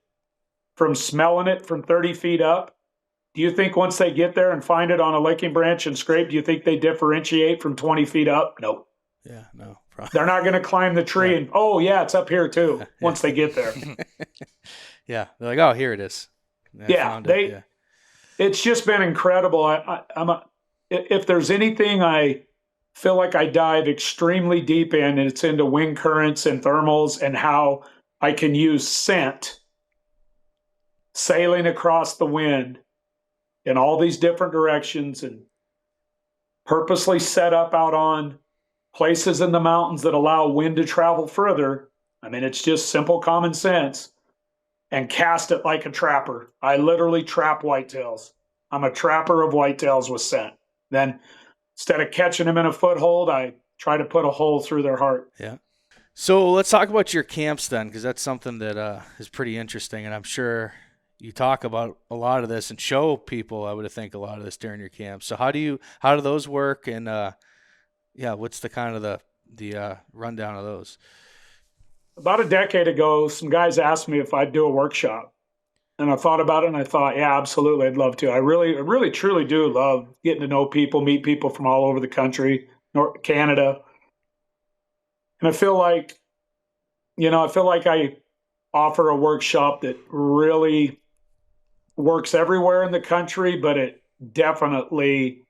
from smelling it from 30 feet up, do you think once they get there and find it on a licking branch and scrape, do you think they differentiate from 20 feet up? Nope. Yeah, no. Probably. They're not going to climb the tree and, oh, yeah, it's up here too, once they get there. Yeah. They're like, oh, here it is. It's just been incredible. If there's anything I feel like I dive extremely deep in, it's into wind currents and thermals and how I can use scent sailing across the wind in all these different directions and purposely set up out on places in the mountains that allow wind to travel further. I mean, it's just simple common sense, and cast it like a trapper. I literally trap whitetails. I'm a trapper of whitetails with scent. Then instead of catching them in a foothold, I try to put a hole through their heart. Yeah. So let's talk about your camps then, because that's something that is pretty interesting, and I'm sure you talk about a lot of this and show people, I would think, a lot of this during your camps. So how do those work? And what's the kind of the rundown of those? About a decade ago, some guys asked me if I'd do a workshop, and I thought about it and I thought, yeah, absolutely. I'd love to. I really, truly do love getting to know people, meet people from all over the country, Canada. And I feel like I offer a workshop that really works everywhere in the country, but it definitely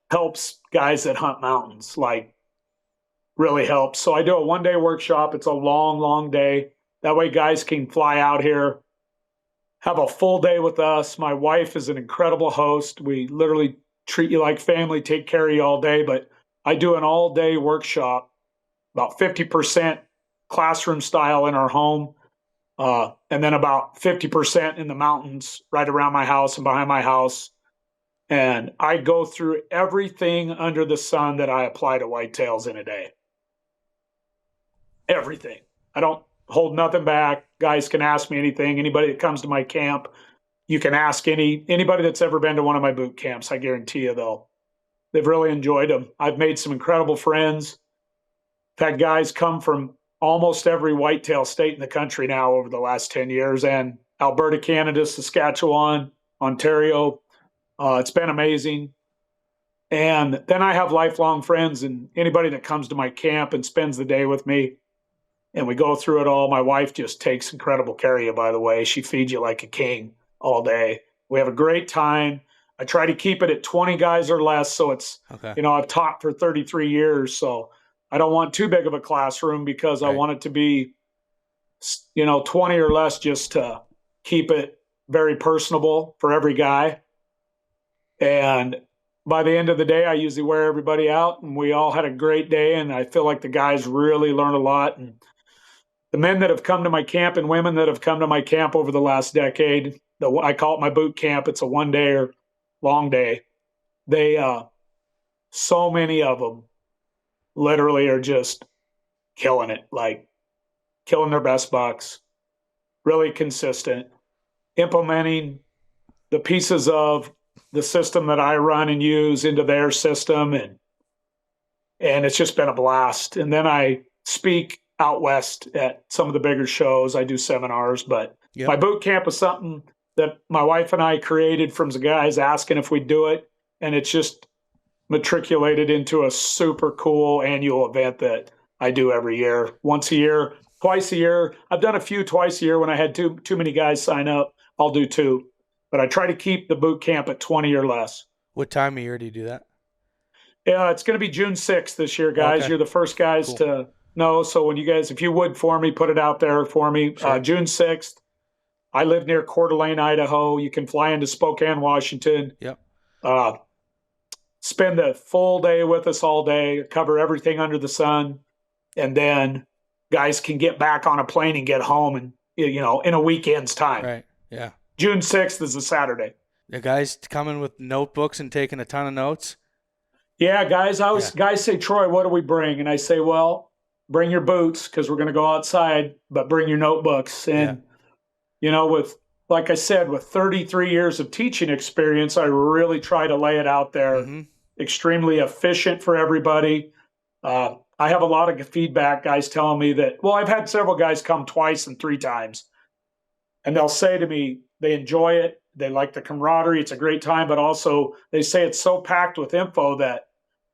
helps guys that hunt mountains, like really helps. So I do a 1-day workshop. It's a long, long day. That way guys can fly out here, have a full day with us. My wife is an incredible host. We literally treat you like family, take care of you all day. But I do an all-day workshop, about 50% classroom style in our home, and then about 50% in the mountains right around my house and behind my house. And I go through everything under the sun that I apply to whitetails in a day. Everything. I don't hold nothing back. Guys can ask me anything. Anybody that comes to my camp, you can ask anybody that's ever been to one of my boot camps. I guarantee you they've really enjoyed them. I've made some incredible friends. I've had guys come from almost every whitetail state in the country now over the last 10 years, and Alberta, Canada, Saskatchewan, Ontario. It's been amazing. And then I have lifelong friends, and anybody that comes to my camp and spends the day with me, and we go through it all. My wife just takes incredible care of you, by the way. She feeds you like a king all day. We have a great time. I try to keep it at 20 guys or less. So it's, okay. I've taught for 33 years. So I don't want too big of a classroom because I want it to be, 20 or less, just to keep it very personable for every guy. And by the end of the day, I usually wear everybody out, and we all had a great day. And I feel like the guys really learned a lot. And the men that have come to my camp and women that have come to my camp over the last decade, I call it my boot camp. It's a 1-day or long day. They, so many of them literally are just killing it, like killing their best bucks, really consistent, implementing the pieces of the system that I run and use into their system. And it's just been a blast. And then I speak out west at some of the bigger shows. I do seminars, but my boot camp is something that my wife and I created from the guys asking if we'd do it. And it's just matriculated into a super cool annual event that I do every year, once a year, twice a year. I've done a few twice a year. When I had too many guys sign up, I'll do 2. But I try to keep the boot camp at 20 or less. What time of year do you do that? Yeah, it's going to be June 6th this year, guys. Okay. You're the first guys to know. So when you guys, if you would for me, put it out there for me. Sure. June 6th. I live near Coeur d'Alene, Idaho. You can fly into Spokane, Washington. Yep. Spend a full day with us all day, cover everything under the sun. And then guys can get back on a plane and get home and, in a weekend's time. Right. Yeah. June 6th is a Saturday. The guys coming with notebooks and taking a ton of notes. Yeah, guys. Guys say, Troy, what do we bring? And I say, well, bring your boots because we're going to go outside, but bring your notebooks. And like I said, with 33 years of teaching experience, I really try to lay it out there. Mm-hmm. Extremely efficient for everybody. I have a lot of feedback, guys telling me that, well, I've had several guys come twice and 3 times, and they'll say to me they enjoy it. They like the camaraderie. It's a great time, but also they say it's so packed with info that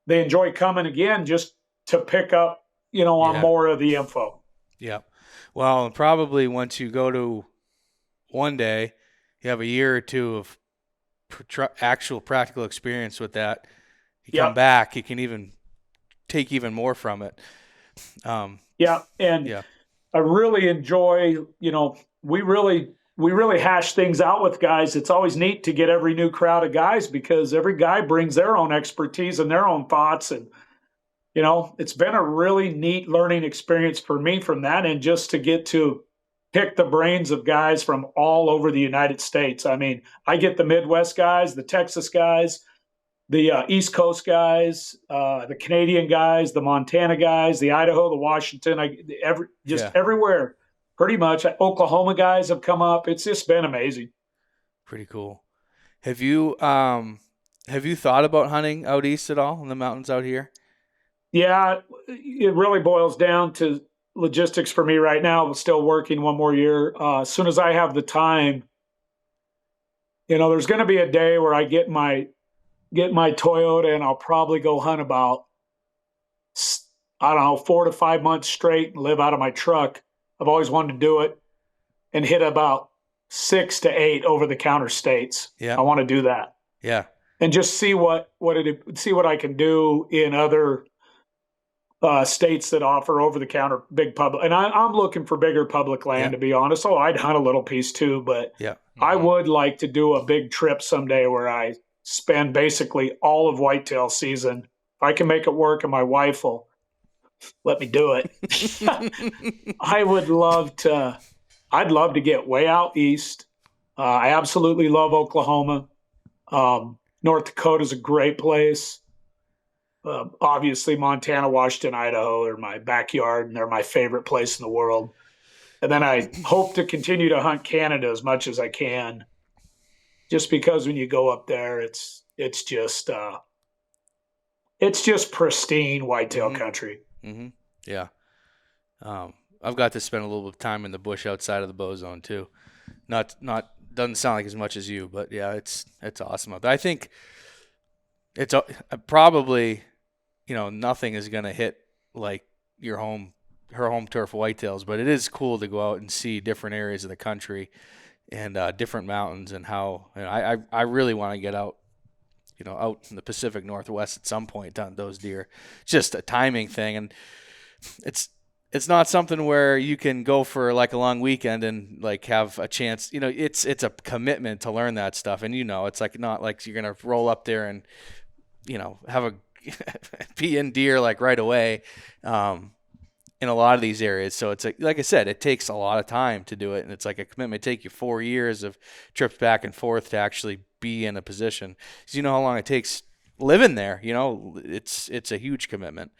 they enjoy coming again just to pick up, on more of the info. Yeah. Well, and probably once you go to one day, you have a year or two of actual practical experience with that. You come back, you can even take even more from it. I really enjoy, we really hash things out with guys. It's always neat to get every new crowd of guys because every guy brings their own expertise and their own thoughts. And, it's been a really neat learning experience for me from that. And just to get to pick the brains of guys from all over the United States. I mean, I get the Midwest guys, the Texas guys, the East Coast guys, the Canadian guys, the Montana guys, the Idaho, the Washington, everywhere. Pretty much. Oklahoma guys have come up. It's just been amazing. Pretty cool. Have you thought about hunting out east at all in the mountains out here? Yeah, it really boils down to logistics for me right now. I'm still working one more year. As soon as I have the time, there's going to be a day where I get my Toyota and I'll probably go hunt about, I don't know, 4 to 5 months straight and live out of my truck. I've always wanted to do it and hit about 6 to 8 over-the-counter states. Yeah, I want to do that. Yeah, and just see what I can do in other states that offer over-the-counter big public. And I'm looking for bigger public land, to be honest. Oh, I'd hunt a little piece too, but I would like to do a big trip someday where I spend basically all of whitetail season. If I can make it work and my wife will let me do it. I'd love to get way out east. I absolutely love Oklahoma. North Dakota is a great place. Obviously, Montana, Washington, Idaho are my backyard, and they're my favorite place in the world. And then I hope to continue to hunt Canada as much as I can, just because when you go up there, it's just pristine whitetail country. Mm-hmm. Yeah. I've got to spend a little bit of time in the bush outside of the bow zone too. Not doesn't sound like as much as you, but yeah, it's awesome out there. I think it's probably, nothing is going to hit like her home turf whitetails, but it is cool to go out and see different areas of the country and different mountains and how, I really want to get out, out in the Pacific Northwest at some point on those deer. It's just a timing thing. And it's not something where you can go for like a long weekend and like have a chance. It's a commitment to learn that stuff. And it's like not like you're gonna roll up there and have a pee in deer like right away in a lot of these areas. So it's like I said, it takes a lot of time to do it, and it's like a commitment. It take you 4 years of trips back and forth to actually be in a position. So how long it takes living there. It's a huge commitment.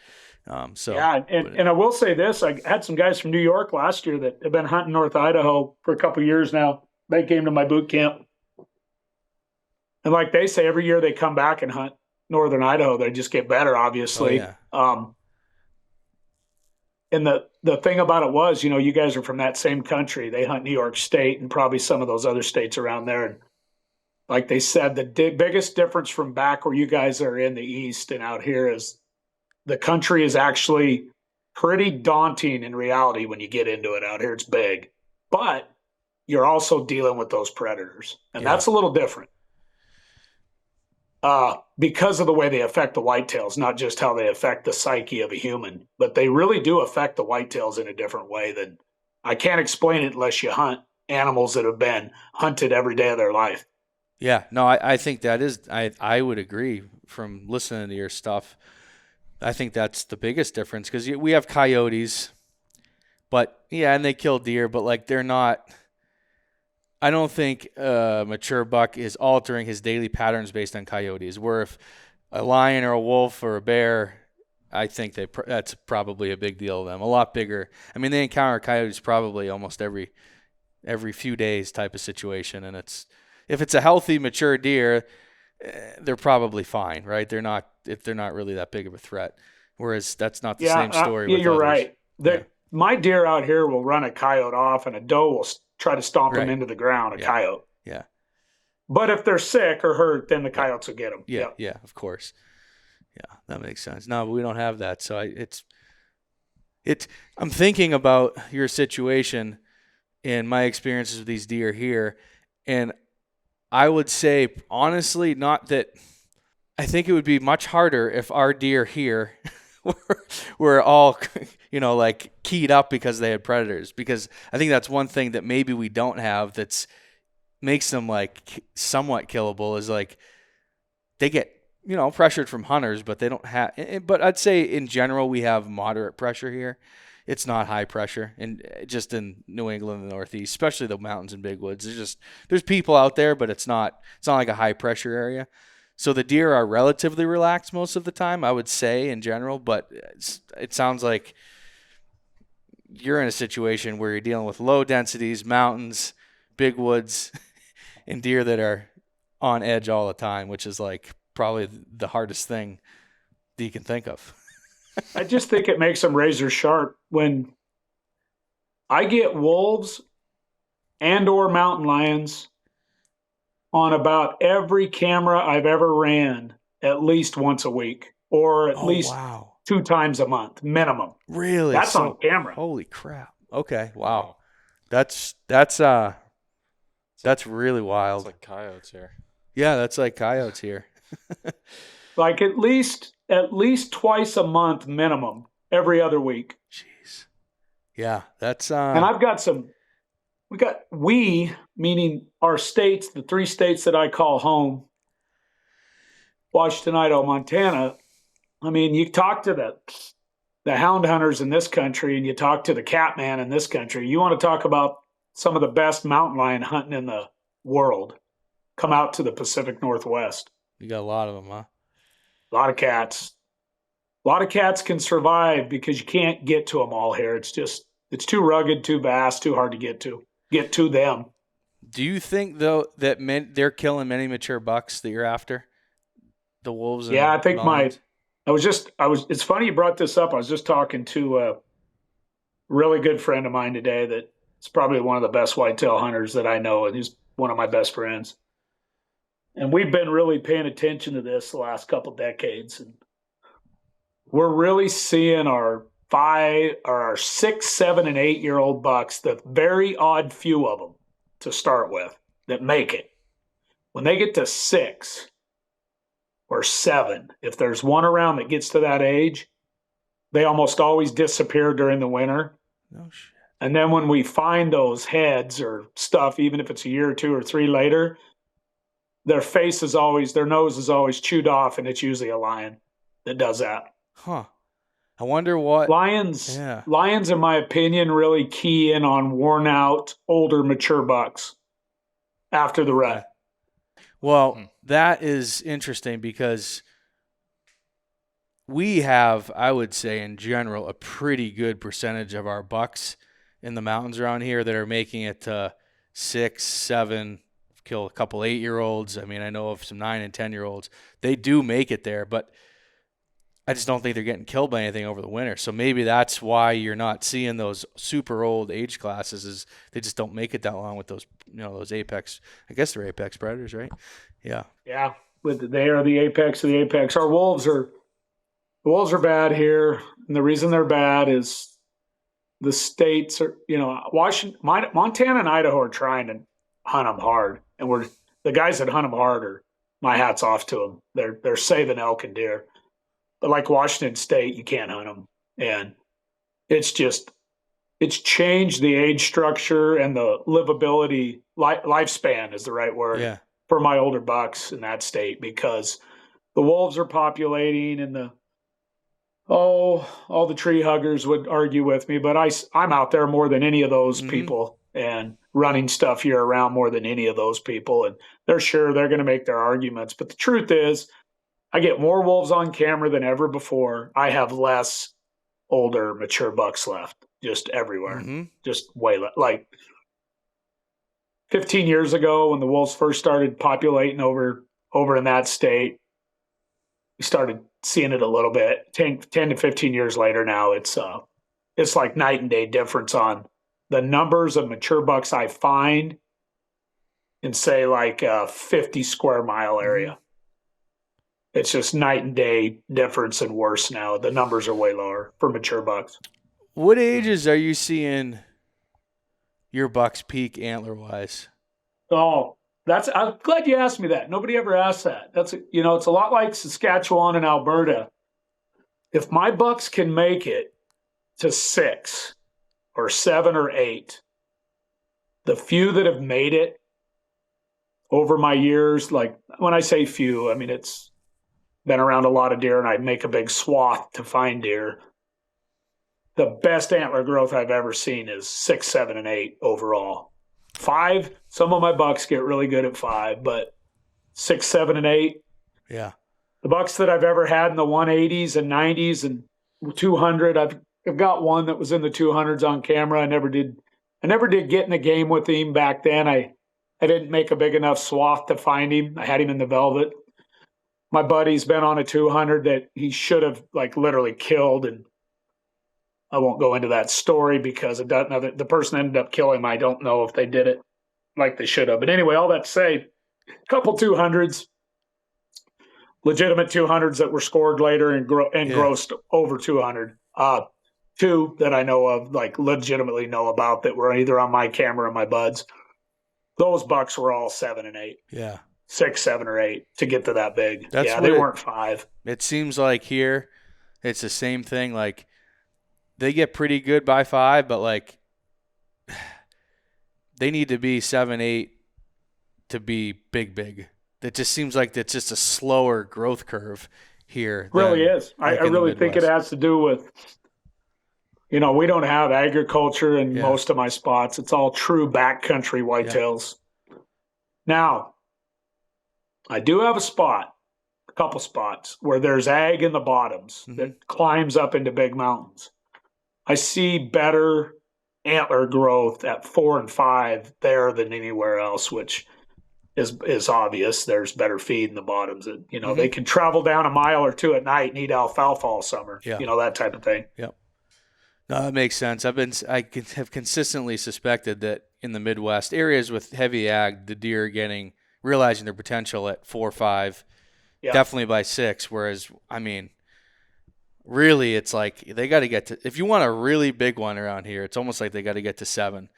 And I will say this: I had some guys from New York last year that have been hunting North Idaho for a couple of years now. They came to my boot camp, and like they say, every year they come back and hunt Northern Idaho. They just get better, obviously. Oh, yeah. And the thing about it was, you guys are from that same country. They hunt New York State and probably some of those other states around there. And like they said, the biggest difference from back where you guys are in the East and out here is the country is actually pretty daunting in reality when you get into it. Out here, it's big, but you're also dealing with those predators, and that's a little different because of the way they affect the whitetails, not just how they affect the psyche of a human, but they really do affect the whitetails in a different way than I can't explain it unless you hunt animals that have been hunted every day of their life. Yeah, no, I think that is, I would agree from listening to your stuff. I think that's the biggest difference because we have coyotes, but and they kill deer, but like they're not. I don't think a mature buck is altering his daily patterns based on coyotes. Where if a lion or a wolf or a bear, I think that's probably a big deal to them. A lot bigger. I mean, they encounter coyotes probably almost every few days type of situation, and if it's a healthy, mature deer, they're probably fine, right? They're not really that big of a threat. Whereas that's not the same story with you're others. right. My deer out here will run a coyote off, and a doe will try to stomp him Right. into the ground. Coyote. Yeah. But if they're sick or hurt, then the coyotes will get them. Yeah, of course. Yeah, that makes sense. No, but we don't have that, so I'm thinking about your situation and my experiences with these deer here, and I would say honestly, not that I think it would be much harder if our deer here were all, like keyed up because they had predators. Because I think that's one thing that maybe we don't have that's makes them like somewhat killable is like they get, pressured from hunters, but they don't have. But I'd say in general we have moderate pressure here. It's not high pressure, and just in New England and the Northeast, especially the mountains and big woods. There's people out there, but it's not like a high pressure area. So the deer are relatively relaxed most of the time, I would say in general, but it sounds like you're in a situation where you're dealing with low densities, mountains, big woods, and deer that are on edge all the time, which is like probably the hardest thing that you can think of. I just think it makes them razor sharp. When I get wolves and or mountain lions on about every camera I've ever ran at least once a week or at least 2 times a month minimum. Really? That's on camera. Holy crap. Okay. Wow. That's really wild. It's like coyotes here. Yeah, that's like coyotes here. Like at least twice a month minimum every other week. Jeez. Yeah, that's and I've got meaning our states, the 3 states that I call home, Washington, Idaho, Montana. I mean, you talk to the hound hunters in this country and you talk to the cat man in this country. You want to talk about some of the best mountain lion hunting in the world. Come out to the Pacific Northwest. You got a lot of them, huh? A lot of cats. A lot of cats can survive because you can't get to them all here. It's too rugged, too vast, too hard to get to them. Do you think though that they're killing many mature bucks that you're after? The wolves. Yeah, I think it's funny you brought this up. I was just talking to a really good friend of mine today that's probably one of the best whitetail hunters that I know, and he's one of my best friends. And we've been really paying attention to this the last couple decades. And we're really seeing our 6, 7, and 8-year-old bucks, the very odd few of them to start with that make it. When they get to 6 or 7, if there's one around that gets to that age, they almost always disappear during the winter. Oh, shit. And then when we find those heads or stuff, even if it's a year or 2 or 3 later, their nose is always chewed off, and it's usually a lion that does that. Huh. I wonder what lions, in my opinion, really key in on worn out, older, mature bucks after the rut. Well, that is interesting because we have, I would say in general, a pretty good percentage of our bucks in the mountains around here that are making it to 6, 7, kill a couple 8-year-olds. I mean, I know of some 9 and 10-year-olds. They do make it there, but I just don't think they're getting killed by anything over the winter. So maybe that's why you're not seeing those super old age classes, is they just don't make it that long with those, those apex. I guess they're apex predators, right? Yeah. Yeah. They are the apex of the apex. Our wolves are bad here. And the reason they're bad is the states are, Washington, Montana and Idaho are trying to hunt them hard. And the guys that hunt them hard my hat's off to them. They're saving elk and deer. But like Washington State, you can't hunt them. And it's changed the age structure and the livability, lifespan is the right word for my older bucks in that state, because the wolves are populating and all the tree huggers would argue with me, but I'm out there more than any of those people. and running stuff year round more than any of those people. And they're going to make their arguments. But the truth is, I get more wolves on camera than ever before. I have less older, mature bucks left, just everywhere. Just way less. Like 15 years ago, when the wolves first started populating over in that state, we started seeing it a little bit. 10 to 15 years later now, it's like night and day difference on the numbers of mature bucks I find in, say, like a 50 square mile area. It's just night and day difference and worse now. The numbers are way lower for mature bucks. What ages are you seeing your bucks peak antler-wise? Oh, I'm glad you asked me that. Nobody ever asked that. It's a lot like Saskatchewan and Alberta. If my bucks can make it to 6 or 7 or 8, the few that have made it over my years, like when I say few, I mean it's been around a lot of deer and I make a big swath to find deer. The best antler growth I've ever seen is 6, 7, and 8 overall. 5, some of my bucks get really good at 5, but 6, 7, and 8. Yeah. The bucks that I've ever had in the 180s and 90s and 200, I've got one that was in the 200s on camera. I never did get in the game with him back then. I didn't make a big enough swath to find him. I had him in the velvet. My buddy's been on a 200 that he should have like literally killed, and I won't go into that story because the person ended up killing him. I don't know if they did it like they should have. But anyway, all that to say, a couple 200s, legitimate 200s that were scored later and grossed over 200. 2 that I know of, like legitimately know about, that were either on my camera or my buds. Those bucks were all 7 and 8. Yeah. 6, 7, or 8 to get to that big. They weren't 5. It seems like here it's the same thing. Like they get pretty good by 5, but like they need to be 7, 8 to be big. It just seems like it's just a slower growth curve here. It really is. I really think it has to do with, we don't have agriculture in most of my spots. It's all true backcountry whitetails. Yeah. Now, I do have a couple spots where there's ag in the bottoms that climbs up into big mountains. I see better antler growth at 4 and 5 there than anywhere else, which is obvious. There's better feed in the bottoms. They can travel down a mile or 2 at night and eat alfalfa all summer. Yeah. That type of thing. Yep. No, that makes sense. I have consistently suspected that in the Midwest areas with heavy ag, the deer are realizing their potential at 4 or 5, definitely by 6. Whereas, I mean, really, it's like they got to get to. If you want a really big one around here, it's almost like they got to get to 7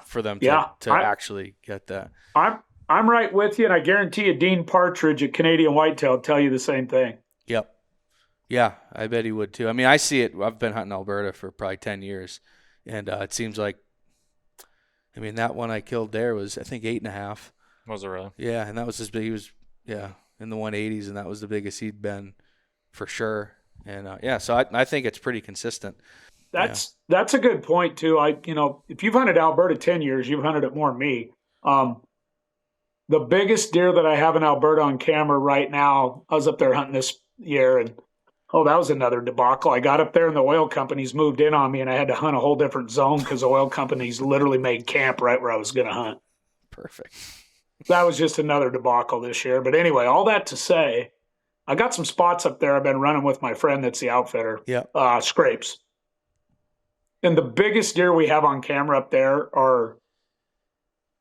for them to actually get that. I'm right with you, and I guarantee you, Dean Partridge at Canadian Whitetail will tell you the same thing. Yep. Yeah, I bet he would too. I mean, I see it. I've been hunting Alberta for probably 10 years, and it seems like, that one I killed there was, I think, 8.5. Was it really? Yeah, and that was his big. He was, in the 180s, and that was the biggest he'd been for sure. And so I think it's pretty consistent. That's a good point too. If you've hunted Alberta 10 years, you've hunted it more than me. The biggest deer that I have in Alberta on camera right now, I was up there hunting this year, and that was another debacle. I got up there and the oil companies moved in on me, and I had to hunt a whole different zone because the oil companies literally made camp right where I was going to hunt. Perfect. That was just another debacle this year. But anyway, all that to say, I got some spots up there I've been running with my friend that's the outfitter. Yeah. Scrapes. And the biggest deer we have on camera up there are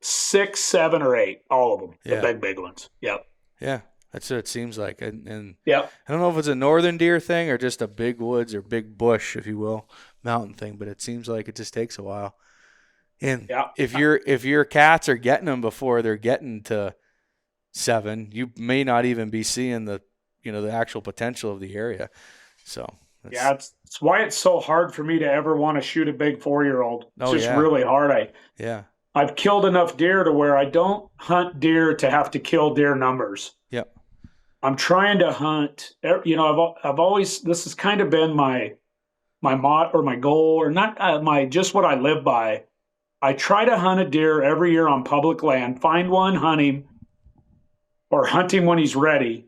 6, 7, or 8, all of them. Yeah. The big ones. Yep. Yeah. That's what it seems like. And I don't know if it's a northern deer thing or just a big woods or big bush, if you will, mountain thing, but it seems like it just takes a while. And if your cats are getting them before they're getting to 7, you may not even be seeing the actual potential of the area. So it's why it's so hard for me to ever want to shoot a big 4-year-old. It's just really hard. I've killed enough deer to where I don't hunt deer to have to kill deer numbers. Yep. I'm trying to hunt. I've always, this has kind of been my mod or my goal, or not just what I live by. I try to hunt a deer every year on public land, find one, hunt him, or hunt him when he's ready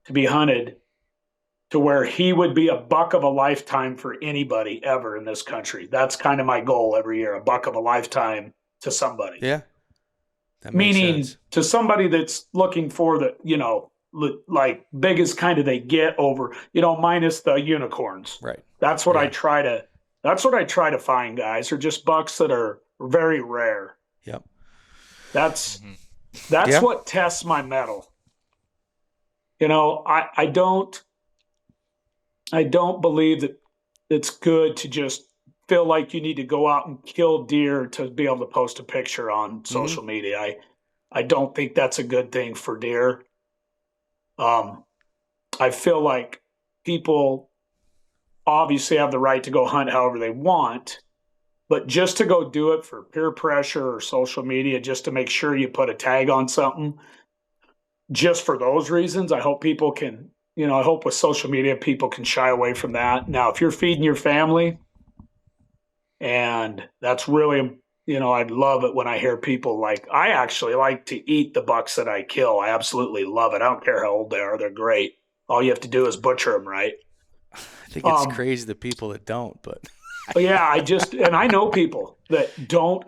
to be hunted, to where he would be a buck of a lifetime for anybody ever in this country. That's kind of my goal every year, a buck of a lifetime to somebody. Yeah. That makes Meaning sense. to somebody that's looking for the, like biggest kind of they get over, minus the unicorns. Right. That's what I try to find, guys, are just bucks that are very rare. Yep. That's what tests my mettle. I don't believe that it's good to just feel like you need to go out and kill deer to be able to post a picture on social media. I don't think that's a good thing for deer. I feel like people obviously have the right to go hunt however they want, but just to go do it for peer pressure or social media, just to make sure you put a tag on something, just for those reasons, I hope people can, I hope with social media, people can shy away from that. Now, if you're feeding your family, and that's really, I'd love it when I hear people I actually like to eat the bucks that I kill. I absolutely love it. I don't care how old they are. They're great. All you have to do is butcher them, right? I think it's crazy the people that don't, but. Yeah, and I know people that don't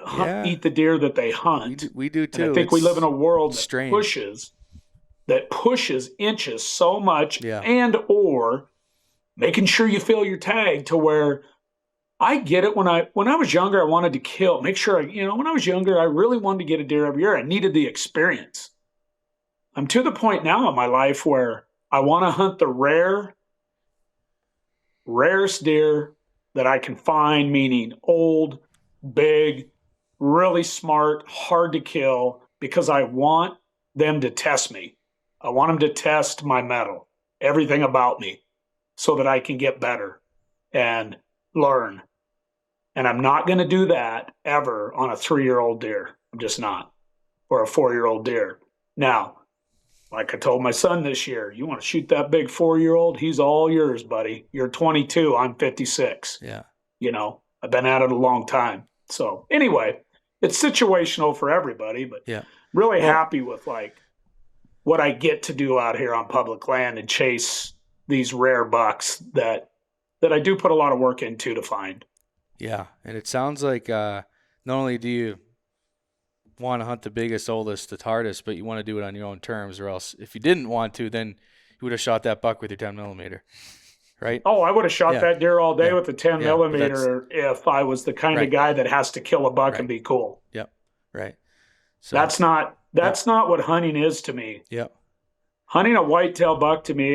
eat the deer that they hunt. We do too. And I think we live in a world that pushes inches so much, and or making sure you fill your tag to where I get it. When I was younger, I wanted to kill, make sure when I was younger, I really wanted to get a deer every year. I needed the experience. I'm to the point now in my life where I want to hunt the rarest deer that I can find, meaning old, big, really smart, hard to kill, because I want them to test me. I want them to test my mettle, everything about me, so that I can get better and learn. And I'm not going to do that ever on a 3-year-old deer. I'm just not. Or a 4-year-old deer. Now, like I told my son this year, you want to shoot that big 4-year-old? He's all yours, buddy. You're 22. I'm 56. Yeah. I've been at it a long time. So anyway, it's situational for everybody, but really happy with what I get to do out here on public land and chase these rare bucks that I do put a lot of work into to find. Yeah, and it sounds like not only do you want to hunt the biggest, oldest, the hardest, but you want to do it on your own terms, or else if you didn't want to, then you would have shot that buck with your 10 millimeter, right? Oh, I would have shot that deer all day with the 10 millimeter if I was the kind of guy that has to kill a buck and be cool. Yep, right. So that's not what hunting is to me. Yep. Hunting a whitetail buck to me,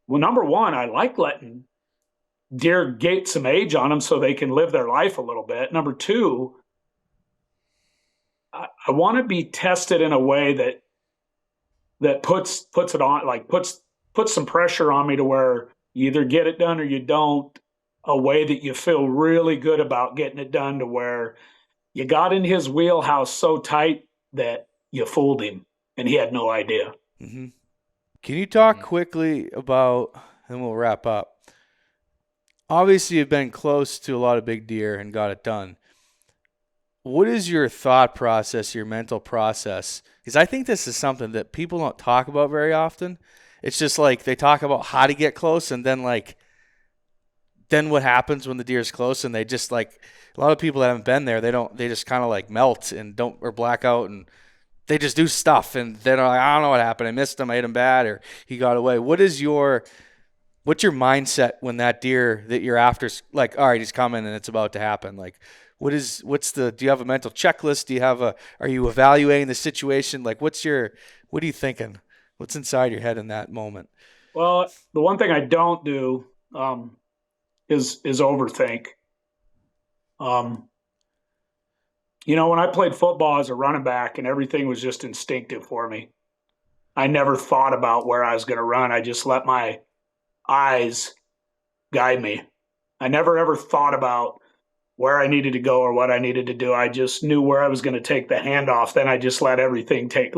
number one, I like letting deer get some age on them so they can live their life a little bit. Number two, I want to be tested in a way that puts it on, puts some pressure on me to where you either get it done or you don't, a way that you feel really good about getting it done, to where you got in his wheelhouse so tight that you fooled him and he had no idea. Mm-hmm. Can you talk quickly about, and we'll wrap up. Obviously, you've been close to a lot of big deer and got it done. What is your thought process, your mental process? Because I think this is something that people don't talk about very often. It's just they talk about how to get close, and then then what happens when the deer's close, and they just a lot of people that haven't been there, they just kind of melt and or black out, and they just do stuff, and they're like, I don't know what happened. I missed him. I hit him bad, or he got away. What's your mindset when that deer that you're after, all right, he's coming and it's about to happen? Do you have a mental checklist? Are you evaluating the situation? What are you thinking? What's inside your head in that moment? Well, the one thing I don't do is overthink. When I played football as a running back and everything was just instinctive for me, I never thought about where I was going to run. I just let my eyes guide me. I never ever thought about where I needed to go or what I needed to do. I just knew where I was going to take the handoff. Then I just let everything take,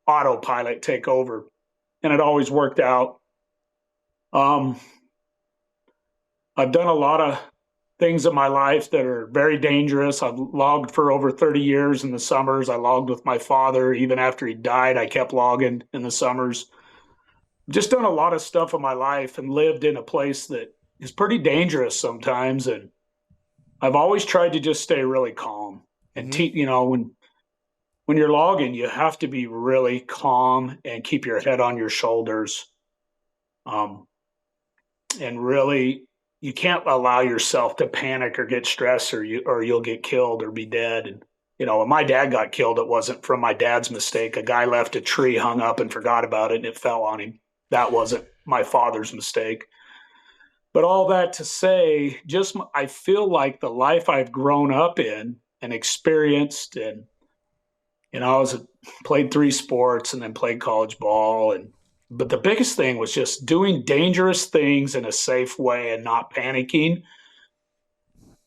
autopilot take over. And it always worked out. I've done a lot of things in my life that are very dangerous. I've logged for over 30 years in the summers. I logged with my father. Even after he died, I kept logging in the summers. Just done a lot of stuff in my life and lived in a place that is pretty dangerous sometimes. And I've always tried to just stay really calm. And, when you're logging, you have to be really calm and keep your head on your shoulders. And really, you can't allow yourself to panic or get stressed, or you'll get killed or be dead. And when my dad got killed, it wasn't from my dad's mistake. A guy left a tree hung up and forgot about it, and it fell on him. That wasn't my father's mistake. But all that to say, I feel like the life I've grown up in and experienced, and played 3 sports and then played college ball, but the biggest thing was just doing dangerous things in a safe way and not panicking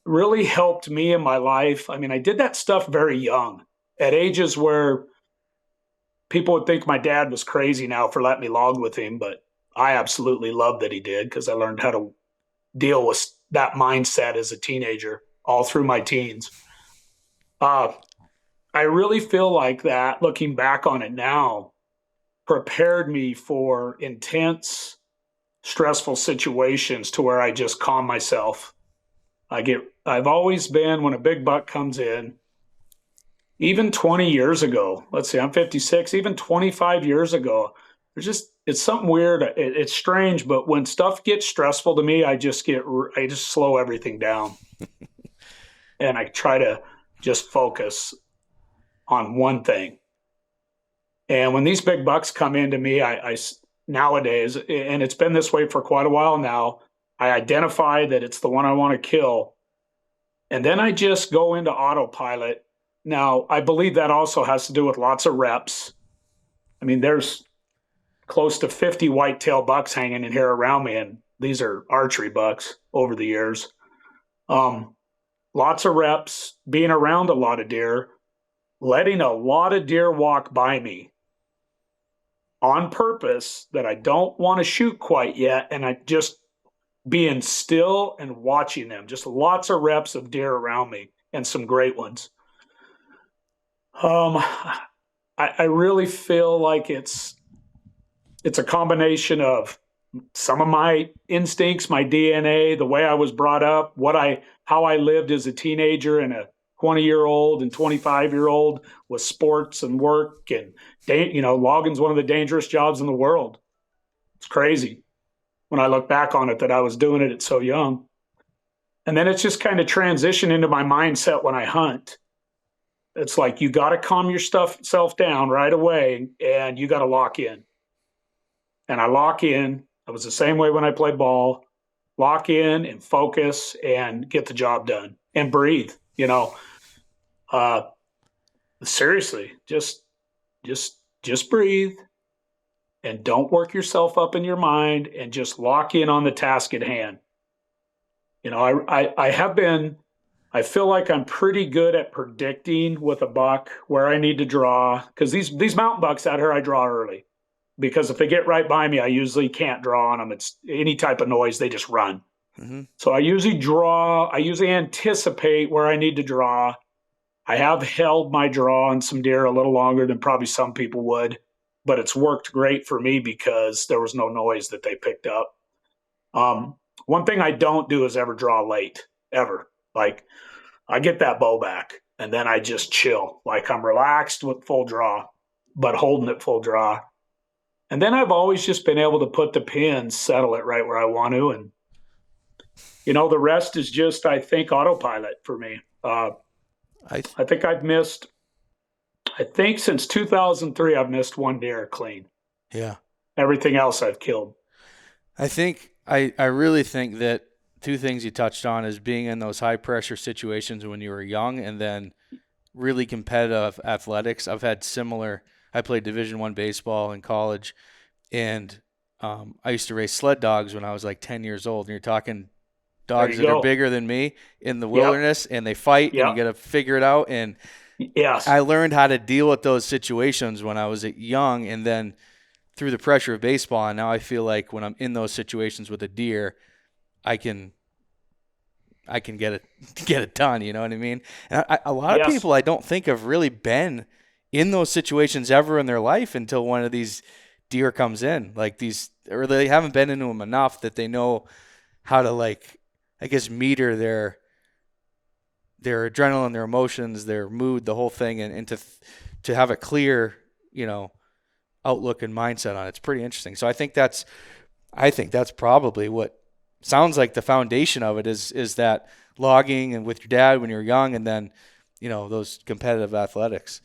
really helped me in my life. I mean, I did that stuff very young, at ages where people would think my dad was crazy now for letting me log with him, but I absolutely loved that he did, because I learned how to deal with that mindset as a teenager all through my teens. I really feel like that, looking back on it now, prepared me for intense, stressful situations to where I just calm myself. I've always been, when a big buck comes in, even 20 years ago, let's see, I'm 56, even 25 years ago, it's something weird. It's strange, but when stuff gets stressful to me, I just slow everything down. And I try to just focus on one thing. And when these big bucks come into me, I nowadays, and it's been this way for quite a while now, I identify that it's the one I want to kill. And then I just go into autopilot. Now, I believe that also has to do with lots of reps. I mean, there's close to 50 whitetail bucks hanging in here around me, and these are archery bucks over the years. Lots of reps, being around a lot of deer, letting a lot of deer walk by me on purpose that I don't want to shoot quite yet, and I just being still and watching them. Just lots of reps of deer around me, and some great ones. I really feel like it's a combination of some of my instincts, my DNA, the way I was brought up, how I lived as a teenager and a 20-year-old and 25-year-old with sports and work, and logging's one of the dangerous jobs in the world. It's crazy when I look back on it that I was doing it at so young. And then it's just kind of transitioned into my mindset when I hunt. It's like you got to calm yourself down right away, and you got to lock in. And I lock in. I was the same way when I played ball. Lock in and focus and get the job done and breathe. Seriously, just breathe and don't work yourself up in your mind, and just lock in on the task at hand. I feel like I'm pretty good at predicting with a buck where I need to draw, because these mountain bucks out here, I draw early, because if they get right by me, I usually can't draw on them. It's any type of noise, they just run. Mm-hmm. So I usually anticipate where I need to draw. I have held my draw on some deer a little longer than probably some people would, but it's worked great for me because there was no noise that they picked up. One thing I don't do is ever draw late, ever. Like, I get that bow back and then I just chill. Like, I'm relaxed with full draw, but holding it full draw. And then I've always just been able to put the pins, settle it right where I want to. And, the rest is just, I think, autopilot for me. I think since 2003, I've missed one deer clean. Yeah. Everything else I've killed. I really think that two things you touched on is being in those high pressure situations when you were young, and then really competitive athletics. I played Division I baseball in college, and I used to race sled dogs when I was like 10 years old. And you're talking dogs that are bigger than me in the wilderness, and they fight, and you got to figure it out. And yes, I learned how to deal with those situations when I was young, and then through the pressure of baseball. And now I feel like when I'm in those situations with a deer, I can I can get it done. You know what I mean? And a lot of Yes. people I don't think have really been in those situations ever in their life until one of these deer comes in, like these, or they haven't been into them enough that they know how to, like, I guess, meter their adrenaline, their emotions, their mood, the whole thing, and to have a clear, outlook and mindset on it. It's pretty interesting. So I think that's probably what sounds like the foundation of it is that logging and with your dad when you're young, and then, those competitive athletics.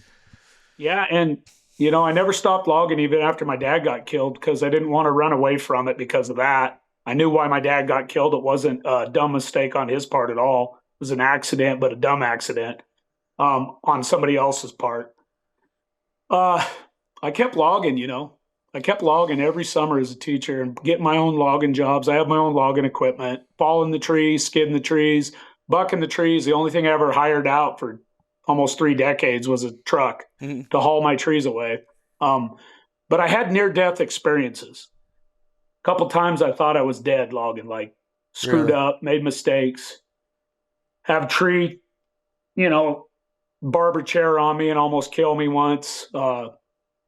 Yeah. And, I never stopped logging even after my dad got killed because I didn't want to run away from it because of that. I knew why my dad got killed. It wasn't a dumb mistake on his part at all. It was an accident, but a dumb accident on somebody else's part. I kept logging, I kept logging every summer as a teacher and getting my own logging jobs. I have my own logging equipment, falling the trees, skidding the trees, bucking the trees. The only thing I ever hired out for almost 3 decades was a truck to haul my trees away. But I had near-death experiences. A couple times I thought I was dead logging, like screwed up, made mistakes, have a tree, barber chair on me and almost kill me once.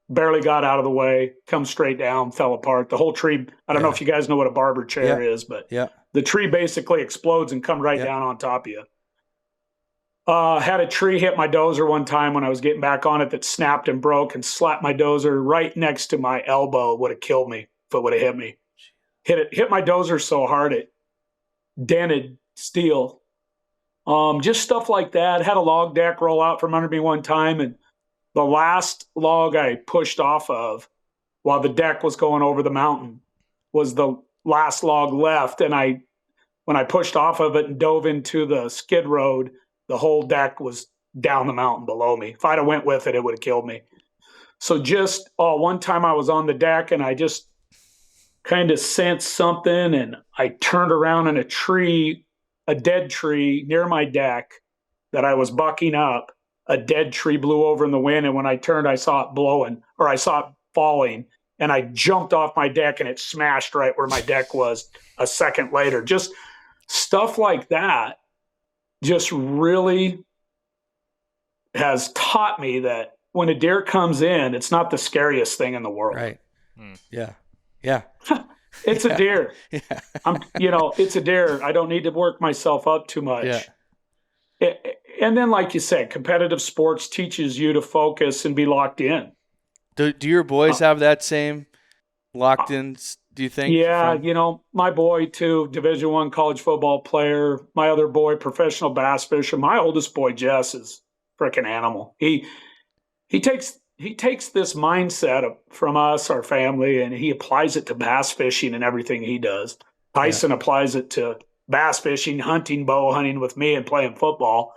Barely got out of the way, come straight down, fell apart. The whole tree, I don't know if you guys know what a barber chair is, but the tree basically explodes and come right down on top of you. Had a tree hit my dozer one time when I was getting back on it that snapped and broke and slapped my dozer right next to my elbow. Would have killed me if it would have hit me. Hit my dozer so hard it dented steel. Just stuff like that. Had a log deck roll out from under me one time, and the last log I pushed off of while the deck was going over the mountain was the last log left. And when I pushed off of it and dove into the skid road, the whole deck was down the mountain below me. If I'd have went with it, it would have killed me. So just one time I was on the deck and I just kind of sensed something, and I turned around in a dead tree near my deck that I was bucking up. A dead tree blew over in the wind, and when I turned, I saw it falling, and I jumped off my deck and it smashed right where my deck was a second later. Just stuff like that just really has taught me that when a deer comes in, it's not the scariest thing in the world. Right. Yeah. Yeah. It's a deer. Yeah. It's a deer. I don't need to work myself up too much. Yeah. And then, like you said, competitive sports teaches you to focus and be locked in. Do your boys have that same locked in, do you think? Yeah, my boy too, Division I college football player. My other boy, professional bass fisher. My oldest boy, Jess, is a freaking animal. He takes this mindset from us, our family, and he applies it to bass fishing and everything he does. Tyson applies it to bass fishing, hunting, bow hunting with me, and playing football.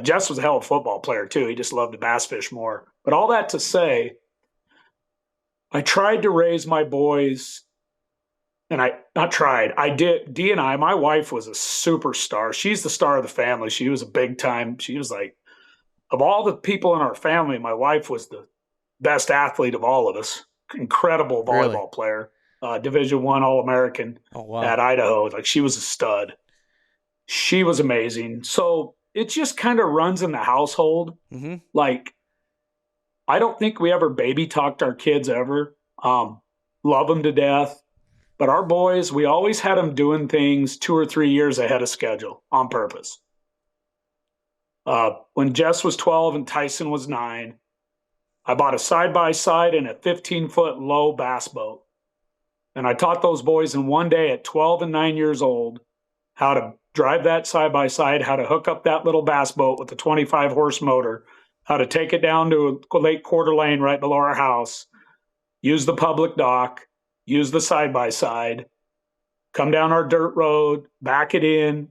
Jess was a hell of a football player too. He just loved to bass fish more. But all that to say, I tried to raise my boys, and I did. Dee and I, my wife was a superstar. She's the star of the family. She was a big time. She was like, of all the people in our family, my wife was the best athlete of all of us. Incredible volleyball player. Division I All-American at Idaho. Like, she was a stud. She was amazing. So it just kind of runs in the household. Mm-hmm. Like, I don't think we ever baby talked our kids ever. Love them to death. But our boys, we always had them doing things 2 or 3 years ahead of schedule on purpose. When Jess was 12 and Tyson was 9, I bought a side-by-side and a 15-foot low bass boat. And I taught those boys in one day at 12 and 9 years old how to drive that side-by-side, how to hook up that little bass boat with a 25-horse motor, how to take it down to a Lake Coeur d'Alene right below our house, use the public dock, use the side-by-side, come down our dirt road, back it in,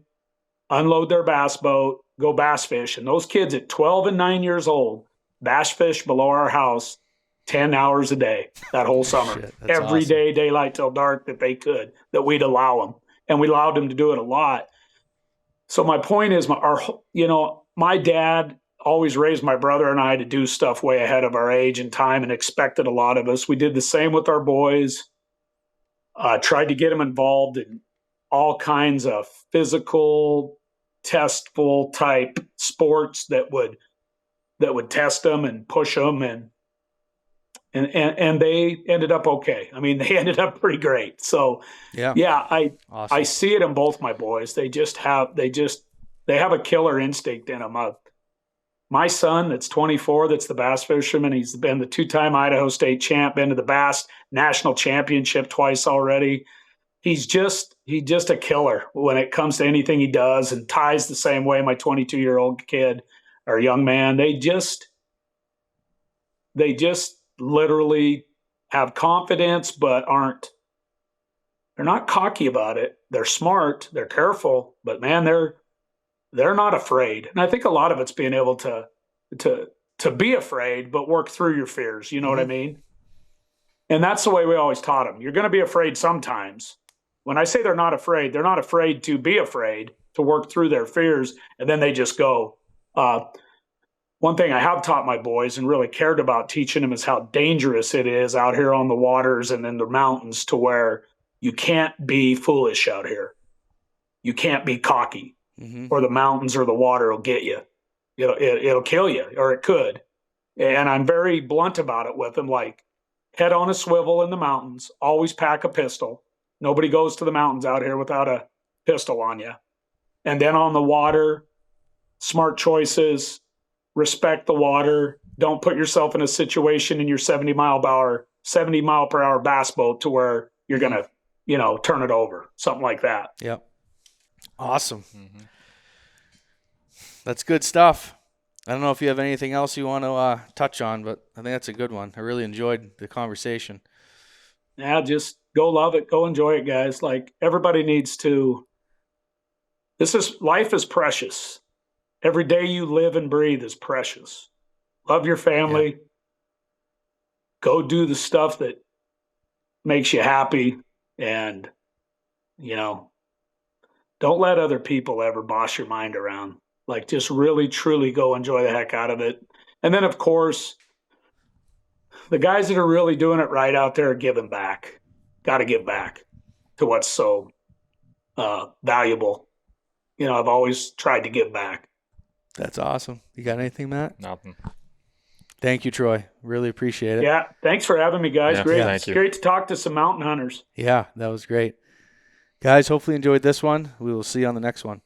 unload their bass boat, go bass fish. And those kids at 12 and 9 years old bass fish below our house 10 hours a day that whole summer. Every awesome. Day, daylight till dark that they could, that we'd allow them. And we allowed them to do it a lot. So my point is, my dad always raised my brother and I to do stuff way ahead of our age and time and expected a lot of us. We did the same with our boys. Tried to get them involved in all kinds of physical testful type sports that would test them and push them, and they ended up okay. I mean, they ended up pretty great. So yeah, Awesome. I see it in both my boys. They have a killer instinct in them. My son, that's 24, that's the bass fisherman. He's been the 2-time Idaho State champ, been to the Bass National Championship twice already. He's just a killer when it comes to anything he does, and ties the same way. My 22-year-old kid or young man, they just literally have confidence, but they're not cocky about it. They're smart, they're careful, but man, they're not afraid. And I think a lot of it's being able to be afraid, but work through your fears. You know what I mean? And that's the way we always taught them. You're going to be afraid sometimes. When I say they're not afraid to be afraid, to work through their fears, and then they just go. One thing I have taught my boys and really cared about teaching them is how dangerous it is out here on the waters and in the mountains, to where you can't be foolish out here. You can't be cocky, or the mountains or the water will get you. It'll kill you, or it could. And I'm very blunt about it with them, like, head on a swivel in the mountains, always pack a pistol. Nobody goes to the mountains out here without a pistol on you. And then on the water, smart choices, respect the water. Don't put yourself in a situation in your 70 mile per hour bass boat to where you're going to, turn it over, something like that. Yep. Awesome. That's good stuff. I don't know if you have anything else you want to touch on, but I think that's a good one. I really enjoyed the conversation. Yeah, just go love it. Go enjoy it, guys. Like, everybody needs to. Life is precious. Every day you live and breathe is precious. Love your family. Yeah. Go do the stuff that makes you happy. And, don't let other people ever boss your mind around. Like, just really, truly go enjoy the heck out of it. And then, of course, the guys that are really doing it right out there are giving back. Got to give back to what's so valuable. I've always tried to give back. That's awesome. You got anything, Matt? Nothing. Thank you, Troy. Really appreciate it. Yeah, thanks for having me, guys. Yeah, great. Thank you. Great to talk to some mountain hunters. Yeah, that was great. Guys, hopefully you enjoyed this one. We will see you on the next one.